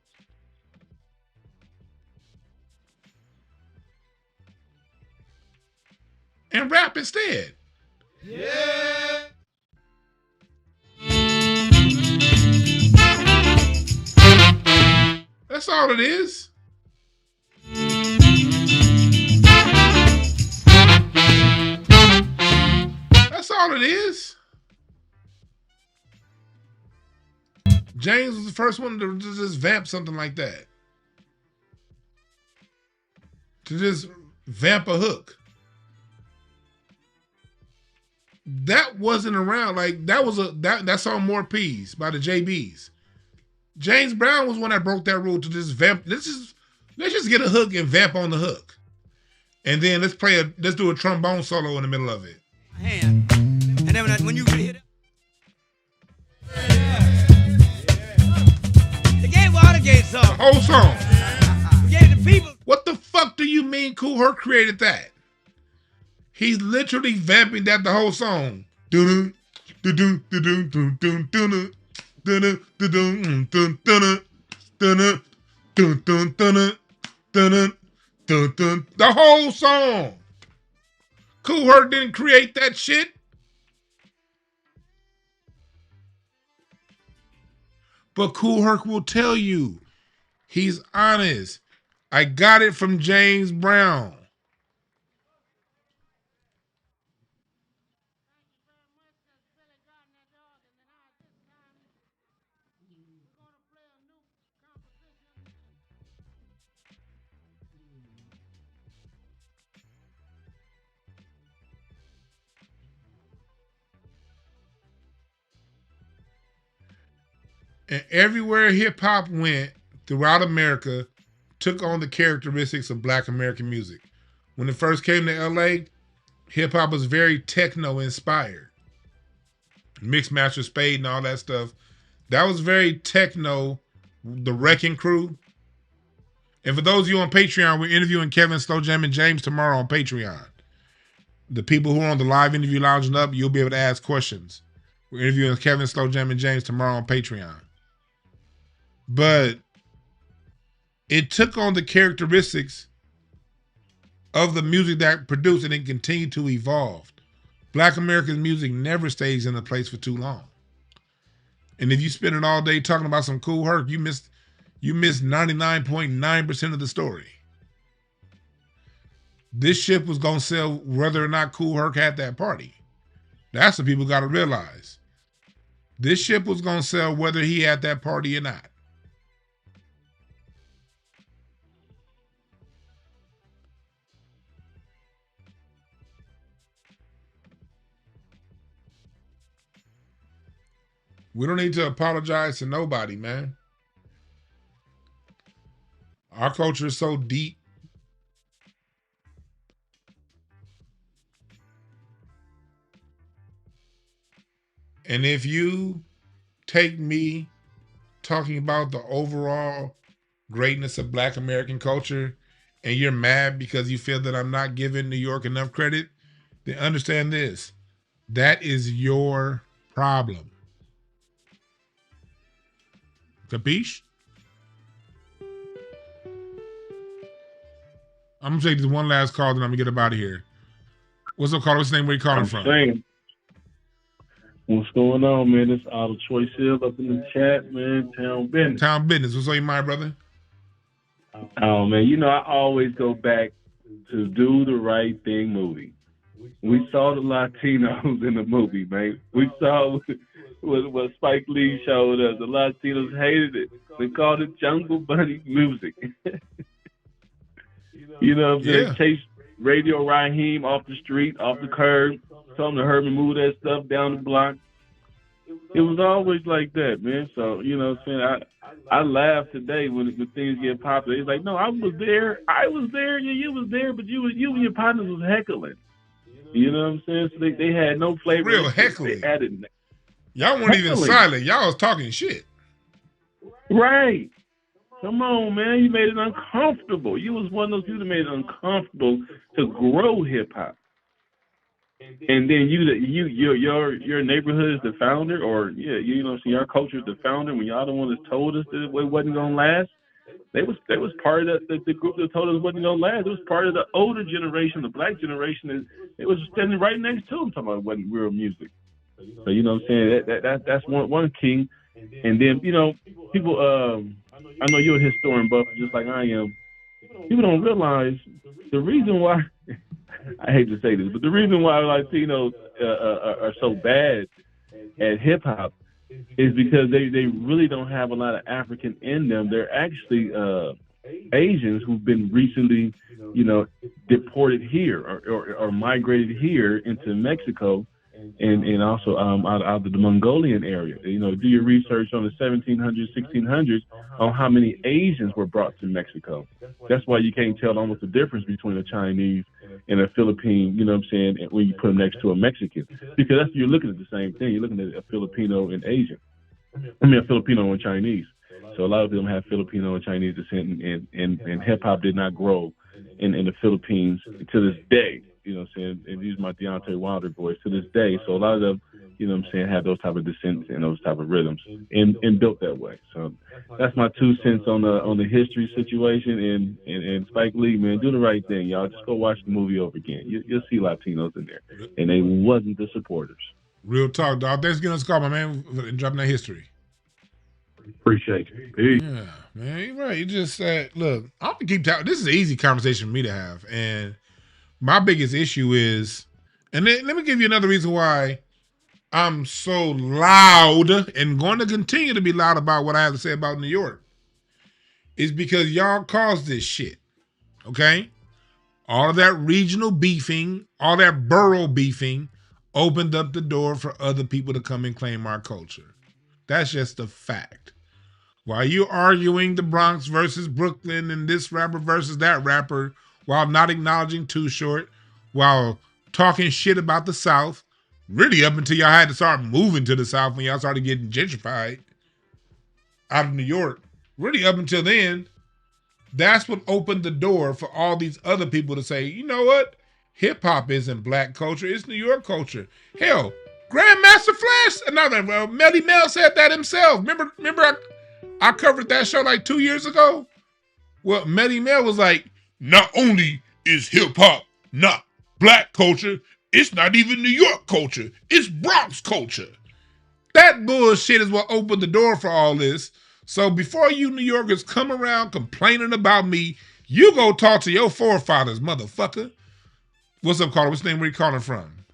Speaker 1: And rap instead. Yeah. That's all it is. That's all it is. James was the first one to just vamp something like that. To just vamp a hook. That wasn't around. Like that song More Peas by the JBs. James Brown was one that broke that rule to just vamp. Let's just get a hook and vamp on the hook. And then let's do a trombone solo in the middle of it.
Speaker 20: Hand. And then when you hit it. They gave Watergate song.
Speaker 1: The whole song.
Speaker 20: They gave the people.
Speaker 1: What the fuck do you mean Kool Herc created that? He's literally vamping that the whole song. Dun dun dun dun dun dun dun. The whole song. Kool Herc didn't create that shit. But Kool Herc will tell you, he's honest. I got it from James Brown. And everywhere hip hop went throughout America, took on the characteristics of Black American music. When it first came to LA, hip hop was very techno inspired. Mixed Master Spade and all that stuff. That was very techno, the Wrecking Crew. And for those of you on Patreon, we're interviewing Kevin Slow Jam and James tomorrow on Patreon. The people who are on the live interview lounging up, you'll be able to ask questions. We're interviewing Kevin, Slow Jam, and James tomorrow on Patreon. But it took on the characteristics of the music that produced, and it continued to evolve. Black American music never stays in a place for too long. And if you spend it all day talking about some Cool Herc, you miss 99.9% of the story. This ship was going to sell whether or not Cool Herc had that party. That's what people got to realize. This ship was going to sell whether he had that party or not. We don't need to apologize to nobody, man. Our culture is so deep. And if you take me talking about the overall greatness of Black American culture and you're mad because you feel that I'm not giving New York enough credit, then understand this. That is your problem. Capiche? I'm going to take this one last call, then I'm going to get up out of here. What's up, caller? What's your name? Where you calling from?
Speaker 13: Saying, what's going on, man? It's Auto Choice Hill up in the chat, man. Town business.
Speaker 1: Town business. What's on your mind, brother?
Speaker 13: Oh, man. You know, I always go back to Do the Right Thing movie. We saw the Latinos in the movie, man. We saw what Spike Lee showed us. The Latinos hated it. They called it Jungle Bunny music. You know what I'm saying?
Speaker 1: Yeah.
Speaker 13: Chase Radio Raheem off the street, off the curb, told him to hurry move that stuff down the block. It was always like that, man. So, you know what I'm saying? I laugh today when things get popular. It's like, no, I was there. Yeah, you was there, but you and your partners was heckling. You know what I'm saying? So they had no flavor.
Speaker 1: Real heckling.
Speaker 13: They added
Speaker 1: Y'all weren't even
Speaker 13: heckling.
Speaker 1: silent. Y'all was talking shit.
Speaker 13: Right. Come on, man. You made it uncomfortable. You was one of those people that made it uncomfortable to grow hip hop. And then your neighborhood is the founder, or you know, so your culture is the founder. When y'all the one that told us that it wasn't gonna last, they was part of the group that told us it wasn't gonna last. It was part of the older generation, the Black generation, and it was standing right next to them talking about it wasn't real music. So you know what I'm saying? That's one key. And then, you know, people I know you're a historian buff just like I am. People don't realize the reason why I hate to say this, but the reason why Latinos are so bad at hip hop is because they really don't have a lot of African in them. They're actually Asians who've been recently, you know, deported here or migrated here into Mexico and also out of the Mongolian area. You know, do your research on the 1700s, 1600s on how many Asians were brought to Mexico. That's why you can't tell almost the difference between a Chinese and a Philippine, you know what I'm saying, when you put them next to a Mexican. Because you're looking at the same thing. You're looking at a Filipino and Asian. I mean, a Filipino and Chinese. So a lot of them have Filipino and Chinese descent, and hip-hop did not grow in the Philippines to this day. You know what I'm saying? And these are my Deontay Wilder boys to this day. So a lot of them, you know what I'm saying, have those type of descents and those type of rhythms and built that way. So that's my 2 cents on the history situation. And Spike Lee, man, do the right thing, y'all. Just go watch the movie over again. You'll see Latinos in there. And they wasn't the supporters.
Speaker 1: Real talk, dog. Thanks for giving us a call, my man, and dropping that history.
Speaker 13: Appreciate you. Peace.
Speaker 1: Yeah, man, you're right. You just said, look, I'm going to keep talking. This is an easy conversation for me to have. And my biggest issue is, and then let me give you another reason why I'm so loud and going to continue to be loud about what I have to say about New York, is because y'all caused this shit, okay? All of that regional beefing, all that borough beefing opened up the door for other people to come and claim our culture. That's just a fact. While you're arguing the Bronx versus Brooklyn and this rapper versus that rapper, while not acknowledging Too Short, while talking shit about the South, really up until y'all had to start moving to the South when y'all started getting gentrified out of New York, really up until then, that's what opened the door for all these other people to say, you know what? hip hop isn't black culture, it's New York culture. Hell, Grandmaster Flash, another Melly Mel said that himself. Remember I covered that show like 2 years ago? Well, Melly Mel was like, not only is hip hop not black culture, it's not even New York culture, it's Bronx culture. That bullshit is what opened the door for all this. So before you New Yorkers come around complaining about me, you go talk to your forefathers, motherfucker. What's up, caller? What's the name? Where you calling from?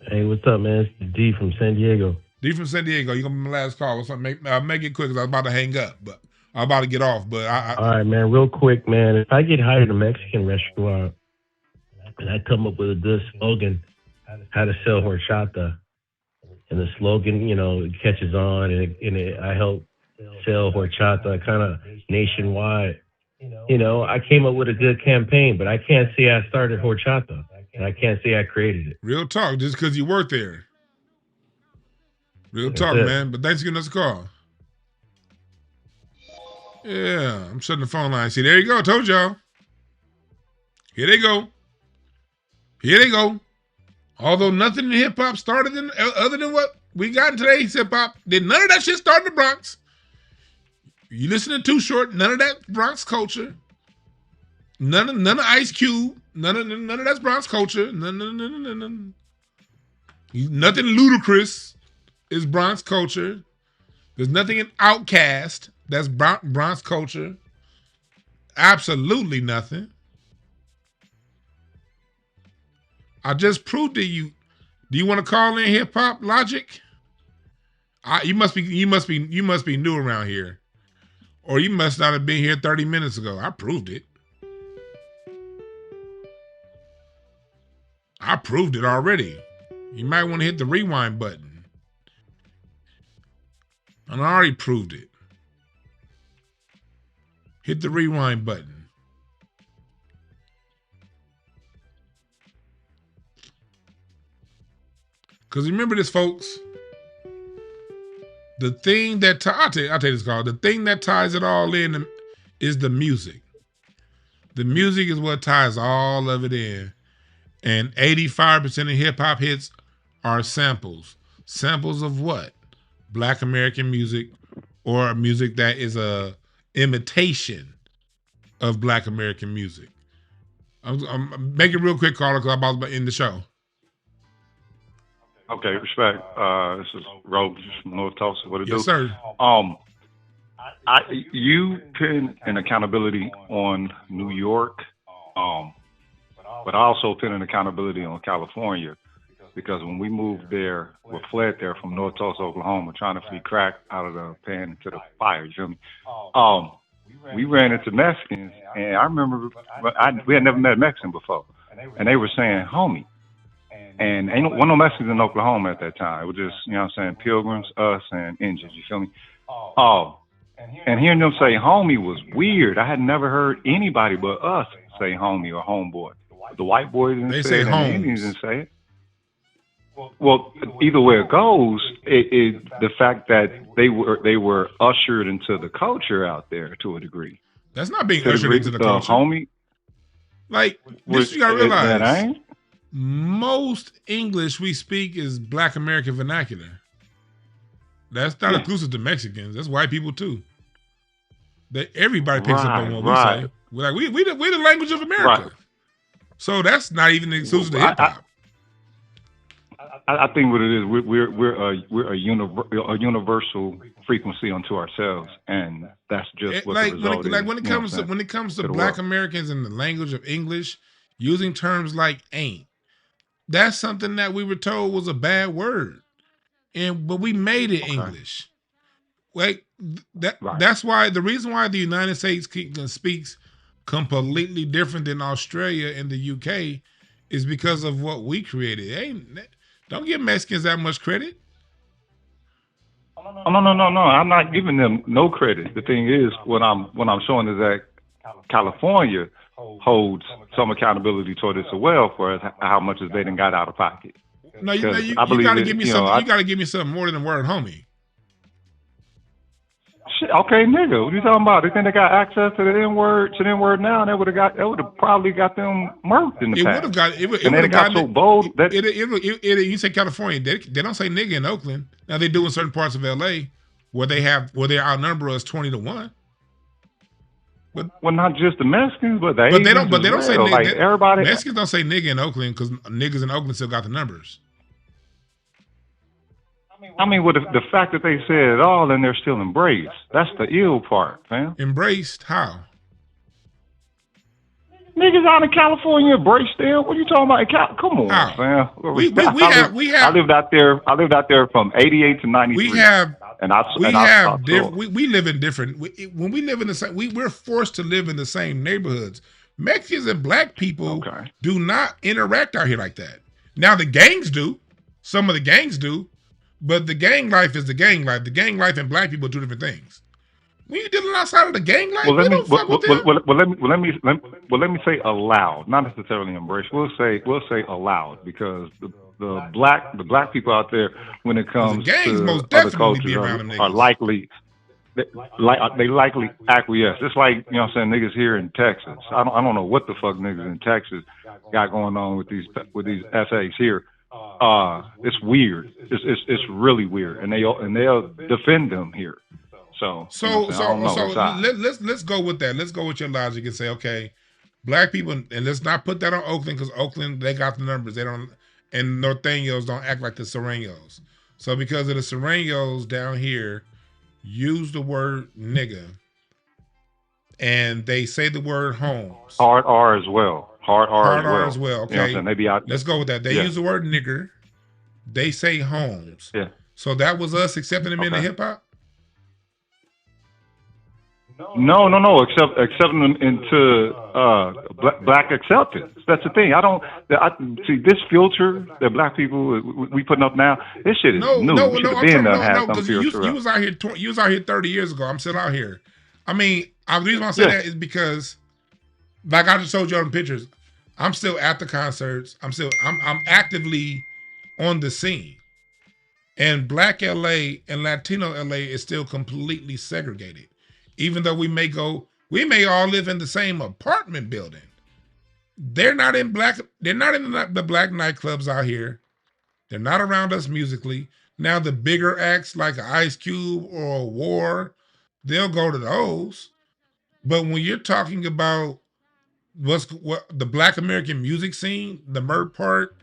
Speaker 21: Hey, what's up, man? It's D from San Diego.
Speaker 1: D from San Diego. You're going to be my last call. What's up? Make it quick because I was about to hang up, but I'm about to get off. But
Speaker 21: all right, man. Real quick, man. If I get hired at a Mexican restaurant and I come up with a good slogan, how to sell horchata, and the slogan, it catches on, and I help sell horchata kind of nationwide. I came up with a good campaign, but I can't say I started horchata, and I can't say I created it.
Speaker 1: Real talk, just because you worked there. Real talk, man. But thanks for giving us a call. Yeah, I'm shutting the phone line. See, there you go. I told y'all. Here they go. Here they go. Although nothing in hip hop started other than what we got in today's hip hop, none of that shit started in the Bronx. You listen to Too Short, none of that Bronx culture. None of Ice Cube, none of that's Bronx culture. Nothing ludicrous is Bronx culture. There's nothing in Outkast that's Bronx culture. Absolutely nothing. I just proved to you. Do you want to call in hip hop logic? You must be new around here, or you must not have been here 30 minutes ago. I proved it. I proved it already. You might want to hit the rewind button. And I already proved it. Hit the rewind button. Because remember this, folks. The thing that I'll tell you this, Carl. The thing that ties it all in is the music. The music is what ties all of it in. And 85% of hip hop hits are samples. Samples of what? Black American music, or music that is a imitation of Black American music. I'm making it real quick, Carl, because I'm about to end the show.
Speaker 22: Okay, respect. This is Rose from North Tulsa. What it do?
Speaker 1: Yes, sir.
Speaker 22: You pin an accountability on New York, but I also pin an accountability on California, because when we moved there, we fled there from North Tulsa, Oklahoma, trying to flee crack out of the pan into the fire. You feel me? We ran into Mexicans, and I remember we had never met a Mexican before, and they were saying, "Homie." And ain't no Mexicans in Oklahoma at that time. It was just, pilgrims, us, and Indians. You feel me? And hearing them say homie was weird. I had never heard anybody but us say homie or homeboy. The white boys didn't say it, and the Indians didn't say it. Well, either way it goes, the fact that they were ushered into the culture out there to a degree.
Speaker 1: That's not being ushered into the culture.
Speaker 22: Homie.
Speaker 1: Like, this you gotta realize. Most English we speak is Black American vernacular. That's not exclusive to Mexicans. That's white people too. Everybody picks up on what we say. We're like, we're the language of America. Right. So that's not even exclusive to hip hop.
Speaker 22: I think what it is, we're a universal frequency unto ourselves, and that's just what the result is.
Speaker 1: When it comes to Black Americans and the language of English, using terms like ain't. That's something that we were told was a bad word, but we made it English. That's why the reason why the United States speaks completely different than Australia and the UK is because of what we created. Don't give Mexicans that much credit.
Speaker 22: No. I'm not giving them no credit. The thing is, what I'm showing is that California holds some accountability toward this as well for how much is they done got out of pocket.
Speaker 1: No, you gotta give me something. You gotta give me something more than the word homie.
Speaker 22: Shit, okay, nigga, what you talking about? They think they got access to the N word now, and that would have probably got them murked in the
Speaker 1: It would
Speaker 22: past.
Speaker 1: have got it.
Speaker 22: And
Speaker 1: Would
Speaker 22: they
Speaker 1: have
Speaker 22: got
Speaker 1: gotten
Speaker 22: so bold that
Speaker 1: you say California. They don't say nigga in Oakland. Now they do in certain parts of LA where they outnumber us 20-1. But
Speaker 22: well, not just the Mexicans, but the
Speaker 1: they
Speaker 22: Asians
Speaker 1: don't. But they
Speaker 22: as
Speaker 1: don't say
Speaker 22: well.
Speaker 1: nigga.
Speaker 22: Like everybody.
Speaker 1: Mexicans don't say nigga in Oakland because niggas in Oakland still got the numbers.
Speaker 22: I mean, with the fact that they said it all and they're still embraced. That's the ill part, man.
Speaker 1: Embraced? How?
Speaker 22: Niggas out in California embraced still. What are you talking about? Come on, man.
Speaker 1: I
Speaker 22: lived out there from '88 to '93.
Speaker 1: We live in different. When we live in the same, we're forced to live in the same neighborhoods. Mexicans and black people do not interact out here like that. Now the gangs do. Some of the gangs do. But the gang life is the gang life. The gang life and black people are two different things. When you dealing outside of the gang life, let
Speaker 22: me say allowed, not necessarily embrace. We'll say allowed because the black people out there, when it comes to other cultures, are likely. They likely acquiesce. It's like, you know what I'm saying, niggas here in Texas. I don't know what the fuck niggas in Texas got going on with these essays here. It's weird. It's really weird, and they'll defend them here. Let's go with that. Let's go with your logic and say, okay, black people, and let's not put that on Oakland because Oakland, they got the numbers. They don't, and Norteños don't act like the Sureños. So because of the Sureños down here use the word nigga, and they say the word homes. Hard R as well. Hard R
Speaker 1: as well. Okay,
Speaker 22: you know they be out.
Speaker 1: Let's go with that. They use the word nigger. They say homes.
Speaker 22: Yeah.
Speaker 1: So that was us accepting them into hip hop.
Speaker 22: No. Accepting them into black acceptance. That's the thing. I see this filter that black people we putting up now. This shit is new.
Speaker 1: Because you was out here. You was out here 30 years ago. I'm still out here. I mean, the reason why I say that is because, like I just showed you on the pictures, I'm still at the concerts. I'm actively on the scene, and Black LA and Latino LA is still completely segregated. Even though we may all live in the same apartment building. They're not in the black nightclubs out here. They're not around us musically. Now the bigger acts like Ice Cube or War, they'll go to those. But when you're talking about what the Black American music scene, the Mert part,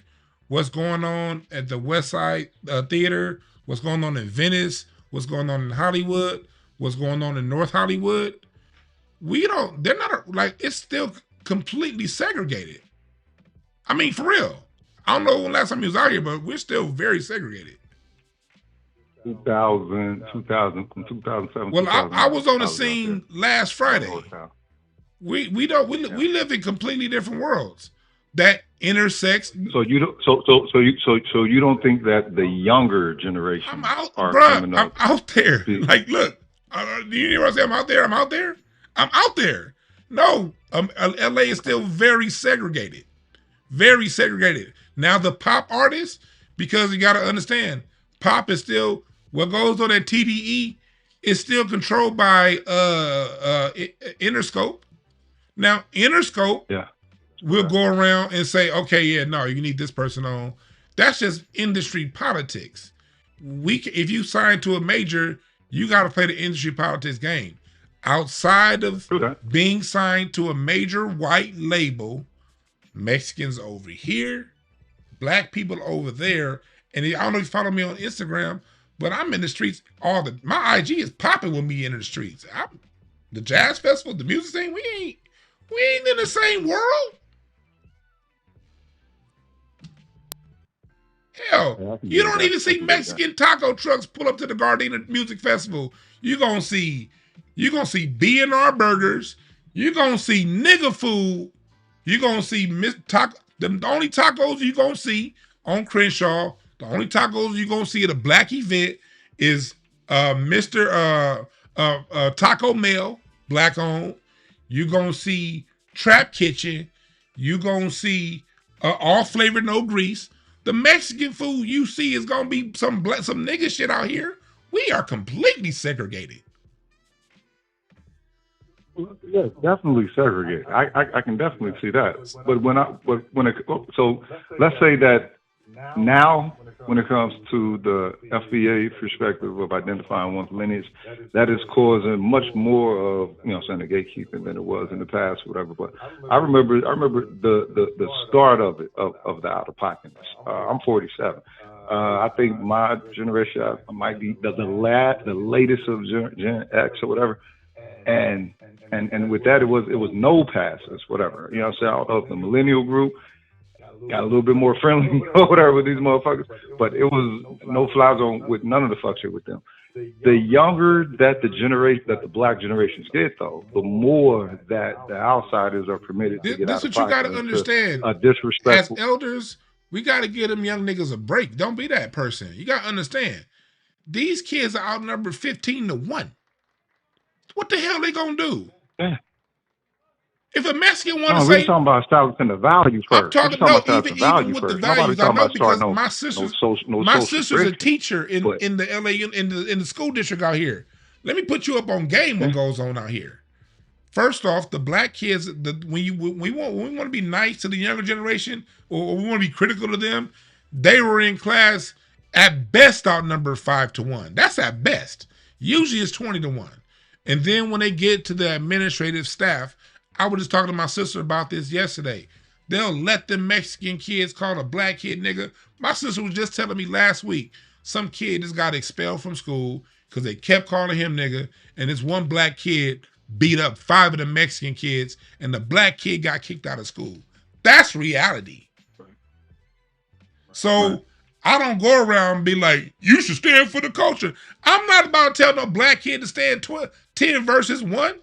Speaker 1: what's going on at the West Side Theater, what's going on in Venice, what's going on in Hollywood, what's going on in North Hollywood, it's still completely segregated. I mean, for real. I don't know when last time you was out here, but we're still very segregated.
Speaker 22: 2007.
Speaker 1: Well, I was on the scene last Friday. We live in completely different worlds that intersects.
Speaker 22: So you don't think that the younger generation are coming up?
Speaker 1: I'm out there. Like, look, do you hear what I say? I'm out there. I'm out there. No, LA is still very segregated. Very segregated. Now the pop artists, because you got to understand, pop is still, what goes on at TDE is still controlled by Interscope. Now Interscope will go around and say, okay, yeah, no, you need this person on. That's just industry politics. If you sign to a major, you got to play the industry politics game. Outside of being signed to a major white label, Mexicans over here, black people over there, and I don't know if you follow me on Instagram, but I'm in the streets my IG is popping with me in the streets. The jazz festival, the music scene, we ain't in the same world. Hell, you don't even see Mexican taco trucks pull up to the Gardena Music Festival. You're gonna see B&R burgers. You're gonna see nigga food. You're gonna see the only tacos you're gonna see on Crenshaw. The only tacos you're gonna see at a black event is Mr. Taco Mail, black owned. You're gonna see Trap Kitchen. You're gonna see all flavor, no grease. The Mexican food you see is gonna be some nigga shit out here. We are completely segregated.
Speaker 22: Yeah, definitely segregate. I can definitely see that. But when it so let's say that now when it comes to the FBA perspective of identifying one's lineage, that is causing much more of saying the gatekeeping than it was in the past, whatever. But I remember the start of it of the out of pocketness. I'm 47. I think my generation might be the latest of Gen X or whatever. And with that, it was no passes, whatever. You know what I'm saying? I don't know if the millennial group got a little bit more friendly or whatever with these motherfuckers, but it was no fly zone with none of the fuck shit with them. The younger that the black generations get, though, the more that the outsiders are permitted to get
Speaker 1: This
Speaker 22: out
Speaker 1: what
Speaker 22: of
Speaker 1: you got
Speaker 22: pocket
Speaker 1: to
Speaker 22: into
Speaker 1: understand.
Speaker 22: a disrespectful.
Speaker 1: As elders, we got to give them young niggas a break. Don't be that person. You got to understand. These kids are outnumbered 15-1. What the hell they gonna do?
Speaker 22: Yeah.
Speaker 1: If a Mexican want
Speaker 22: No,
Speaker 1: to
Speaker 22: we're
Speaker 1: say,
Speaker 22: talking about establishing the value
Speaker 1: I'm
Speaker 22: first. We're
Speaker 1: talking
Speaker 22: just talking
Speaker 1: no,
Speaker 22: about establishing
Speaker 1: even
Speaker 22: value
Speaker 1: with the
Speaker 22: first. Nobody's
Speaker 1: values. I
Speaker 22: talking
Speaker 1: know
Speaker 22: about starting
Speaker 1: because my
Speaker 22: social
Speaker 1: sister's a
Speaker 22: friction.
Speaker 1: teacher in the LA in the school district out here. Let me put you up on game. What goes on out here? First off, the black kids. When we want to be nice to the younger generation, or we want to be critical to them, they were in class at best outnumbered 5-1. That's at best. Usually it's 20-1. And then when they get to the administrative staff, I was just talking to my sister about this yesterday. They'll let the Mexican kids call a black kid nigga. My sister was just telling me last week, some kid just got expelled from school because they kept calling him nigga, and this one black kid beat up 5 of the Mexican kids, and the black kid got kicked out of school. That's reality. So I don't go around and be like, you should stand for the culture. I'm not about to tell no black kid to stand 10 versus 1.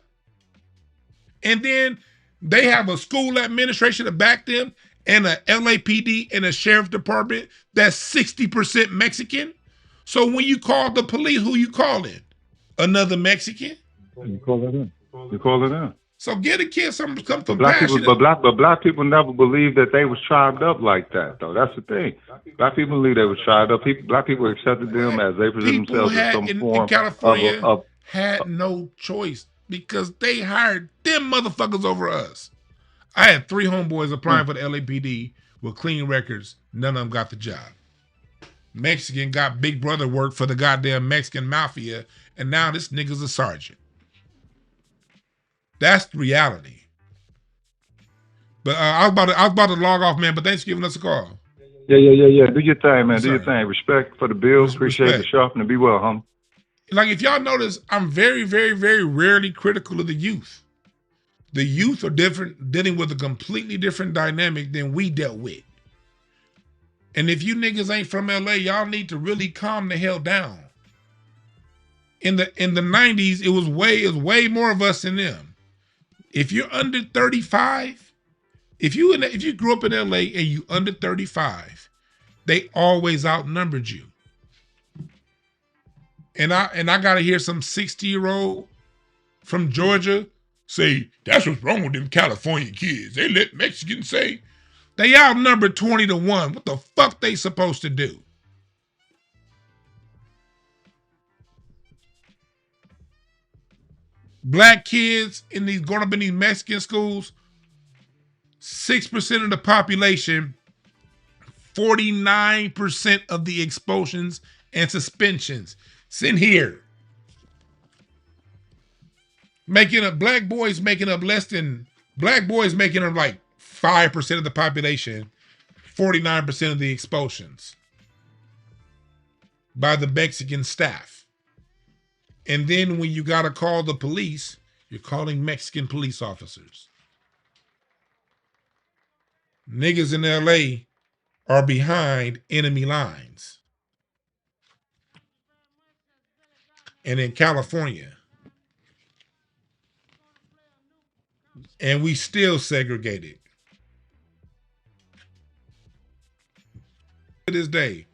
Speaker 1: And then they have a school administration to back them and a LAPD and a sheriff department that's 60% Mexican. So when you call the police, who you calling? Another Mexican?
Speaker 22: You call it in. You call it in.
Speaker 1: So get a kid some
Speaker 22: But black people, black people never believed that they was tribed up like that, though. That's the thing. Black people believe they was tribed up. Black people accepted them as they present themselves as some form
Speaker 1: in California
Speaker 22: of
Speaker 1: had no choice because they hired them motherfuckers over us. I had 3 homeboys applying for the LAPD with clean records. None of them got the job. Mexican got Big Brother work for the goddamn Mexican mafia, and now this nigga's a sergeant. That's the reality. But I was about to log off, man. But thanks for giving us a call.
Speaker 22: Yeah. Do your thing, man. Do your thing. Respect for the bills. Appreciate the sharpening. Be well, homie.
Speaker 1: Like if y'all notice, I'm very, very, very rarely critical of the youth. The youth are dealing with a completely different dynamic than we dealt with. And if you niggas ain't from LA, y'all need to really calm the hell down. In the 90s, it was way more of us than them. If you're under 35, if you grew up in LA and you under 35, they always outnumbered you. And I gotta hear some 60-year-old from Georgia say, that's what's wrong with them California kids. They let Mexicans say they outnumbered 20-1. What the fuck they supposed to do? Black kids growing up in these Mexican schools, 6% of the population, 49% of the expulsions and suspensions. Sitting here. Black boys making up like 5% of the population, 49% of the expulsions by the Mexican staff. And then when you got to call the police, you're calling Mexican police officers. Niggas in LA are behind enemy lines. And in California. And we still segregated. To this day.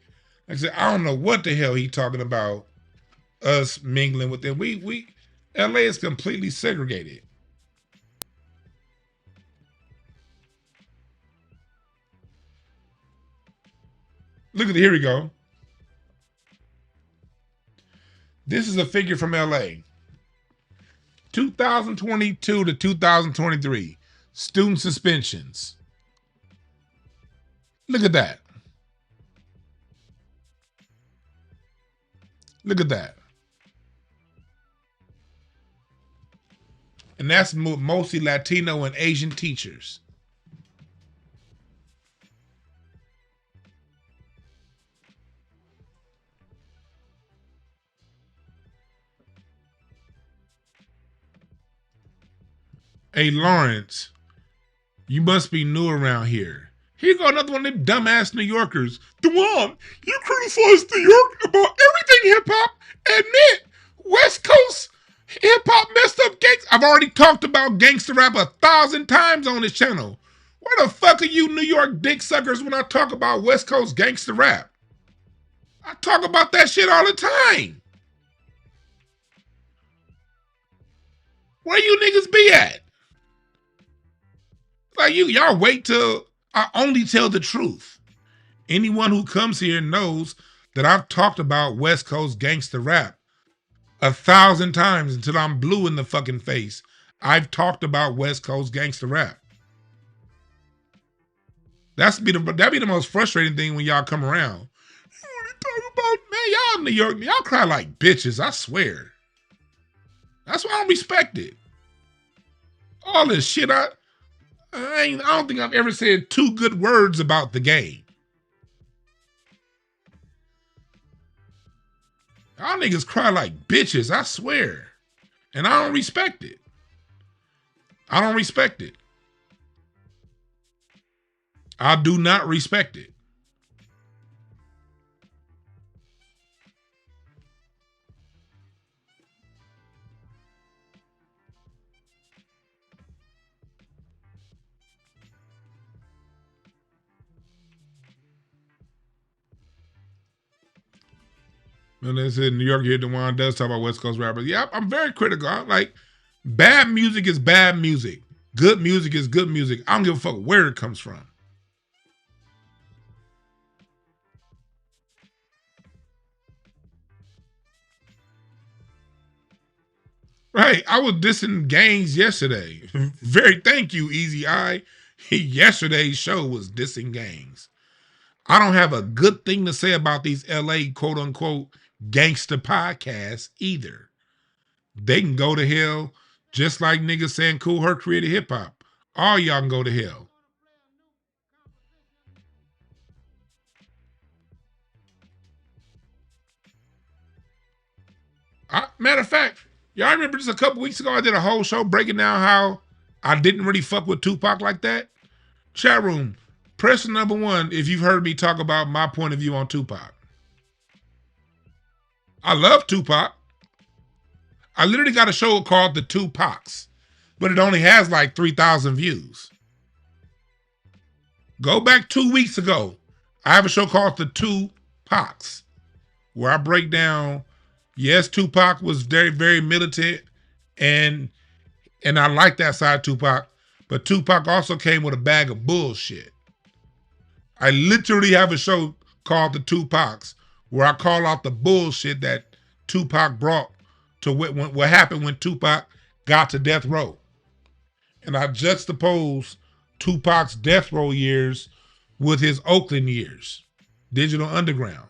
Speaker 1: Like I said, I don't know what the hell he talking about us mingling with them. LA is completely segregated. Look at it, here we go. This is a figure from LA. 2022 to 2023, student suspensions. Look at that. Look at that. And that's mostly Latino and Asian teachers. Hey, Lawrence, you must be new around here. Here go another one of them dumbass New Yorkers. Dewan, you criticize New York about everything hip-hop. Admit, West Coast hip-hop messed up gangsta. I've already talked about gangster rap 1,000 times on this channel. Where the fuck are you New York dick suckers when I talk about West Coast gangster rap? I talk about that shit all the time. Where you niggas be at? Like y'all wait till I only tell the truth. Anyone who comes here knows that I've talked about West Coast gangster rap 1,000 times until I'm blue in the fucking face. I've talked about West Coast gangster rap. That'd be the most frustrating thing when y'all come around. You only talk about, man, y'all in New York, y'all cry like bitches, I swear. That's why I don't respect it. All this shit, I don't think I've ever said 2 good words about the game. Y'all niggas cry like bitches, I swear. And I don't respect it. I don't respect it. I do not respect it. And they said New York here, DeJuan does talk about West Coast rappers. Yeah, I'm very critical. I'm like, bad music is bad music. Good music is good music. I don't give a fuck where it comes from. Right, I was dissing gangs yesterday. Thank you, Easy Eye. Yesterday's show was dissing gangs. I don't have a good thing to say about these LA quote unquote gangster podcasts either. They can go to hell just like niggas saying Cool Herc created hip hop. All y'all can go to hell. Matter of fact, y'all remember just a couple weeks ago I did a whole show breaking down how I didn't really fuck with Tupac like that? Chat room, press number 1 if you've heard me talk about my point of view on Tupac. I love Tupac. I literally got a show called The Tupacs, but it only has like 3,000 views. Go back 2 weeks ago. I have a show called The Tupacs, where I break down, yes, Tupac was very, very militant, and I like that side of Tupac, but Tupac also came with a bag of bullshit. I literally have a show called The Tupacs, where I call out the bullshit that Tupac brought to what happened when Tupac got to death row. And I juxtapose Tupac's death row years with his Oakland years, Digital Underground.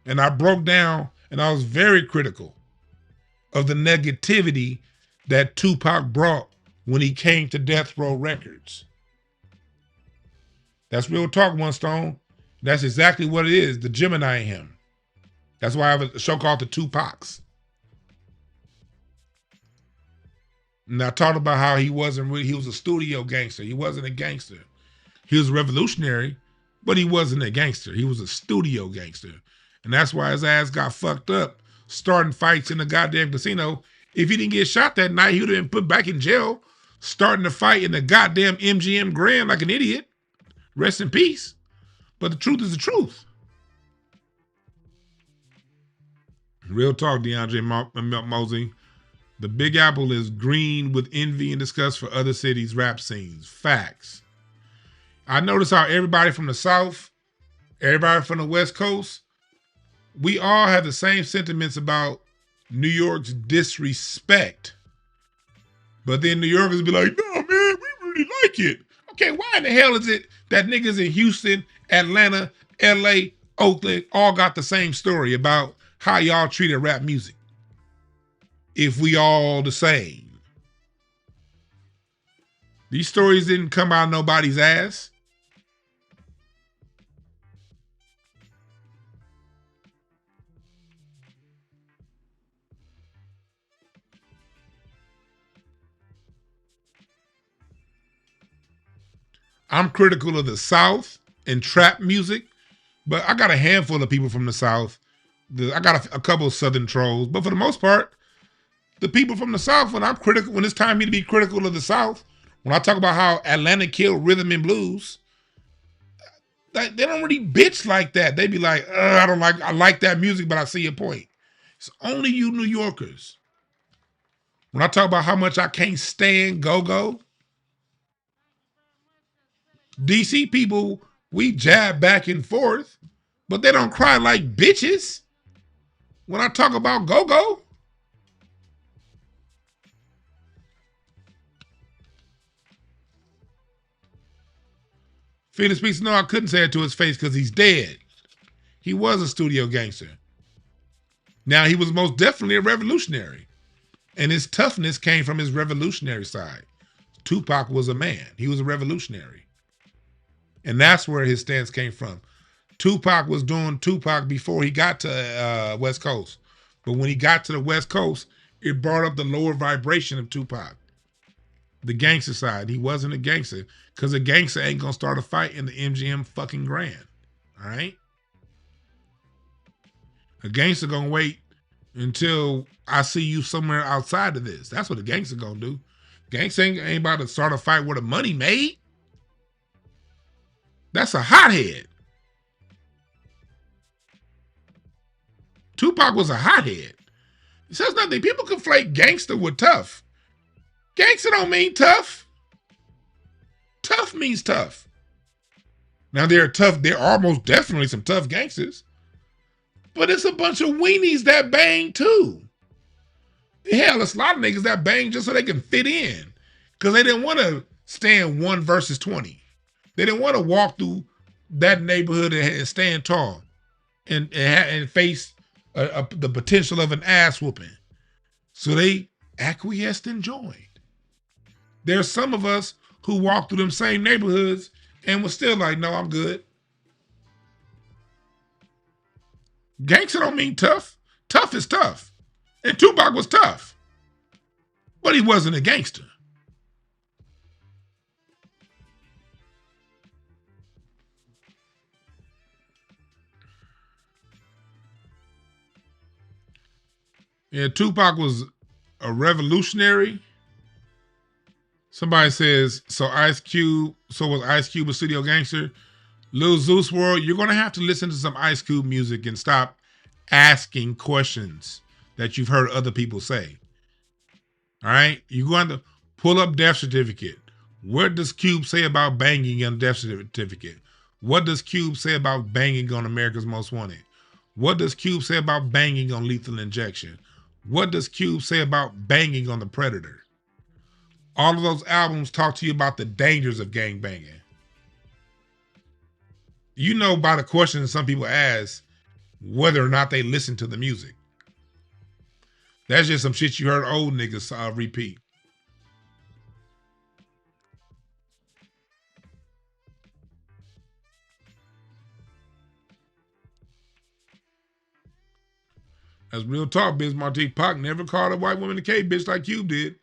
Speaker 1: And I broke down, and I was very critical of the negativity that Tupac brought when he came to Death Row Records. That's real talk, One Stone. That's exactly what it is, the Gemini in him. That's why I have a show called The Tupacs. And I talked about how he was a studio gangster. He wasn't a gangster. He was revolutionary, but he wasn't a gangster. He was a studio gangster. And that's why his ass got fucked up, starting fights in the goddamn casino. If he didn't get shot that night, he would have been put back in jail, starting to fight in the goddamn MGM Grand like an idiot. Rest in peace. But the truth is the truth. Real talk, DeAndre Mosey. The Big Apple is green with envy and disgust for other cities' rap scenes. Facts. I notice how everybody from the South, everybody from the West Coast, we all have the same sentiments about New York's disrespect. But then New Yorkers be like, no, man, we really like it. Okay, why in the hell is it that niggas in Houston, Atlanta, LA, Oakland all got the same story about how y'all treated rap music? If we all the same. These stories didn't come out of nobody's ass. I'm critical of the South and trap music, but I got a handful of people from the South. I got a couple of Southern trolls, but for the most part, the people from the South, when it's time for me to be critical of the South, when I talk about how Atlanta killed rhythm and blues, they don't really bitch like that. They be like, I like that music, but I see your point. It's only you New Yorkers. When I talk about how much I can't stand go-go, DC people, we jab back and forth, but they don't cry like bitches when I talk about go-go. Phoenix Speaks, no, I couldn't say it to his face because he's dead. He was a studio gangster. Now, he was most definitely a revolutionary, and his toughness came from his revolutionary side. Tupac was a man. He was a revolutionary. And that's where his stance came from. Tupac was doing Tupac before he got to West Coast. But when he got to the West Coast, it brought up the lower vibration of Tupac. The gangster side. He wasn't a gangster because a gangster ain't going to start a fight in the MGM fucking Grand. All right? A gangster going to wait until I see you somewhere outside of this. That's what a gangster going to do. Gangster ain't about to start a fight where the money made. That's a hothead. Tupac was a hothead. It says nothing. People conflate gangster with tough. Gangster don't mean tough. Tough means tough. Now there are most definitely some tough gangsters. But it's a bunch of weenies that bang too. Hell, it's a lot of niggas that bang just so they can fit in. Because they didn't want to stand 1 versus 20. They didn't want to walk through that neighborhood and stand tall and face the potential of an ass whooping. So they acquiesced and joined. There's some of us who walked through them same neighborhoods and was still like, no, I'm good. Gangster don't mean tough. Tough is tough. And Tupac was tough. But he wasn't a gangster. Yeah, Tupac was a revolutionary. Somebody says, so was Ice Cube a studio gangster? Lil Zeus World, you're going to have to listen to some Ice Cube music and stop asking questions that you've heard other people say. All right? You're going to pull up Death Certificate. What does Cube say about banging on Death Certificate? What does Cube say about banging on America's Most Wanted? What does Cube say about banging on Lethal Injection? What does Cube say about banging on The Predator? All of those albums talk to you about the dangers of gang banging. You know by the questions some people ask whether or not they listen to the music. That's just some shit you heard old niggas repeat. That's real talk, Biz Marti. Pac never called a white woman a K bitch like Cube did.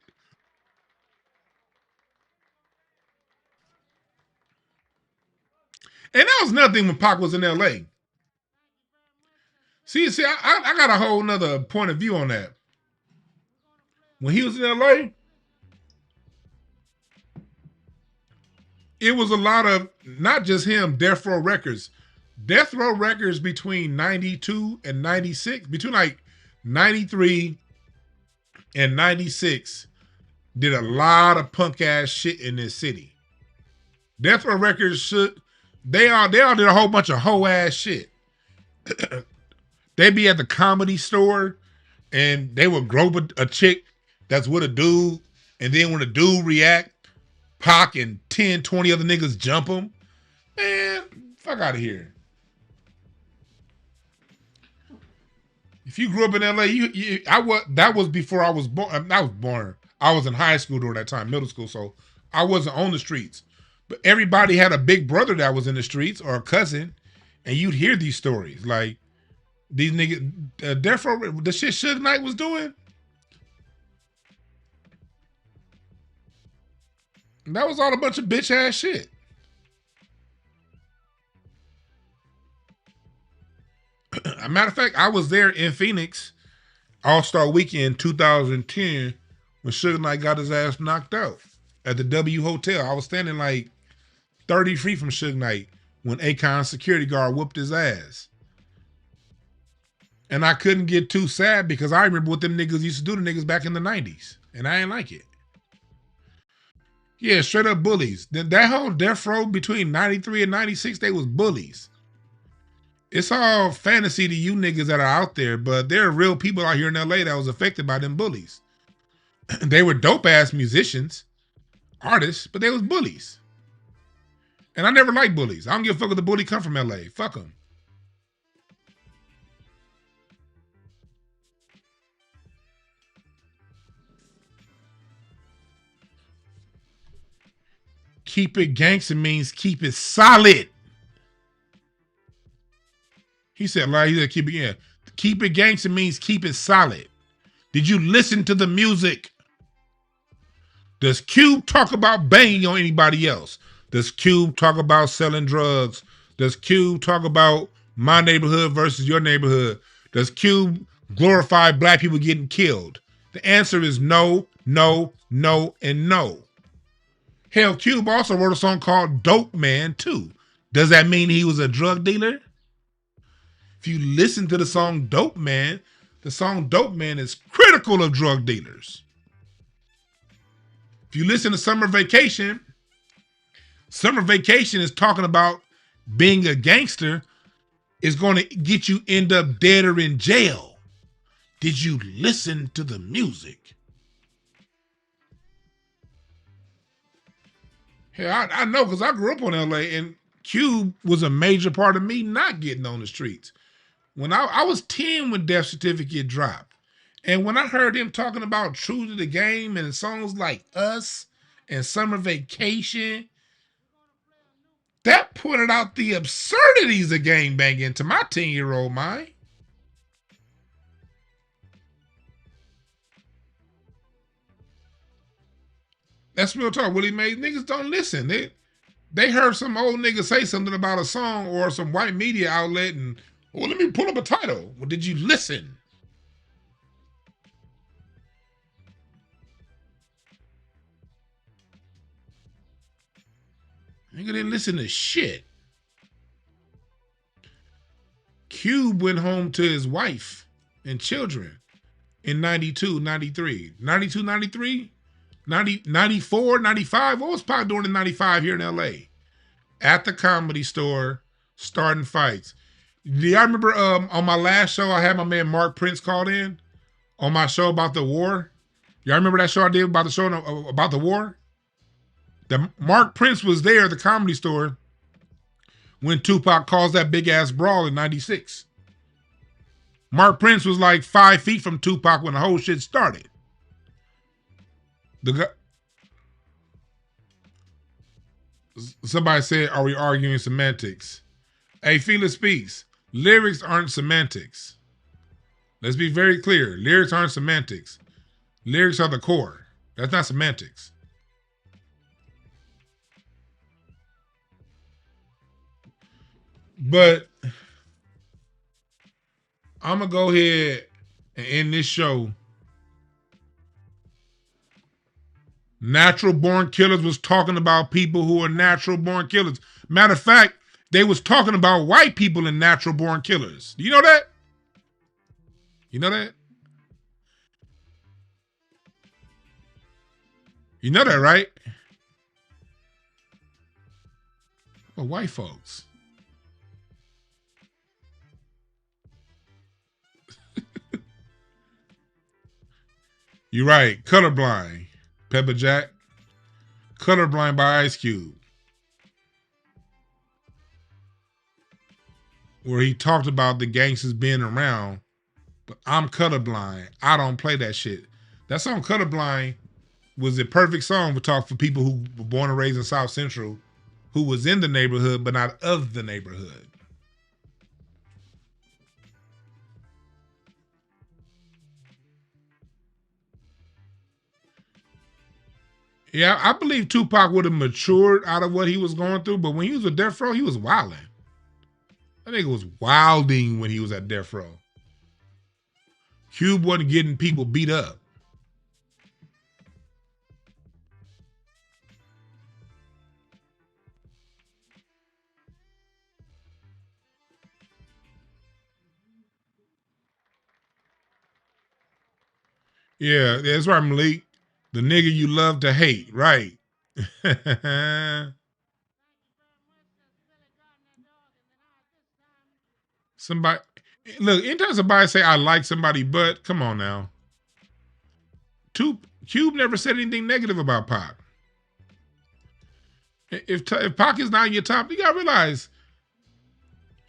Speaker 1: And that was nothing when Pac was in LA. See, I got a whole nother point of view on that. When he was in LA, it was a lot of, not just him, Death Row Records. Death Row Records between 92 and 96, between like 93 and 96, did a lot of punk ass shit in this city. Death Row Records they all did a whole bunch of hoe ass shit. They be at the Comedy Store and they would grope a chick that's with a dude, and then when the dude react, Pac and 10, 20 other niggas jump him. Man, fuck out of here. If you grew up in LA, that was before I was born. I was born. I was in high school during that time, middle school, so I wasn't on the streets. But everybody had a big brother that was in the streets or a cousin, and you'd hear these stories like these niggas. Death Row, the shit Suge Knight was doing. That was all a bunch of bitch ass shit. A matter of fact, I was there in Phoenix, All-Star Weekend 2010, when Suge Knight got his ass knocked out at the W Hotel. I was standing like 30 feet from Suge Knight when Akon's security guard whooped his ass. And I couldn't get too sad because I remember what them niggas used to do to niggas back in the 90s. And I ain't like it. Yeah, straight up bullies. That whole death row between 93 and 96, they was bullies. It's all fantasy to you niggas that are out there, but there are real people out here in LA that was affected by them bullies. They were dope ass musicians, artists, but they was bullies. And I never liked bullies. I don't give a fuck if the bully come from LA. Fuck them. Keep it gangster means keep it solid. He said keep it, yeah. Keep it gangster means keep it solid. Did you listen to the music? Does Cube talk about banging on anybody else? Does Cube talk about selling drugs? Does Cube talk about my neighborhood versus your neighborhood? Does Cube glorify black people getting killed? The answer is no, no, no, and no. Hell, Cube also wrote a song called Dope Man too. Does that mean he was a drug dealer? If you listen to the song Dope Man, the song Dope Man is critical of drug dealers. If you listen to Summer Vacation is talking about being a gangster is going to get you end up dead or in jail. Did you listen to the music? Hell, I know because I grew up on LA and Cube was a major part of me not getting on the streets. When I was 10 when Death Certificate dropped. And when I heard him talking about True to the Game and songs like Us and Summer Vacation, that pointed out the absurdities of gangbanging to my 10-year-old mind. That's real talk. Willie Mays, niggas don't listen. They heard some old nigga say something about a song or some white media outlet and, well, let me pull up a title. Well, did you listen? Nigga didn't listen to shit. Cube went home to his wife and children in 92, 93. 92, 93? 90, 94, 95? What was Pac doing in 95 here in LA? At the Comedy Store, starting fights. Do y'all remember on my last show, I had my man Mark Prince called in on my show about the war? Y'all remember that show I did about the show about the war? The Mark Prince was there at the Comedy Store when Tupac caused that big ass brawl in 96. Mark Prince was like 5 feet from Tupac when the whole shit started. Somebody said, are we arguing semantics? Hey, Felix speaks. Lyrics aren't semantics. Let's be very clear. Lyrics aren't semantics. Lyrics are the core. That's not semantics. But I'm going to go ahead and end this show. Natural Born Killers was talking about people who are natural born killers. Matter of fact, they was talking about white people in Natural Born Killers. Do you know that? You know that? You know that, right? Well, white folks. You're right. Colorblind. Pepper Jack. Colorblind by Ice Cube. Where he talked about the gangsters being around, but I'm colorblind. I don't play that shit. That song Colorblind was the perfect song for people who were born and raised in South Central, who was in the neighborhood but not of the neighborhood. Yeah, I believe Tupac would have matured out of what he was going through, but when he was with Death Row, he was wilding. I think it was wilding when he was at Death Row. Cube wasn't getting people beat up. Yeah, that's right, Malik. The nigga you love to hate, right? Somebody, look, anytime somebody say I like somebody, but come on now. Cube never said anything negative about Pac. If Pac is not in your top, you gotta realize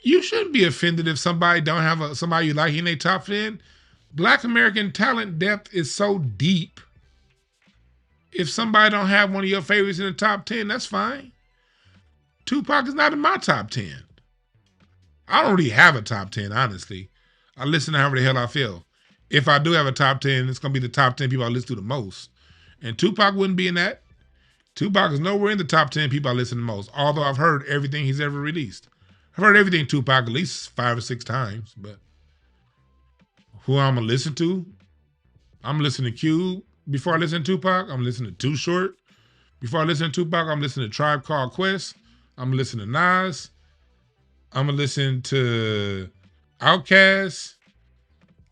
Speaker 1: you shouldn't be offended if somebody don't have somebody you like in their top 10. Black American talent depth is so deep. If somebody don't have one of your favorites in the top 10, that's fine. Tupac is not in my top 10. I don't really have a top 10, honestly. I listen to however the hell I feel. If I do have a top 10, it's going to be the top 10 people I listen to the most. And Tupac wouldn't be in that. Tupac is nowhere in the top 10 people I listen to the most, although I've heard everything he's ever released. I've heard everything Tupac at least 5 or 6 times, but who I'm going to listen to? I'm listening to Cube before I listen to Tupac. I'm listening to Too Short. Before I listen to Tupac, I'm listening to Tribe Called Quest. I'm listening to Nas. I'm going to listen to Outkast.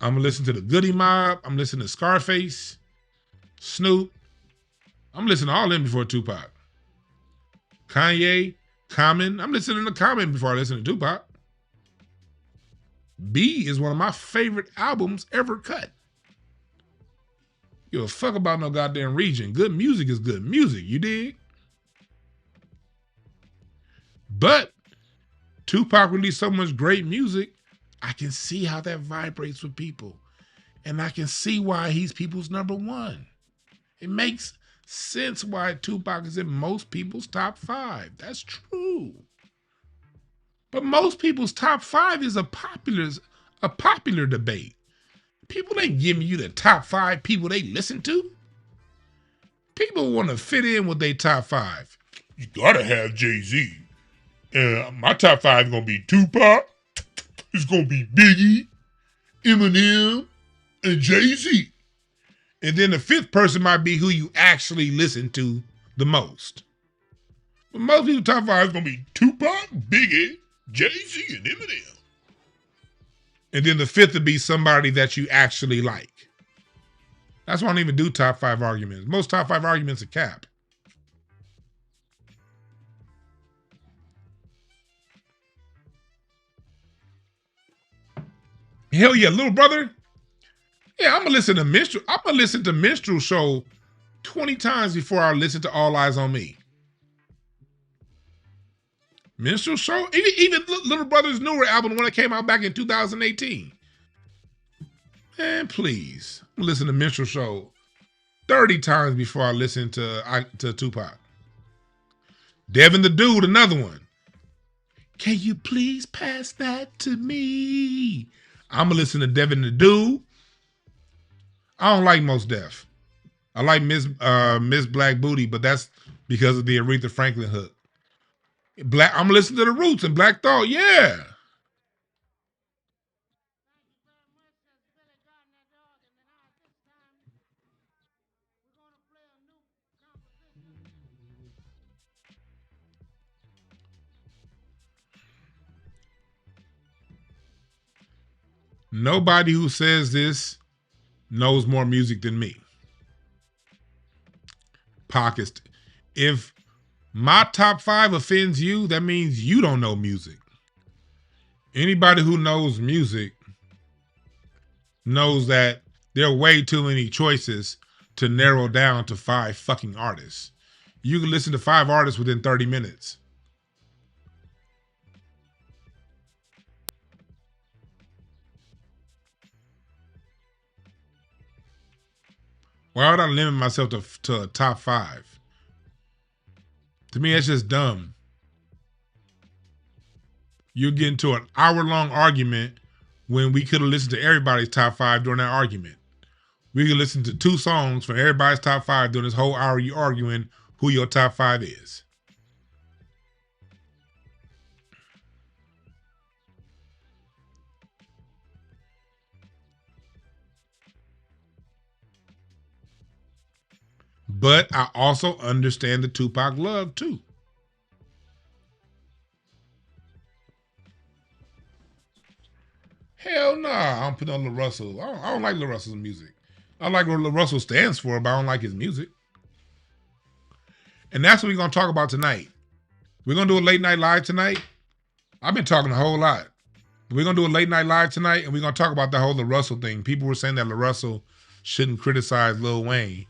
Speaker 1: I'm going to listen to the Goody Mob. I'm listening to Scarface, Snoop. I'm listening to all them before Tupac. Kanye, Common. I'm listening to Common before I listen to Tupac. B is one of my favorite albums ever cut. Give a fuck about no goddamn region. Good music is good music, you dig? But Tupac released so much great music, I can see how that vibrates with people. And I can see why he's people's number one. It makes sense why Tupac is in most people's top 5. That's true. But most people's top 5 is a popular debate. People ain't giving you the top 5 people they listen to. People want to fit in with their top 5. You gotta have Jay-Z. My top 5 is gonna be Tupac. It's gonna be Biggie, Eminem, and Jay-Z. And then the 5th person might be who you actually listen to the most. But most people's top 5 is gonna be Tupac, Biggie, Jay-Z, and Eminem. And then the 5th would be somebody that you actually like. That's why I don't even do top 5 arguments. Most top 5 arguments are cap. Hell yeah, little brother. Yeah, I'm gonna listen to Minstrel. I'm gonna listen to Minstrel Show 20 times before I listen to All Eyes on Me. Minstrel Show, even Little Brother's newer album, the one that came out back in 2018. Man, please, I'm gonna listen to Minstrel Show 30 times before I listen to Tupac. Devin the Dude, another one. Can you please pass that to me? I'm gonna listen to Devin the Dude. I don't like Mos Def. I like Miss Black Booty, but that's because of the Aretha Franklin hook. I'm gonna listen to the Roots and Black Thought. Yeah. Nobody who says this knows more music than me. Pockets. If my top 5 offends you, that means you don't know music. Anybody who knows music knows that There are way too many choices to narrow down to 5 fucking artists. You can listen to 5 artists within 30 minutes. Why would I limit myself to a top 5? To me, that's just dumb. You get into an hour-long argument when we could have listened to everybody's top 5 during that argument. We could listen to 2 songs from everybody's top 5 during this whole hour you arguing who your top 5 is. But I also understand the Tupac love too. Hell nah, I don't put on Lil Russell. I don't like Lil Russell's music. I like what Lil Russell stands for, but I don't like his music. And that's what we're going to talk about tonight. We're going to do a late night live tonight. I've been talking a whole lot. We're going to do a late night live tonight, and we're going to talk about the whole Lil Russell thing. People were saying that Lil Russell shouldn't criticize Lil Wayne.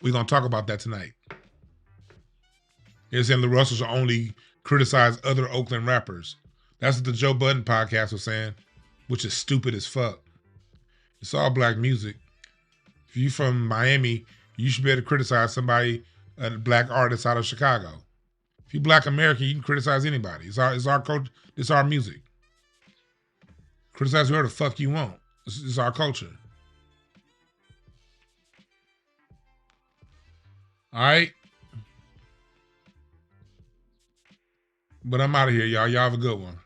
Speaker 1: We're going to talk about that tonight. They're saying Lil Russell should only criticize other Oakland rappers. That's what the Joe Budden podcast was saying, which is stupid as fuck. It's all black music. If you from Miami, you should be able to criticize somebody, a black artist out of Chicago. If you black American, you can criticize anybody. It's our culture. It's our music. Criticize whoever the fuck you want. It's our culture. All right. But I'm out of here, y'all. Y'all have a good one.